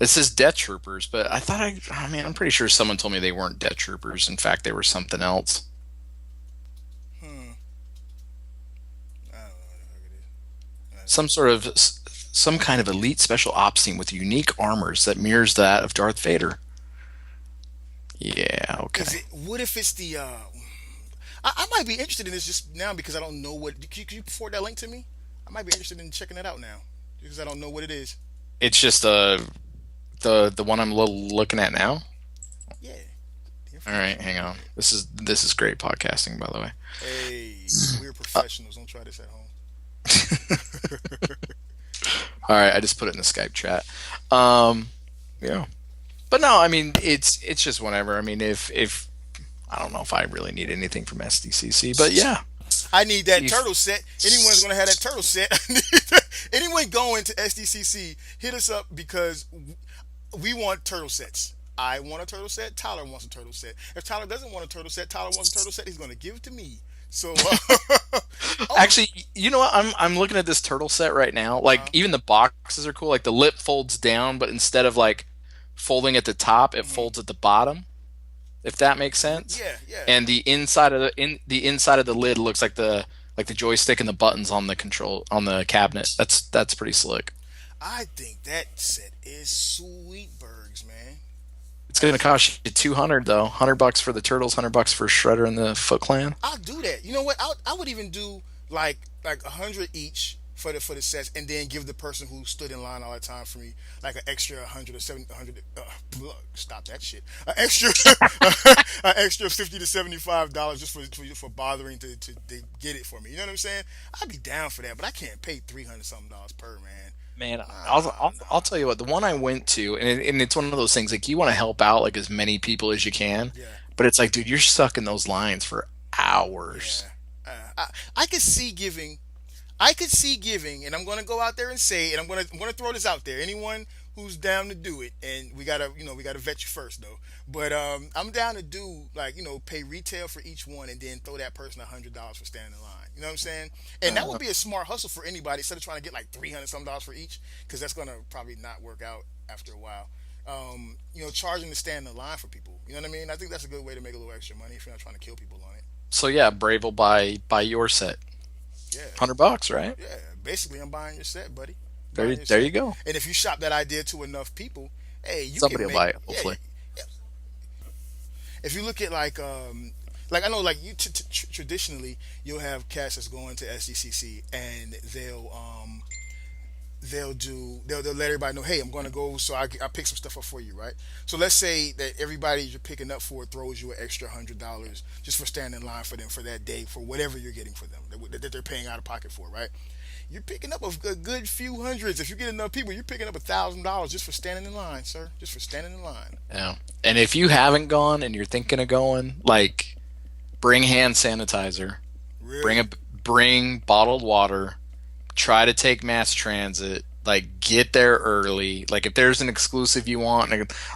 [SPEAKER 1] It says Death Troopers, but I'm pretty sure someone told me they weren't Death Troopers. In fact, they were something else.
[SPEAKER 2] I don't know what it is.
[SPEAKER 1] Some kind of elite special ops team with unique armors that mirrors that of Darth Vader. Yeah, okay.
[SPEAKER 2] What if it's the I might be interested in this just now because I don't know what. Could you forward that link to me? I might be interested in checking it out now because I don't know what it is.
[SPEAKER 1] It's just the one I'm looking at now.
[SPEAKER 2] Yeah.
[SPEAKER 1] All right, hang on. This is great podcasting, by the way.
[SPEAKER 2] Hey, we're professionals. Don't try this at home.
[SPEAKER 1] All right, I just put it in the Skype chat. Yeah, but no, I mean it's just whatever. I mean, if I don't know if I really need anything from SDCC, but yeah.
[SPEAKER 2] I need that turtle set. Anyone's going to have that turtle set. Anyone going to SDCC, hit us up because we want turtle sets. I want a turtle set. Tyler wants a turtle set. If Tyler doesn't want a turtle set, Tyler wants a turtle set. He's going to give it to me. So,
[SPEAKER 1] actually, you know what? I'm looking at this turtle set right now. Like even the boxes are cool. Like the lip folds down, but instead of like folding at the top, it folds at the bottom. If that makes sense.
[SPEAKER 2] Yeah.
[SPEAKER 1] And the inside of the lid looks like the joystick and the buttons on the cabinet. That's pretty slick.
[SPEAKER 2] I think that set is sweet burgs, man.
[SPEAKER 1] It's going to cost you $200 though. $100 for the turtles, $100 for Shredder and the Foot Clan.
[SPEAKER 2] I'll do that. You know what? I would even do like $100 each for the sets, and then give the person who stood in line all the time for me like an extra $100 or $700. Stop that shit. An extra $50 to $75 just for bothering to get it for me. You know what I'm saying? I'd be down for that, but I can't pay $300 something per man.
[SPEAKER 1] Man, I'll tell you what. The one I went to, and it's one of those things like you want to help out like as many people as you can, but it's like, dude, you're stuck in those lines for hours.
[SPEAKER 2] Yeah. I could see giving, and I'm going to go out there and say, and I'm going to throw this out there. Anyone who's down to do it, and we gotta vet you first though. But I'm down to do pay retail for each one, and then throw that person $100 for standing in line. You know what I'm saying? And that would be a smart hustle for anybody instead of trying to get like $300 some for each, because that's going to probably not work out after a while. Charging to stand in line for people. You know what I mean? I think that's a good way to make a little extra money if you're not trying to kill people on it.
[SPEAKER 1] So yeah, Brave will buy your set.
[SPEAKER 2] Yeah,
[SPEAKER 1] $100, right?
[SPEAKER 2] Yeah, basically, I'm buying your set, buddy.
[SPEAKER 1] There you go.
[SPEAKER 2] And if you shop that idea to enough people, hey,
[SPEAKER 1] somebody will buy it. Hopefully,
[SPEAKER 2] yeah. If you look at like I know like you traditionally you'll have cats that's going to SDCC and they'll let everybody know, hey, I'm going to go, so I pick some stuff up for you, right? So let's say that everybody you're picking up for throws you an extra $100 just for standing in line for them for that day for whatever you're getting for them that they're paying out of pocket for, right? You're picking up a good few hundreds. If you get enough people, you're picking up $1,000 just for standing in line, sir. Just for standing in line.
[SPEAKER 1] Yeah. And if you haven't gone and you're thinking of going, like, bring hand sanitizer. Really? Bring bottled water. Try to take mass transit. Like, get there early. Like, if there's an exclusive you want,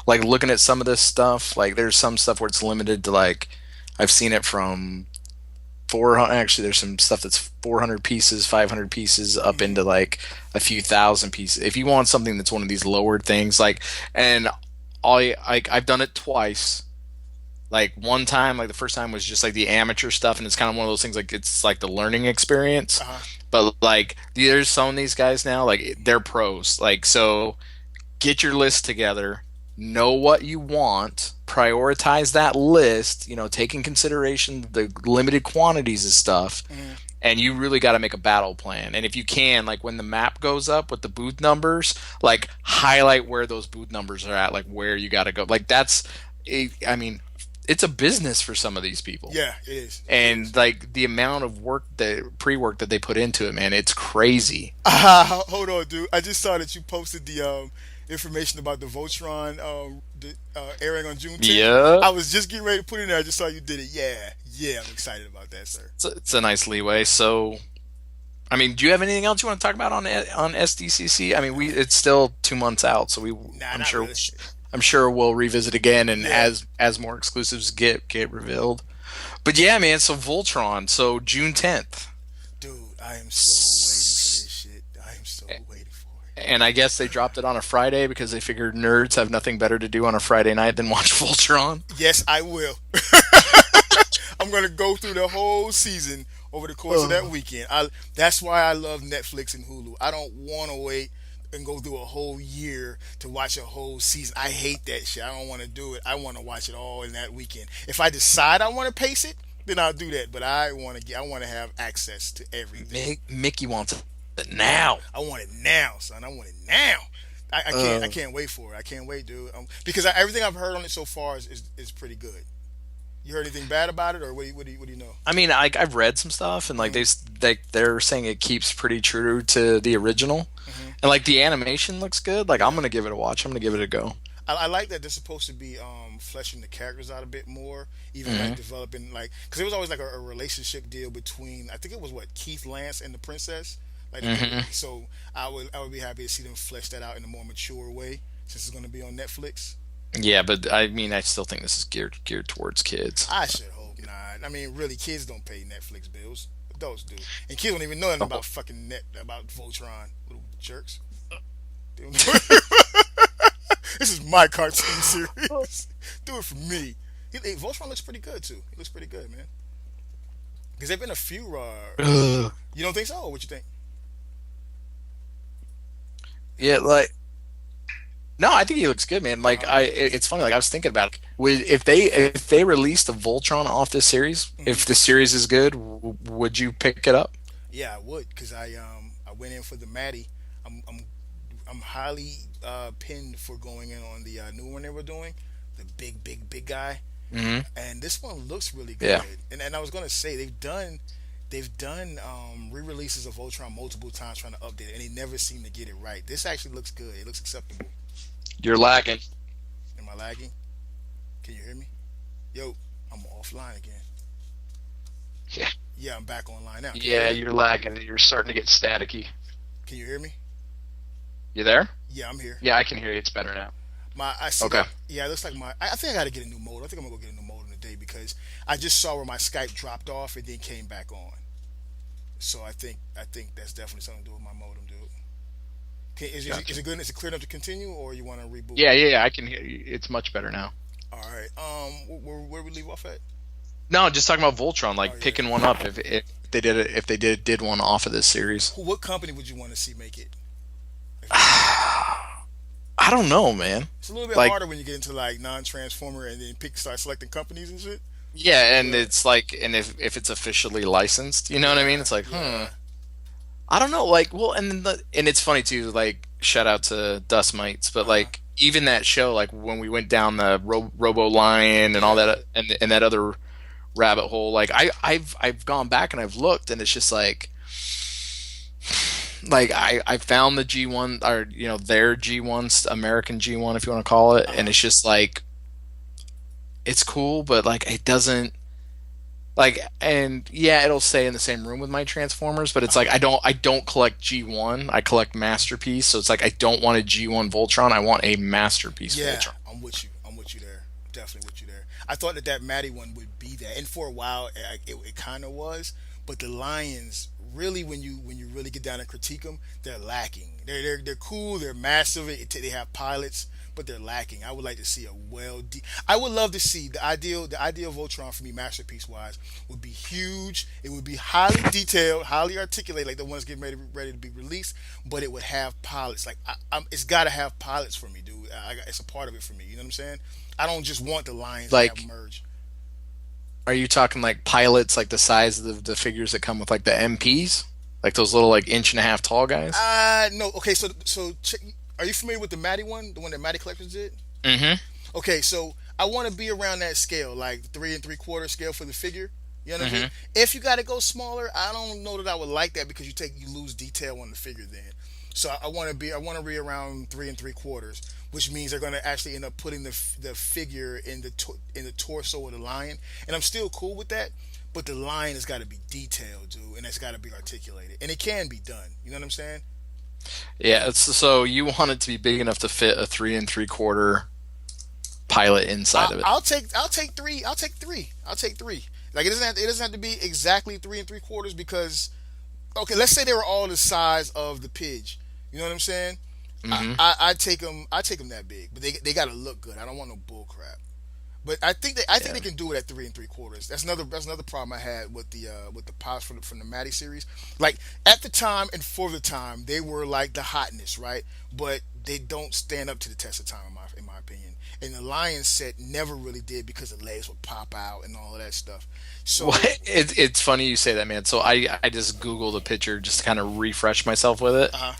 [SPEAKER 1] like looking at some of this stuff, like there's some stuff where it's limited to like, I've seen it from 400. Actually, there's some stuff that's 400 pieces, 500 pieces, up into like a few thousand pieces. If you want something that's one of these lowered things, like, and I've done it twice. Like one time, like the first time was just like the amateur stuff, and it's kind of one of those things like it's like the learning experience. But like there's some of these guys now, like they're pros. Like, so get your list together, know what you want, prioritize that list, take in consideration the limited quantities of stuff, and you really got to make a battle plan. And if you can, like when the map goes up with the booth numbers, like highlight where those booth numbers are at, like where you got to go. Like I mean, it's a business for some of these people.
[SPEAKER 2] Yeah, it is.
[SPEAKER 1] And like the amount of work, the pre-work that they put into it, man, it's crazy.
[SPEAKER 2] Hold on, dude. I just saw that you posted the information about the Voltron airing on June 10th.
[SPEAKER 1] Yeah.
[SPEAKER 2] I was just getting ready to put it in there. I just saw you did it. Yeah, I'm excited about that, sir.
[SPEAKER 1] It's a nice leeway. So, I mean, do you have anything else you want to talk about on SDCC? I mean, it's still 2 months out, so I'm sure
[SPEAKER 2] really.
[SPEAKER 1] I'm sure we'll revisit again, and
[SPEAKER 2] Yeah.
[SPEAKER 1] as more exclusives get revealed. But yeah, man. So Voltron. So June 10th.
[SPEAKER 2] Dude, I am so waiting for this shit. I am so waiting for it.
[SPEAKER 1] And I guess they dropped it on a Friday because they figured nerds have nothing better to do on a Friday night than watch Voltron.
[SPEAKER 2] Yes, I will. I'm gonna go through the whole season over the course of that weekend. That's why I love Netflix and Hulu. I don't want to wait and go through a whole year to watch a whole season. I hate that shit. I don't want to do it. I want to watch it all in that weekend. If I decide I want to pace it, then I'll do that. But I want to have access to everything.
[SPEAKER 1] Mickey wants it now.
[SPEAKER 2] I want it now, son. I want it now. I can't wait for it. I can't wait, dude. Because everything I've heard on it so far is pretty good. You heard anything bad about it, or what do you know?
[SPEAKER 1] I mean, I've read some stuff, and like they're saying it keeps pretty true to the original, and like the animation looks good. Like I'm gonna give it a watch. I'm gonna give it a go.
[SPEAKER 2] I like that they're supposed to be fleshing the characters out a bit more, even like developing because it was always like a relationship deal between I think it was Keith Lance and the princess. So I would be happy to see them flesh that out in a more mature way since it's going to be on Netflix.
[SPEAKER 1] Yeah, but I mean, I still think this is geared towards kids.
[SPEAKER 2] I should hope not. I mean, really, kids don't pay Netflix bills. Adults do, and kids don't even know nothing about fucking about Voltron. Little jerks. This is my cartoon series. Do it for me. Voltron looks pretty good too. He looks pretty good, man. Because there've been a few. You don't think so? Or what you think?
[SPEAKER 1] Yeah, like no, I think he looks good, man. Like it's funny. Like I was thinking about it. If they released the Voltron off this series, if the series is good, would you pick it up?
[SPEAKER 2] Yeah, I would, because I went in for the Maddie. I'm highly pinned for going in on the new one they were doing, the big guy. And this one looks really good.
[SPEAKER 1] Yeah.
[SPEAKER 2] And I was gonna say they've done re-releases of Voltron multiple times trying to update it, and they never seem to get it right. This actually looks good. It looks acceptable.
[SPEAKER 1] You're lagging.
[SPEAKER 2] Am I lagging? Can you hear me? Yo, I'm offline again.
[SPEAKER 1] Yeah.
[SPEAKER 2] Yeah, I'm back online now.
[SPEAKER 1] Yeah, you're lagging. You're starting to get staticky.
[SPEAKER 2] Can you hear me?
[SPEAKER 1] You there?
[SPEAKER 2] Yeah, I'm here.
[SPEAKER 1] Yeah, I can hear you. It's better now.
[SPEAKER 2] I see.
[SPEAKER 1] Okay.
[SPEAKER 2] Yeah, it looks like I think I got to get a new mode. I think I'm gonna go get a new mode in a day because I just saw where my Skype dropped off and then came back on. So I think that's definitely something to do with my modem, dude. Is it good? Is it clear enough to continue, or you want to reboot?
[SPEAKER 1] Yeah. I can hear you. It's much better now.
[SPEAKER 2] All right. Where we leave off at?
[SPEAKER 1] No, just talking about Voltron, like picking one up if they did one off of this series.
[SPEAKER 2] What company would you want to see make it?
[SPEAKER 1] I don't know, man.
[SPEAKER 2] It's a little bit harder when you get into like non-transformer and then start selecting companies and shit.
[SPEAKER 1] Yeah, and it's like, and if it's officially licensed, you know what I mean? It's like, I don't know, like, well, and it's funny too, like, shout out to Dust Mites, but like, even that show, like, when we went down the Robo Lion and all that, and that other rabbit hole, like, I've gone back and I've looked, and it's just like I found the G1, or their G1, American G1, if you want to call it, and it's just like, it's cool, but like it doesn't, like, and yeah, it'll stay in the same room with my Transformers, but it's like I don't collect G1, I collect Masterpiece, so it's like I don't want a G1 Voltron, I want a Masterpiece Voltron.
[SPEAKER 2] I'm with you there, definitely with you there. I thought that Maddie one would be that, and for a while it kind of was, but the Lions really, when you really get down and critique them, they're lacking. They're cool, they're massive, they have pilots, but they're lacking. I would like to see I would love to see the ideal Voltron for me, Masterpiece wise, would be huge. It would be highly detailed, highly articulated, like the ones getting ready to be released. But it would have pilots. Like it's got to have pilots for me, dude. It's a part of it for me. You know what I'm saying? I don't just want the Lions to have merge.
[SPEAKER 1] Are you talking like pilots, like the size of the figures that come with like the MPs, like those little like inch and a half tall guys?
[SPEAKER 2] No. Okay, are you familiar with the Matty one, the one that Matty Collections did?
[SPEAKER 1] Mm-hmm.
[SPEAKER 2] Okay, so I want to be around that scale, like the 3 3/4 scale for the figure. You know what I
[SPEAKER 1] Mm-hmm.
[SPEAKER 2] mean? If you got to go smaller, I don't know that I would like that because you lose detail on the figure then. So I want to be around 3 3/4, which means they're going to actually end up putting the figure in the torso of the lion, and I'm still cool with that. But the lion has got to be detailed, dude, and it's got to be articulated, and it can be done. You know what I'm saying?
[SPEAKER 1] Yeah. So you want it to be big enough to fit a 3 3/4 pilot inside of it.
[SPEAKER 2] I'll take three. I'll take three. Like it doesn't have to be exactly 3 3/4 because okay, let's say they were all the size of the Pidge. You know what I'm saying?
[SPEAKER 1] Mm-hmm.
[SPEAKER 2] I take them. I take them that big, but they got to look good. I don't want no bull crap. But I think they can do it at 3 3/4. That's another problem I had with the pops from the Matty series. Like at the time and for the time, they were like the hotness, right? But they don't stand up to the test of time in my opinion. And the Lion set never really did because the legs would pop out and all of that stuff. So
[SPEAKER 1] It's funny you say that, man. So I just Googled a picture just to kind of refresh myself with it.
[SPEAKER 2] uh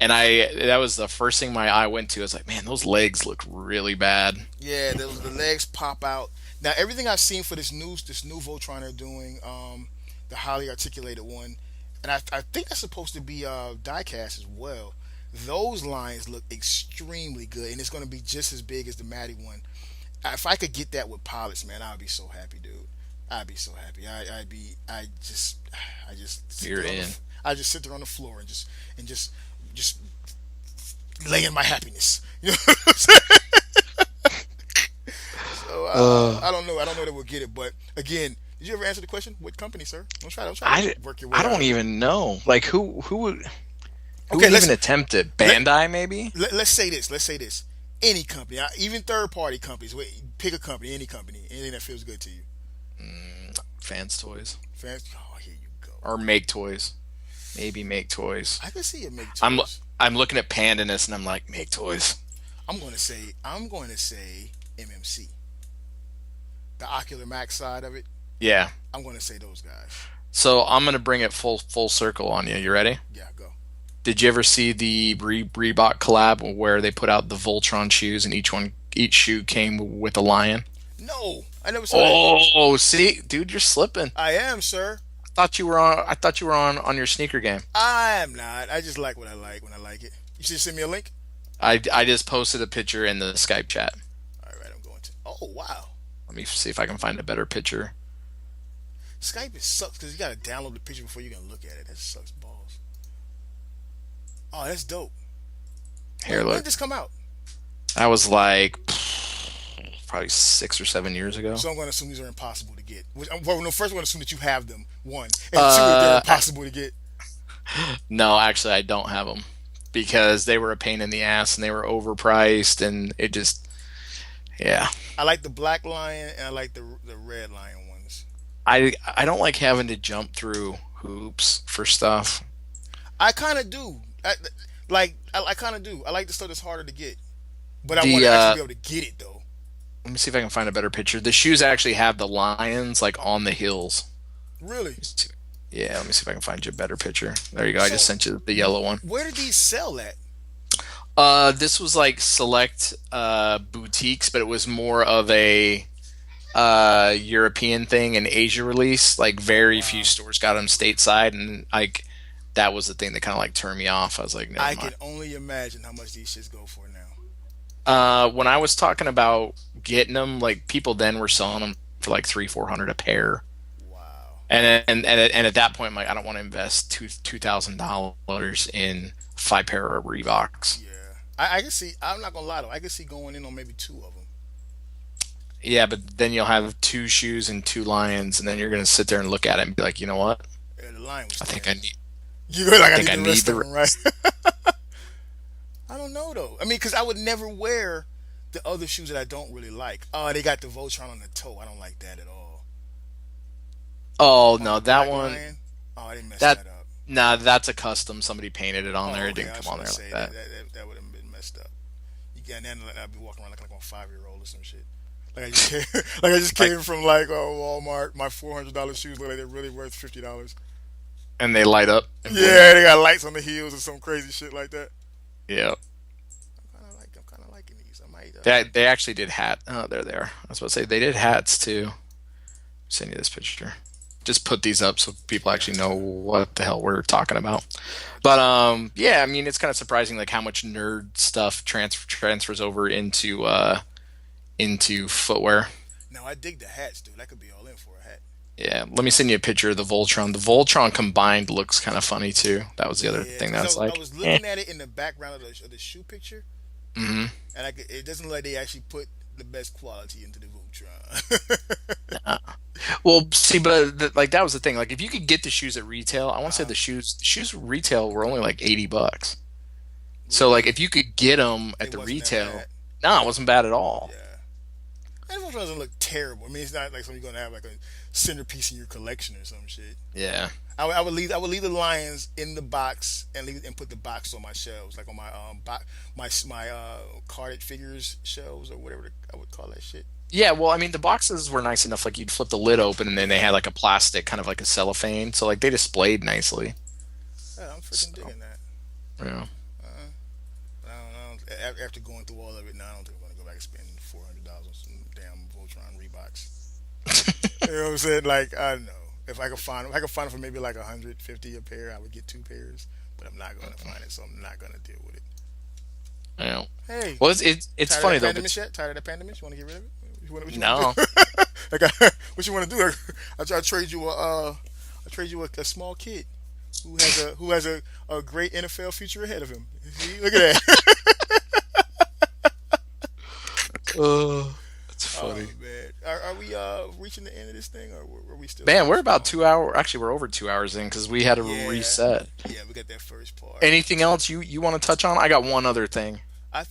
[SPEAKER 1] And that was the first thing my eye went to. I was like, man, those legs look really bad.
[SPEAKER 2] yeah, the legs pop out. Now everything I've seen for this new Voltron they're doing, the highly articulated one, and I think that's supposed to be diecast as well. Those lines look extremely good, and it's going to be just as big as the Matty one. If I could get that with pilots, man, I'd be so happy, dude. I'd be so happy. I just sit
[SPEAKER 1] You're
[SPEAKER 2] there
[SPEAKER 1] in.
[SPEAKER 2] I just sit there on the floor and just lay in my happiness. You know what I'm saying? So I don't know. I don't know that we'll get it, but again, did you ever answer the question? What company, sir? Don't try to work your way
[SPEAKER 1] I don't
[SPEAKER 2] out.
[SPEAKER 1] even know. Like who would
[SPEAKER 2] Okay,
[SPEAKER 1] even attempt it? Bandai maybe?
[SPEAKER 2] Let's say this. Let's say this. Any company, even third party companies. Pick a company, anything that feels good to you.
[SPEAKER 1] Fans toys.
[SPEAKER 2] Fans, oh, here you go.
[SPEAKER 1] Or make toys. Maybe make toys.
[SPEAKER 2] I can see it make
[SPEAKER 1] I'm
[SPEAKER 2] toys.
[SPEAKER 1] I'm looking at Pandanus and I'm like, make toys.
[SPEAKER 2] I'm going to say MMC. The Ocular Max side of it.
[SPEAKER 1] Yeah.
[SPEAKER 2] I'm going to say those guys.
[SPEAKER 1] So I'm gonna bring it full circle on you. You ready?
[SPEAKER 2] Yeah, go.
[SPEAKER 1] Did you ever see the Reebok collab where they put out the Voltron shoes and each shoe came with a lion?
[SPEAKER 2] No, I never saw that.
[SPEAKER 1] Oh, see, dude, you're slipping.
[SPEAKER 2] I am, sir.
[SPEAKER 1] I thought you were on your sneaker game.
[SPEAKER 2] I am not. I just like what I like when I like it. You should send me a link.
[SPEAKER 1] I just posted a picture in the Skype chat.
[SPEAKER 2] All right, I'm going to. Oh, wow.
[SPEAKER 1] Let me see if I can find a better picture.
[SPEAKER 2] Skype sucks because you got to download the picture before you can look at it. That sucks balls. Oh, that's dope.
[SPEAKER 1] Here,
[SPEAKER 2] When
[SPEAKER 1] look.
[SPEAKER 2] did this come out?
[SPEAKER 1] That was like probably 6 or 7 years ago.
[SPEAKER 2] So I'm going to assume these are impossible to get. First I'm going to assume that you have them, one. And two, that they're impossible to get.
[SPEAKER 1] No, actually, I don't have them because they were a pain in the ass and they were overpriced and it just, yeah.
[SPEAKER 2] I like the black lion and I like the red lion ones.
[SPEAKER 1] I don't like having to jump through hoops for stuff.
[SPEAKER 2] I kind of do. I kind of do. I like the stuff that's harder to get. But I want to actually be able to get it, though.
[SPEAKER 1] Let me see if I can find a better picture. The shoes actually have the lions like on the heels.
[SPEAKER 2] Really?
[SPEAKER 1] Yeah, let me see if I can find you a better picture. There you go. I just sent you the yellow one.
[SPEAKER 2] Where did these sell at?
[SPEAKER 1] This was like select boutiques, but it was more of a European thing, an Asia release. Like very few stores got them stateside, and like that was the thing that kind of like turned me off. I was like, no.
[SPEAKER 2] I can only imagine how much these shits go for now.
[SPEAKER 1] When I was talking about getting them, like people then were selling them for like $300-400 a pair.
[SPEAKER 2] Wow.
[SPEAKER 1] And at that point, I'm like, I don't want to invest $2,000 in 5 pair of Reeboks.
[SPEAKER 2] Yeah, I can see. I'm not gonna lie though. I can see going in on maybe 2 of them.
[SPEAKER 1] Yeah, but then you'll have 2 shoes and 2 lions, and then you're gonna sit there and look at it and be like, you know what?
[SPEAKER 2] Yeah, the lion was
[SPEAKER 1] I think I need.
[SPEAKER 2] I need the rest of them, right? I don't know though. I mean, because I would never wear the other shoes that I don't really like. Oh, they got the Voltron on the toe. I don't like that at all.
[SPEAKER 1] Oh no, that
[SPEAKER 2] Black
[SPEAKER 1] one.
[SPEAKER 2] Lion? Oh, they messed that up.
[SPEAKER 1] Nah, that's a custom. Somebody painted it on there. It
[SPEAKER 2] Okay,
[SPEAKER 1] didn't
[SPEAKER 2] I was
[SPEAKER 1] come on there
[SPEAKER 2] gonna
[SPEAKER 1] like
[SPEAKER 2] say,
[SPEAKER 1] that.
[SPEAKER 2] That would have been messed up. You got then I'd be walking around like a 5-year-old or some shit. Like I just
[SPEAKER 1] Like,
[SPEAKER 2] came from like Walmart. My $400 shoes look like they're really worth $50.
[SPEAKER 1] and they light up and blink.
[SPEAKER 2] Yeah, they got lights on the heels and some crazy shit like that.
[SPEAKER 1] Yeah.
[SPEAKER 2] I'm kind of liking these. I might.
[SPEAKER 1] They actually did hat. Oh, there they are. I was about to say they did hats too. Send you this picture. Just put these up so people actually know what the hell we're talking about. But yeah, I mean it's kind of surprising like how much nerd stuff transfers over into footwear.
[SPEAKER 2] No, I dig the hats, dude. I could be all in for a hat.
[SPEAKER 1] Yeah, let me send you a picture of the Voltron. The Voltron combined looks kind of funny too. That was the other thing that was like.
[SPEAKER 2] I was looking at it in the background of the shoe picture,
[SPEAKER 1] Mm-hmm.
[SPEAKER 2] and it doesn't look like they actually put the best quality into the Voltron.
[SPEAKER 1] Well, see, but like that was the thing. Like, if you could get the shoes at retail, I want to say the shoes retail were only like $80. So, like, if you could get them at the retail, no, it wasn't bad at all.
[SPEAKER 2] Yeah. And Voltron doesn't look terrible. I mean, it's not like something you're gonna have like a centerpiece in your collection or some shit.
[SPEAKER 1] Yeah.
[SPEAKER 2] I would leave the Lions in the box and put the box on my shelves, like on my my carded figures shelves or whatever I would call that shit.
[SPEAKER 1] Yeah, well, I mean, the boxes were nice enough. Like, you'd flip the lid open, and then they had like a plastic, kind of like a cellophane. So, like, they displayed nicely.
[SPEAKER 2] Yeah, I'm freaking digging that.
[SPEAKER 1] Yeah.
[SPEAKER 2] I don't know. After going through all of it, now I don't think I'm gonna go back and spend $400 on some damn Voltron Reeboks. You know what I'm saying? Like, I don't know. If I could find it for maybe like 150 a pair, I would get 2 pairs. But I'm not gonna find it, so I'm not gonna deal with it.
[SPEAKER 1] Yeah.
[SPEAKER 2] Hey.
[SPEAKER 1] Well, it's funny though.
[SPEAKER 2] Tired of that Pandemish? You want to get rid of it?
[SPEAKER 1] No.
[SPEAKER 2] Like, what you want to do? I trade you a small kid who has a great NFL future ahead of him. See? Look at that.
[SPEAKER 1] That's funny.
[SPEAKER 2] Oh, man. Are we reaching the end of this thing, or are we still?
[SPEAKER 1] Man, we're about 2 hours. Actually, we're over 2 hours in because we had to reset.
[SPEAKER 2] Yeah, we got that first part.
[SPEAKER 1] Anything else you want to touch on? I got one other thing.
[SPEAKER 2] I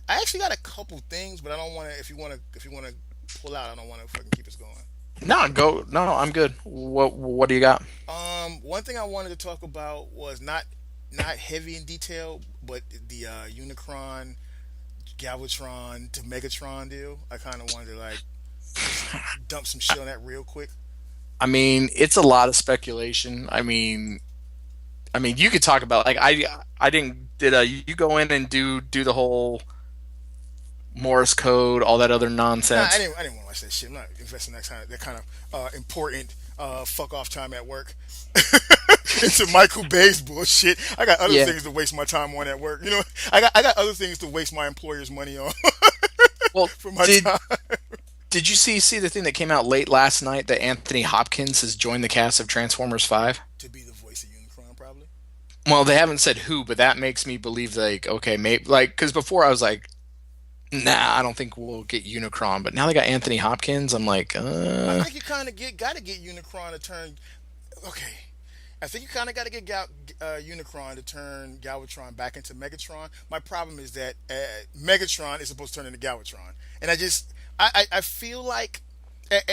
[SPEAKER 2] actually got a couple things, but I don't want to. If you want to pull out, I don't want to fucking keep us going.
[SPEAKER 1] No, go. No, I'm good. What do you got?
[SPEAKER 2] One thing I wanted to talk about was not heavy in detail, but the Unicron, Galvatron to Megatron deal. I kind of wanted to like dump some shit on that real quick.
[SPEAKER 1] I mean, it's a lot of speculation. I mean, you could talk about like I didn't you go in and do the whole Morse code, all that other nonsense.
[SPEAKER 2] Nah, I didn't want to watch that shit. I'm not investing that kind of important fuck off time at work into Michael Bay's bullshit. I got other things to waste my time on at work. You know, I got other things to waste my employer's money on.
[SPEAKER 1] Well,
[SPEAKER 2] for my time.
[SPEAKER 1] Did you see the thing that came out late last night that Anthony Hopkins has joined the cast of Transformers 5?
[SPEAKER 2] To be the voice of Unicron, probably.
[SPEAKER 1] Well, they haven't said who, but that makes me believe like okay, maybe like because before I was like, nah, I don't think we'll get Unicron, but now they got Anthony Hopkins. I'm like,
[SPEAKER 2] I think you kind of got to get Unicron to turn. Okay, I think you kind of got to get Unicron to turn Galvatron back into Megatron. My problem is that Megatron is supposed to turn into Galvatron, and I feel like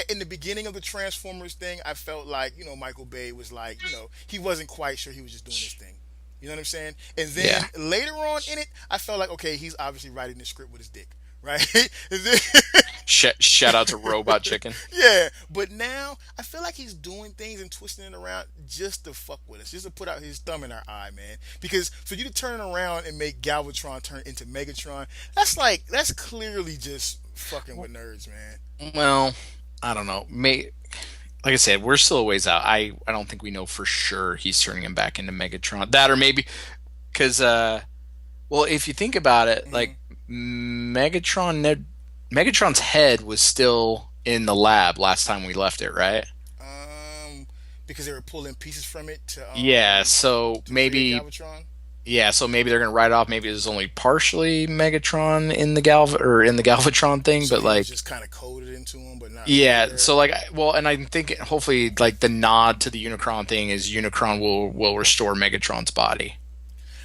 [SPEAKER 2] in the beginning of the Transformers thing, I felt like Michael Bay was like he wasn't quite sure, he was just doing his thing. You know what I'm saying? And then later on in it, I felt like, okay, he's obviously writing the script with his dick, right? And then
[SPEAKER 1] shout out to Robot Chicken.
[SPEAKER 2] Yeah, but now I feel like he's doing things and twisting it around just to fuck with us, just to put out his thumb in our eye, man. Because for you to turn around and make Galvatron turn into Megatron, that's clearly just fucking with nerds, man.
[SPEAKER 1] Well, I don't know. Like I said, we're still a ways out. I don't think we know for sure he's turning him back into Megatron. That or maybe because, well, if you think about it, like Megatron's head was still in the lab last time we left it, right?
[SPEAKER 2] Because they were pulling pieces from it to
[SPEAKER 1] so maybe
[SPEAKER 2] Galvatron.
[SPEAKER 1] Yeah, so maybe they're gonna write off. Maybe there's only partially Megatron in the Galvatron thing,
[SPEAKER 2] so
[SPEAKER 1] but like
[SPEAKER 2] just kind of coded into him, but not.
[SPEAKER 1] Yeah,
[SPEAKER 2] really.
[SPEAKER 1] so like, well, and I'm thinking hopefully like the nod to the Unicron thing is Unicron will restore Megatron's body.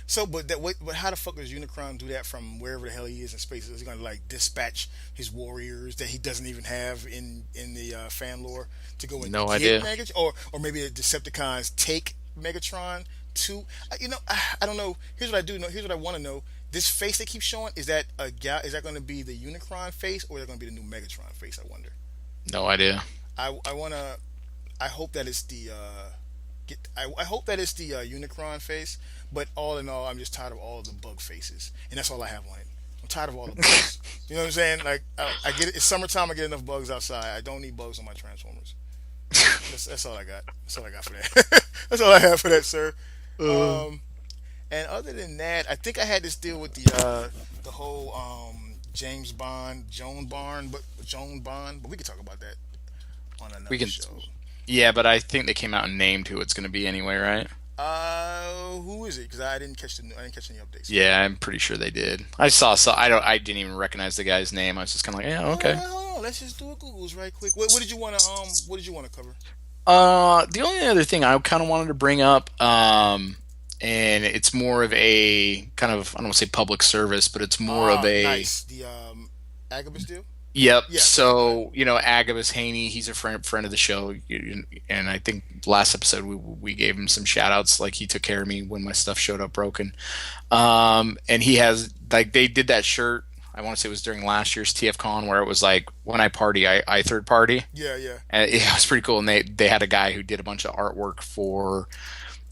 [SPEAKER 2] So, but how the fuck does Unicron do that from wherever the hell he is in space? Is he gonna like dispatch his warriors that he doesn't even have in the fan lore to go and
[SPEAKER 1] No
[SPEAKER 2] get
[SPEAKER 1] idea.
[SPEAKER 2] Megatron, or maybe the Decepticons take Megatron to I don't know. Here's what I do know. Here's what I want to know. This face they keep showing, is that is that going to be the Unicron face, or is that going to be the new Megatron face? I wonder.
[SPEAKER 1] No idea.
[SPEAKER 2] I wanna. I hope that it's the. I hope that it's the Unicron face. But all in all, I'm just tired of all of the bug faces, and that's all I have on it. I'm tired of all the bugs. You know what I'm saying? Like I get it. It's summertime. I get enough bugs outside. I don't need bugs on my Transformers. That's all I got. That's all I got for that. That's all I have for that, sir. And other than that, I think I had this deal with the whole James Bond, Joan Bond. But we could talk about that on another
[SPEAKER 1] We can.
[SPEAKER 2] show.
[SPEAKER 1] Yeah, but I think they came out and named who it's going to be anyway, right?
[SPEAKER 2] Who is it? Because I didn't catch any updates.
[SPEAKER 1] Yeah, I'm pretty sure they did. I saw. So I didn't even recognize the guy's name. I was just kind of like, yeah, okay.
[SPEAKER 2] Hold on. Let's just do a Google's right quick. What did you want to What did you want to cover?
[SPEAKER 1] The only other thing I kind of wanted to bring up, and it's more of a kind of, I don't want to say public service, but it's more of a
[SPEAKER 2] nice. The Agabyss deal.
[SPEAKER 1] Yep.
[SPEAKER 2] Yeah.
[SPEAKER 1] So, Agabyss Haney, he's a friend of the show, and I think last episode we gave him some shout outs, like he took care of me when my stuff showed up broken. And he has, like, they did that shirt, I want to say it was during last year's TFCon, where it was like, when I party, I third party.
[SPEAKER 2] Yeah, yeah.
[SPEAKER 1] And it was pretty cool, and they had a guy who did a bunch of artwork for,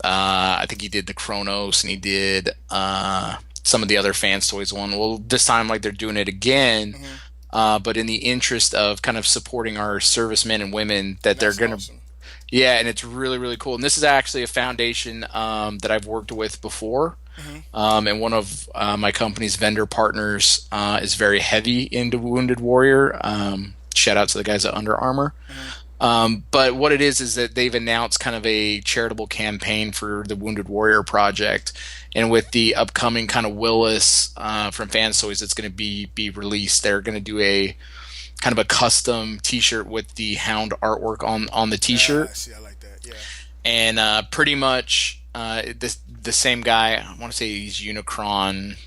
[SPEAKER 1] I think he did the Chronos, and he did some of the other Fans Toys one. Well, this time, like, they're doing it again.
[SPEAKER 2] Mm-hmm.
[SPEAKER 1] But in the interest of kind of supporting our servicemen and women, that they're going to,
[SPEAKER 2] awesome.
[SPEAKER 1] Yeah, and it's really, really cool. And this is actually a foundation that I've worked with before.
[SPEAKER 2] Mm-hmm.
[SPEAKER 1] And one of my company's vendor partners is very heavy into Wounded Warrior. Shout out to the guys at Under Armour.
[SPEAKER 2] Mm-hmm.
[SPEAKER 1] But what it is that they've announced kind of a charitable campaign for the Wounded Warrior Project. And with the upcoming kind of Willis from Fans Toys that's going to be released, they're going to do a kind of a custom T-shirt with the Hound artwork on the T-shirt.
[SPEAKER 2] See, I like that. Yeah.
[SPEAKER 1] And pretty much the same guy, I want to say he's Unicron,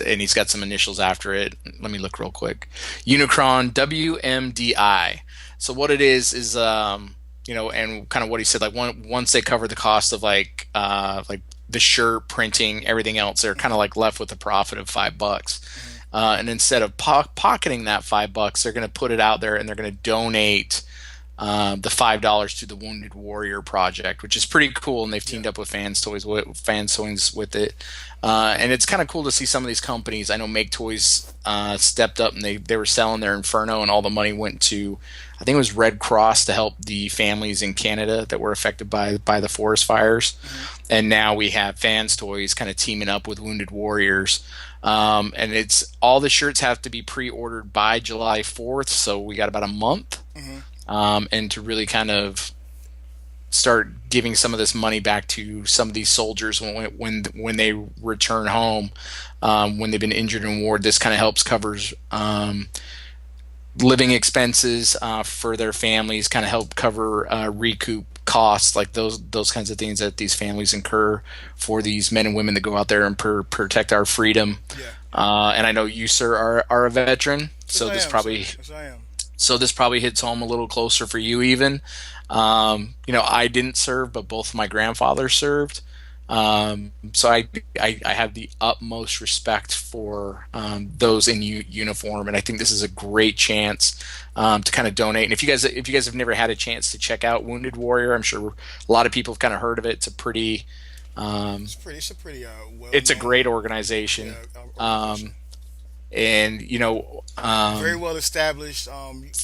[SPEAKER 1] and he's got some initials after it. Let me look real quick. Unicron, WMDI. So what it is and kind of what he said, like once they cover the cost of like the shirt, printing, everything else, they're kind of like left with a profit of $5.
[SPEAKER 2] Mm-hmm.
[SPEAKER 1] And instead of pocketing that $5, they're going to put it out there and they're going to donate the $5 to the Wounded Warrior Project, which is pretty cool. And they've teamed up with Fans Toys with it. And it's kind of cool to see some of these companies. I know Make Toys stepped up, and they were selling their Inferno, and all the money went to, I think it was Red Cross, to help the families in Canada that were affected by the forest fires. Mm-hmm. And now we have Fans Toys kind of teaming up with Wounded Warriors. And it's all the shirts have to be pre-ordered by July 4th, so we got about a month.
[SPEAKER 2] Mm-hmm.
[SPEAKER 1] And to really kind of start giving some of this money back to some of these soldiers when they return home, when they've been injured in war. This kind of helps covers living expenses for their families, kind of help cover recoup costs, like those kinds of things that these families incur for these men and women that go out there and protect our freedom.
[SPEAKER 2] Yeah.
[SPEAKER 1] And I know you, sir, are a veteran, so
[SPEAKER 2] Yes,
[SPEAKER 1] this
[SPEAKER 2] I am,
[SPEAKER 1] probably
[SPEAKER 2] sir. Yes, I am.
[SPEAKER 1] so this probably hits home a little closer for you even. I didn't serve, but both of my grandfathers served. So I have the utmost respect for those in uniform, and I think this is a great chance to kind of donate. And if you guys have never had a chance to check out Wounded Warrior, I'm sure a lot of people have kind of heard of it. It's a pretty it's a great organization. And
[SPEAKER 2] very well established,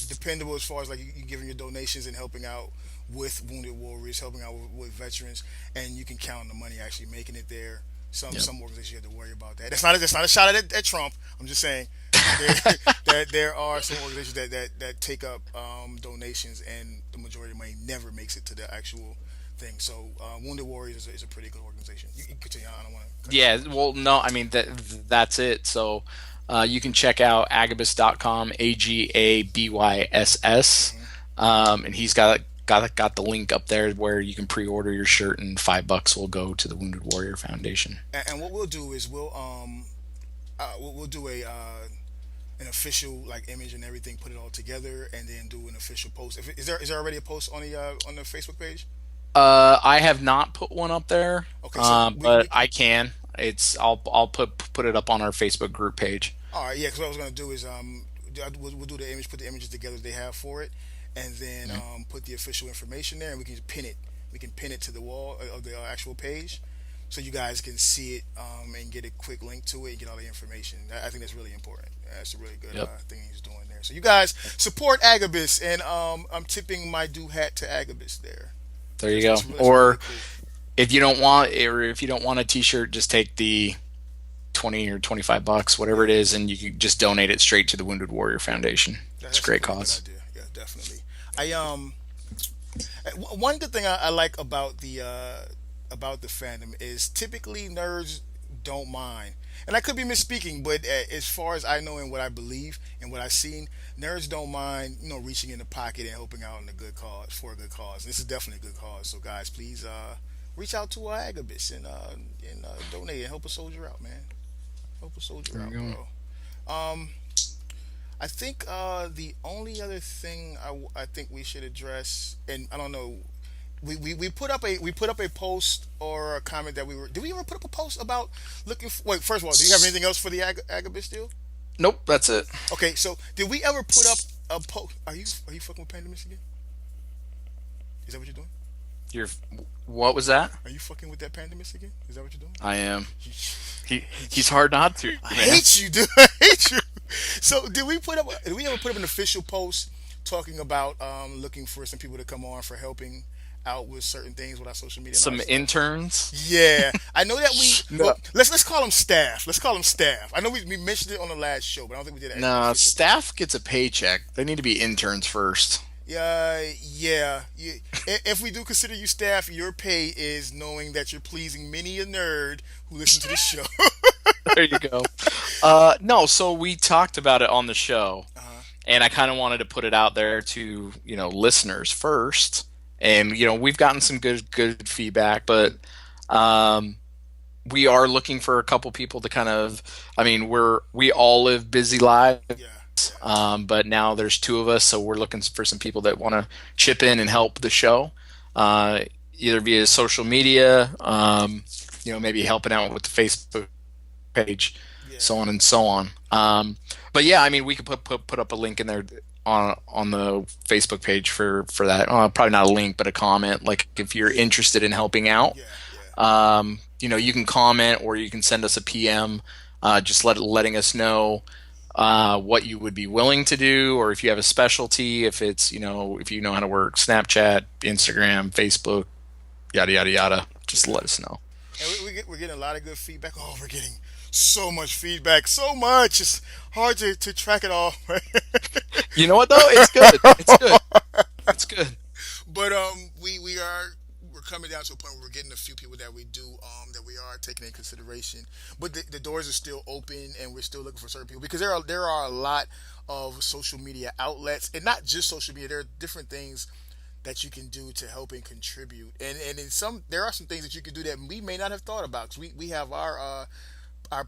[SPEAKER 2] dependable as far as like you giving your donations and helping out with Wounded Warriors, helping out with veterans, and you can count on the money actually making it there. Some organizations you have to worry about that. That's not a shot at Trump. I'm just saying there are some organizations that take up donations, and the majority of the money never makes it to the actual thing. So Wounded Warriors is a pretty good organization. You can continue. I don't want to.
[SPEAKER 1] Yeah. Well, no. I mean that's it. So. You can check out agabyss.com, AGABYSS, and he's got the link up there where you can pre-order your shirt, and $5 will go to the Wounded Warrior Foundation.
[SPEAKER 2] And what we'll do is we'll do an official like image and everything, put it all together, and then do an official post. Is there already a post on the Facebook page?
[SPEAKER 1] I have not put one up there,
[SPEAKER 2] Okay, so
[SPEAKER 1] but I can. I'll put it up on our Facebook group page.
[SPEAKER 2] All right, yeah. Because what I was gonna do is we'll do the image, put the images together they have for it, and then put the official information there, and we can pin it. We can pin it to the wall of the actual page, so you guys can see it and get a quick link to it and get all the information. I think that's really important. That's a really good thing he's doing there. So you guys support Agabyss, and I'm tipping my do hat to Agabyss there.
[SPEAKER 1] There you go. Or really cool. if you don't want a T-shirt, just take the $20 or $25, whatever it is, and you can just donate it straight to the Wounded Warrior Foundation. It's a great cause.
[SPEAKER 2] Good idea. Yeah, definitely. One good thing I like about the fandom is typically nerds don't mind, and I could be misspeaking, but as far as I know and what I believe and what I've seen, nerds don't mind reaching in the pocket and helping out in a good cause for a good cause. This is definitely a good cause. So guys, please reach out to Agabyss and donate and help a soldier out, man. Help a soldier out, bro. I think the only other thing I think we should address, and I don't know, we put up a post or a comment that did we ever put up a post about looking for, wait, first of all, do you have anything else for the Agabyss deal?
[SPEAKER 1] Nope, that's it.
[SPEAKER 2] Okay, so did we ever put up a post? Are you fucking with Pandemics again? Is that what you're doing?
[SPEAKER 1] What was that?
[SPEAKER 2] Are you fucking with that Pandemics again? Is that what you're doing?
[SPEAKER 1] I am. He's hard not to.
[SPEAKER 2] I hate you, dude. I hate you. So did we ever put up an official post talking about looking for some people to come on for helping out with certain things with our social media?
[SPEAKER 1] Some interns?
[SPEAKER 2] Yeah. I know that let's call them staff. Let's call them staff. I know we mentioned it on the last show, but I don't think we did it.
[SPEAKER 1] No, staff gets a paycheck. They need to be interns first.
[SPEAKER 2] Yeah. If we do consider you staff, your pay is knowing that you're pleasing many a nerd who listens to this show.
[SPEAKER 1] There you go. No, so we talked about it on the show, and I kind of wanted to put it out there to listeners first, and we've gotten some good feedback, but we are looking for a couple people to kind of. I mean, we all live busy lives. Yeah. But now there's two of us, so we're looking for some people that want to chip in and help the show, either via social media, maybe helping out with the Facebook page, so on and so on. But yeah, I mean, we could put up a link in there on the Facebook page for that. Probably not a link, but a comment. Like if you're interested in helping out, you can comment or you can send us a PM, just letting us know. What you would be willing to do, or if you have a specialty, if it's if you know how to work Snapchat, Instagram, Facebook, yada yada yada, just let us know.
[SPEAKER 2] And we're getting a lot of good feedback. Oh, we're getting so much feedback, so much. It's hard to track it all.
[SPEAKER 1] You know what though? It's good. It's good. It's good.
[SPEAKER 2] But we're coming down to a point where we're getting a few people that we are taking in consideration, but the doors are still open, and we're still looking for certain people, because there are a lot of social media outlets, and not just social media. There are different things that you can do to help and contribute, and there are some things that you can do that we may not have thought about, because we have our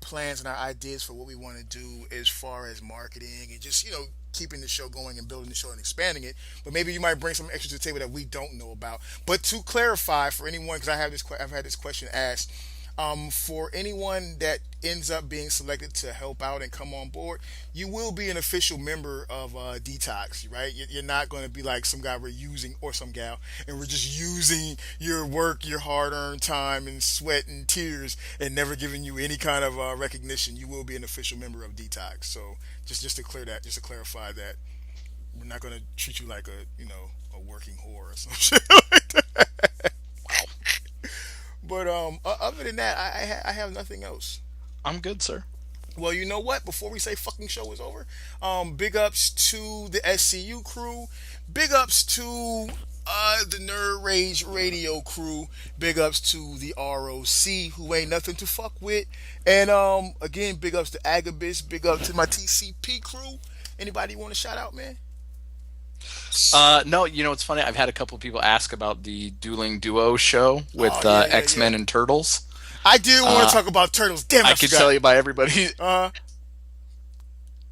[SPEAKER 2] plans and our ideas for what we want to do as far as marketing and just keeping the show going and building the show and expanding it. But maybe you might bring some extra to the table that we don't know about. But to clarify for anyone, because I've had this question asked, for anyone that ends up being selected to help out and come on board, you will be an official member of Detox, right? You're not going to be like some guy we're using, or some gal, and we're just using your work, your hard-earned time and sweat and tears, and never giving you any kind of recognition. You will be an official member of Detox. So just to clarify that, we're not going to treat you like a working whore or some shit like that. But other than that, I have nothing else.
[SPEAKER 1] I'm good, sir.
[SPEAKER 2] Well, you know what? Before we say fucking show is over, big ups to the SCU crew. Big ups to the Nerd Rage Radio crew. Big ups to the ROC, who ain't nothing to fuck with. And again, big ups to Agabyss. Big up to my TCP crew. Anybody want to shout out, man?
[SPEAKER 1] No, it's funny. I've had a couple of people ask about the Dueling Duo show with X-Men and Turtles.
[SPEAKER 2] I did want to talk about Turtles. Damn, I
[SPEAKER 1] could tell you by everybody.
[SPEAKER 2] Go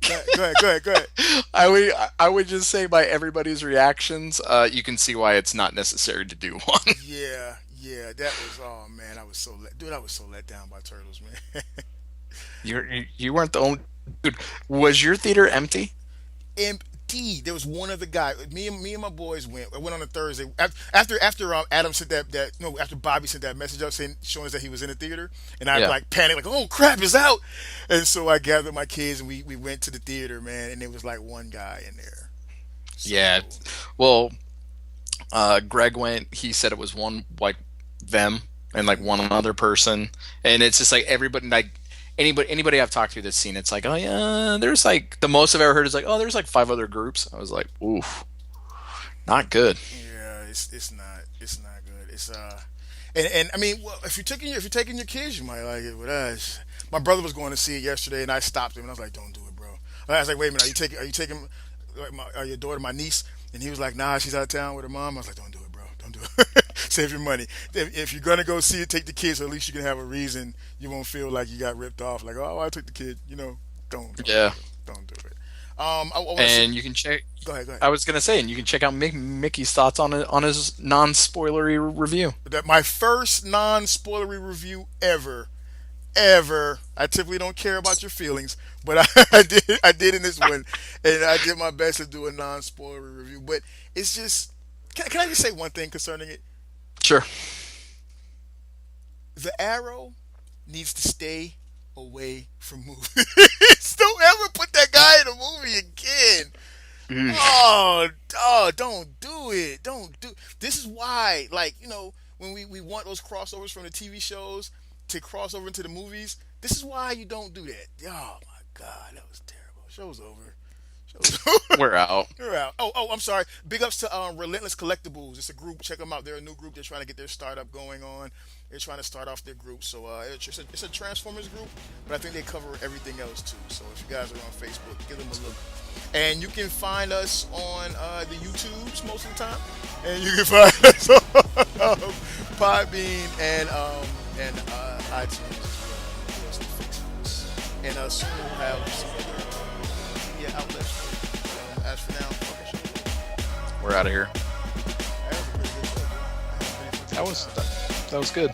[SPEAKER 2] ahead.
[SPEAKER 1] I would just say by everybody's reactions, you can see why it's not necessary to do one.
[SPEAKER 2] Yeah, that was. Oh man, I was so dude. I was so let down by Turtles, man.
[SPEAKER 1] You weren't the only dude. Was your theater empty?
[SPEAKER 2] Empty. There was one other guy. Me and my boys went. I went on a Thursday after Adam sent that no after Bobby sent that message up saying showing us that he was in the theater, and I
[SPEAKER 1] Yeah.
[SPEAKER 2] like panicked like, oh crap, it's out. And so I gathered my kids and we went to the theater, man, and there was like one guy in there. So
[SPEAKER 1] Yeah. Well, Greg went. He said it was one like them and like one other person, and it's just like everybody like anybody I've talked to that's seen it's like, oh yeah, there's like the most I've ever heard is like, oh, there's like five other groups. I was like, oof, not good.
[SPEAKER 2] yeah, it's not good. And I mean, well, if you're taking your kids, you might like it. With us, my brother was going to see it yesterday, and I stopped him, and I was like, don't do it, bro. I was like, wait a minute, are you taking your daughter, my niece? And he was like, nah, she's out of town with her mom. I was like, don't do it, bro. Don't do it. Save your money. If you're gonna go see it, take the kids. So at least you can have a reason. You won't feel like you got ripped off. Like, oh, I took the kid. Don't do
[SPEAKER 1] Yeah.
[SPEAKER 2] it. Don't do it. I want to
[SPEAKER 1] And you can check.
[SPEAKER 2] go ahead. Go ahead.
[SPEAKER 1] I was gonna say, and you can check out Mickey's thoughts on his non-spoilery review.
[SPEAKER 2] That my first non-spoilery review ever. I typically don't care about your feelings, but I did in this one, and I did my best to do a non-spoilery review. But it's just, can I just say one thing concerning it?
[SPEAKER 1] Sure.
[SPEAKER 2] The Arrow needs to stay away from movies. Don't ever put that guy in a movie again. Oh, don't do it. Don't do. This is why, like, when we want those crossovers from the TV shows to cross over into the movies, this is why you don't do that. Oh my God, that was terrible. Show's over. Show's over.
[SPEAKER 1] We're out.
[SPEAKER 2] You're out. Oh, I'm sorry. Big ups to Relentless Collectibles. It's a group. Check them out. They're a new group. They're trying to get their startup going on. They're trying to start off their group. So it's a Transformers group, but I think they cover everything else too. So if you guys are on Facebook, give them a look. And you can find us on the YouTubes most of the time, and you can find us on Podbean and iTunes as well. And soon we'll have some other media outlets. As for now,
[SPEAKER 1] We're out of here.
[SPEAKER 2] that was a pretty good show.
[SPEAKER 1] That was good.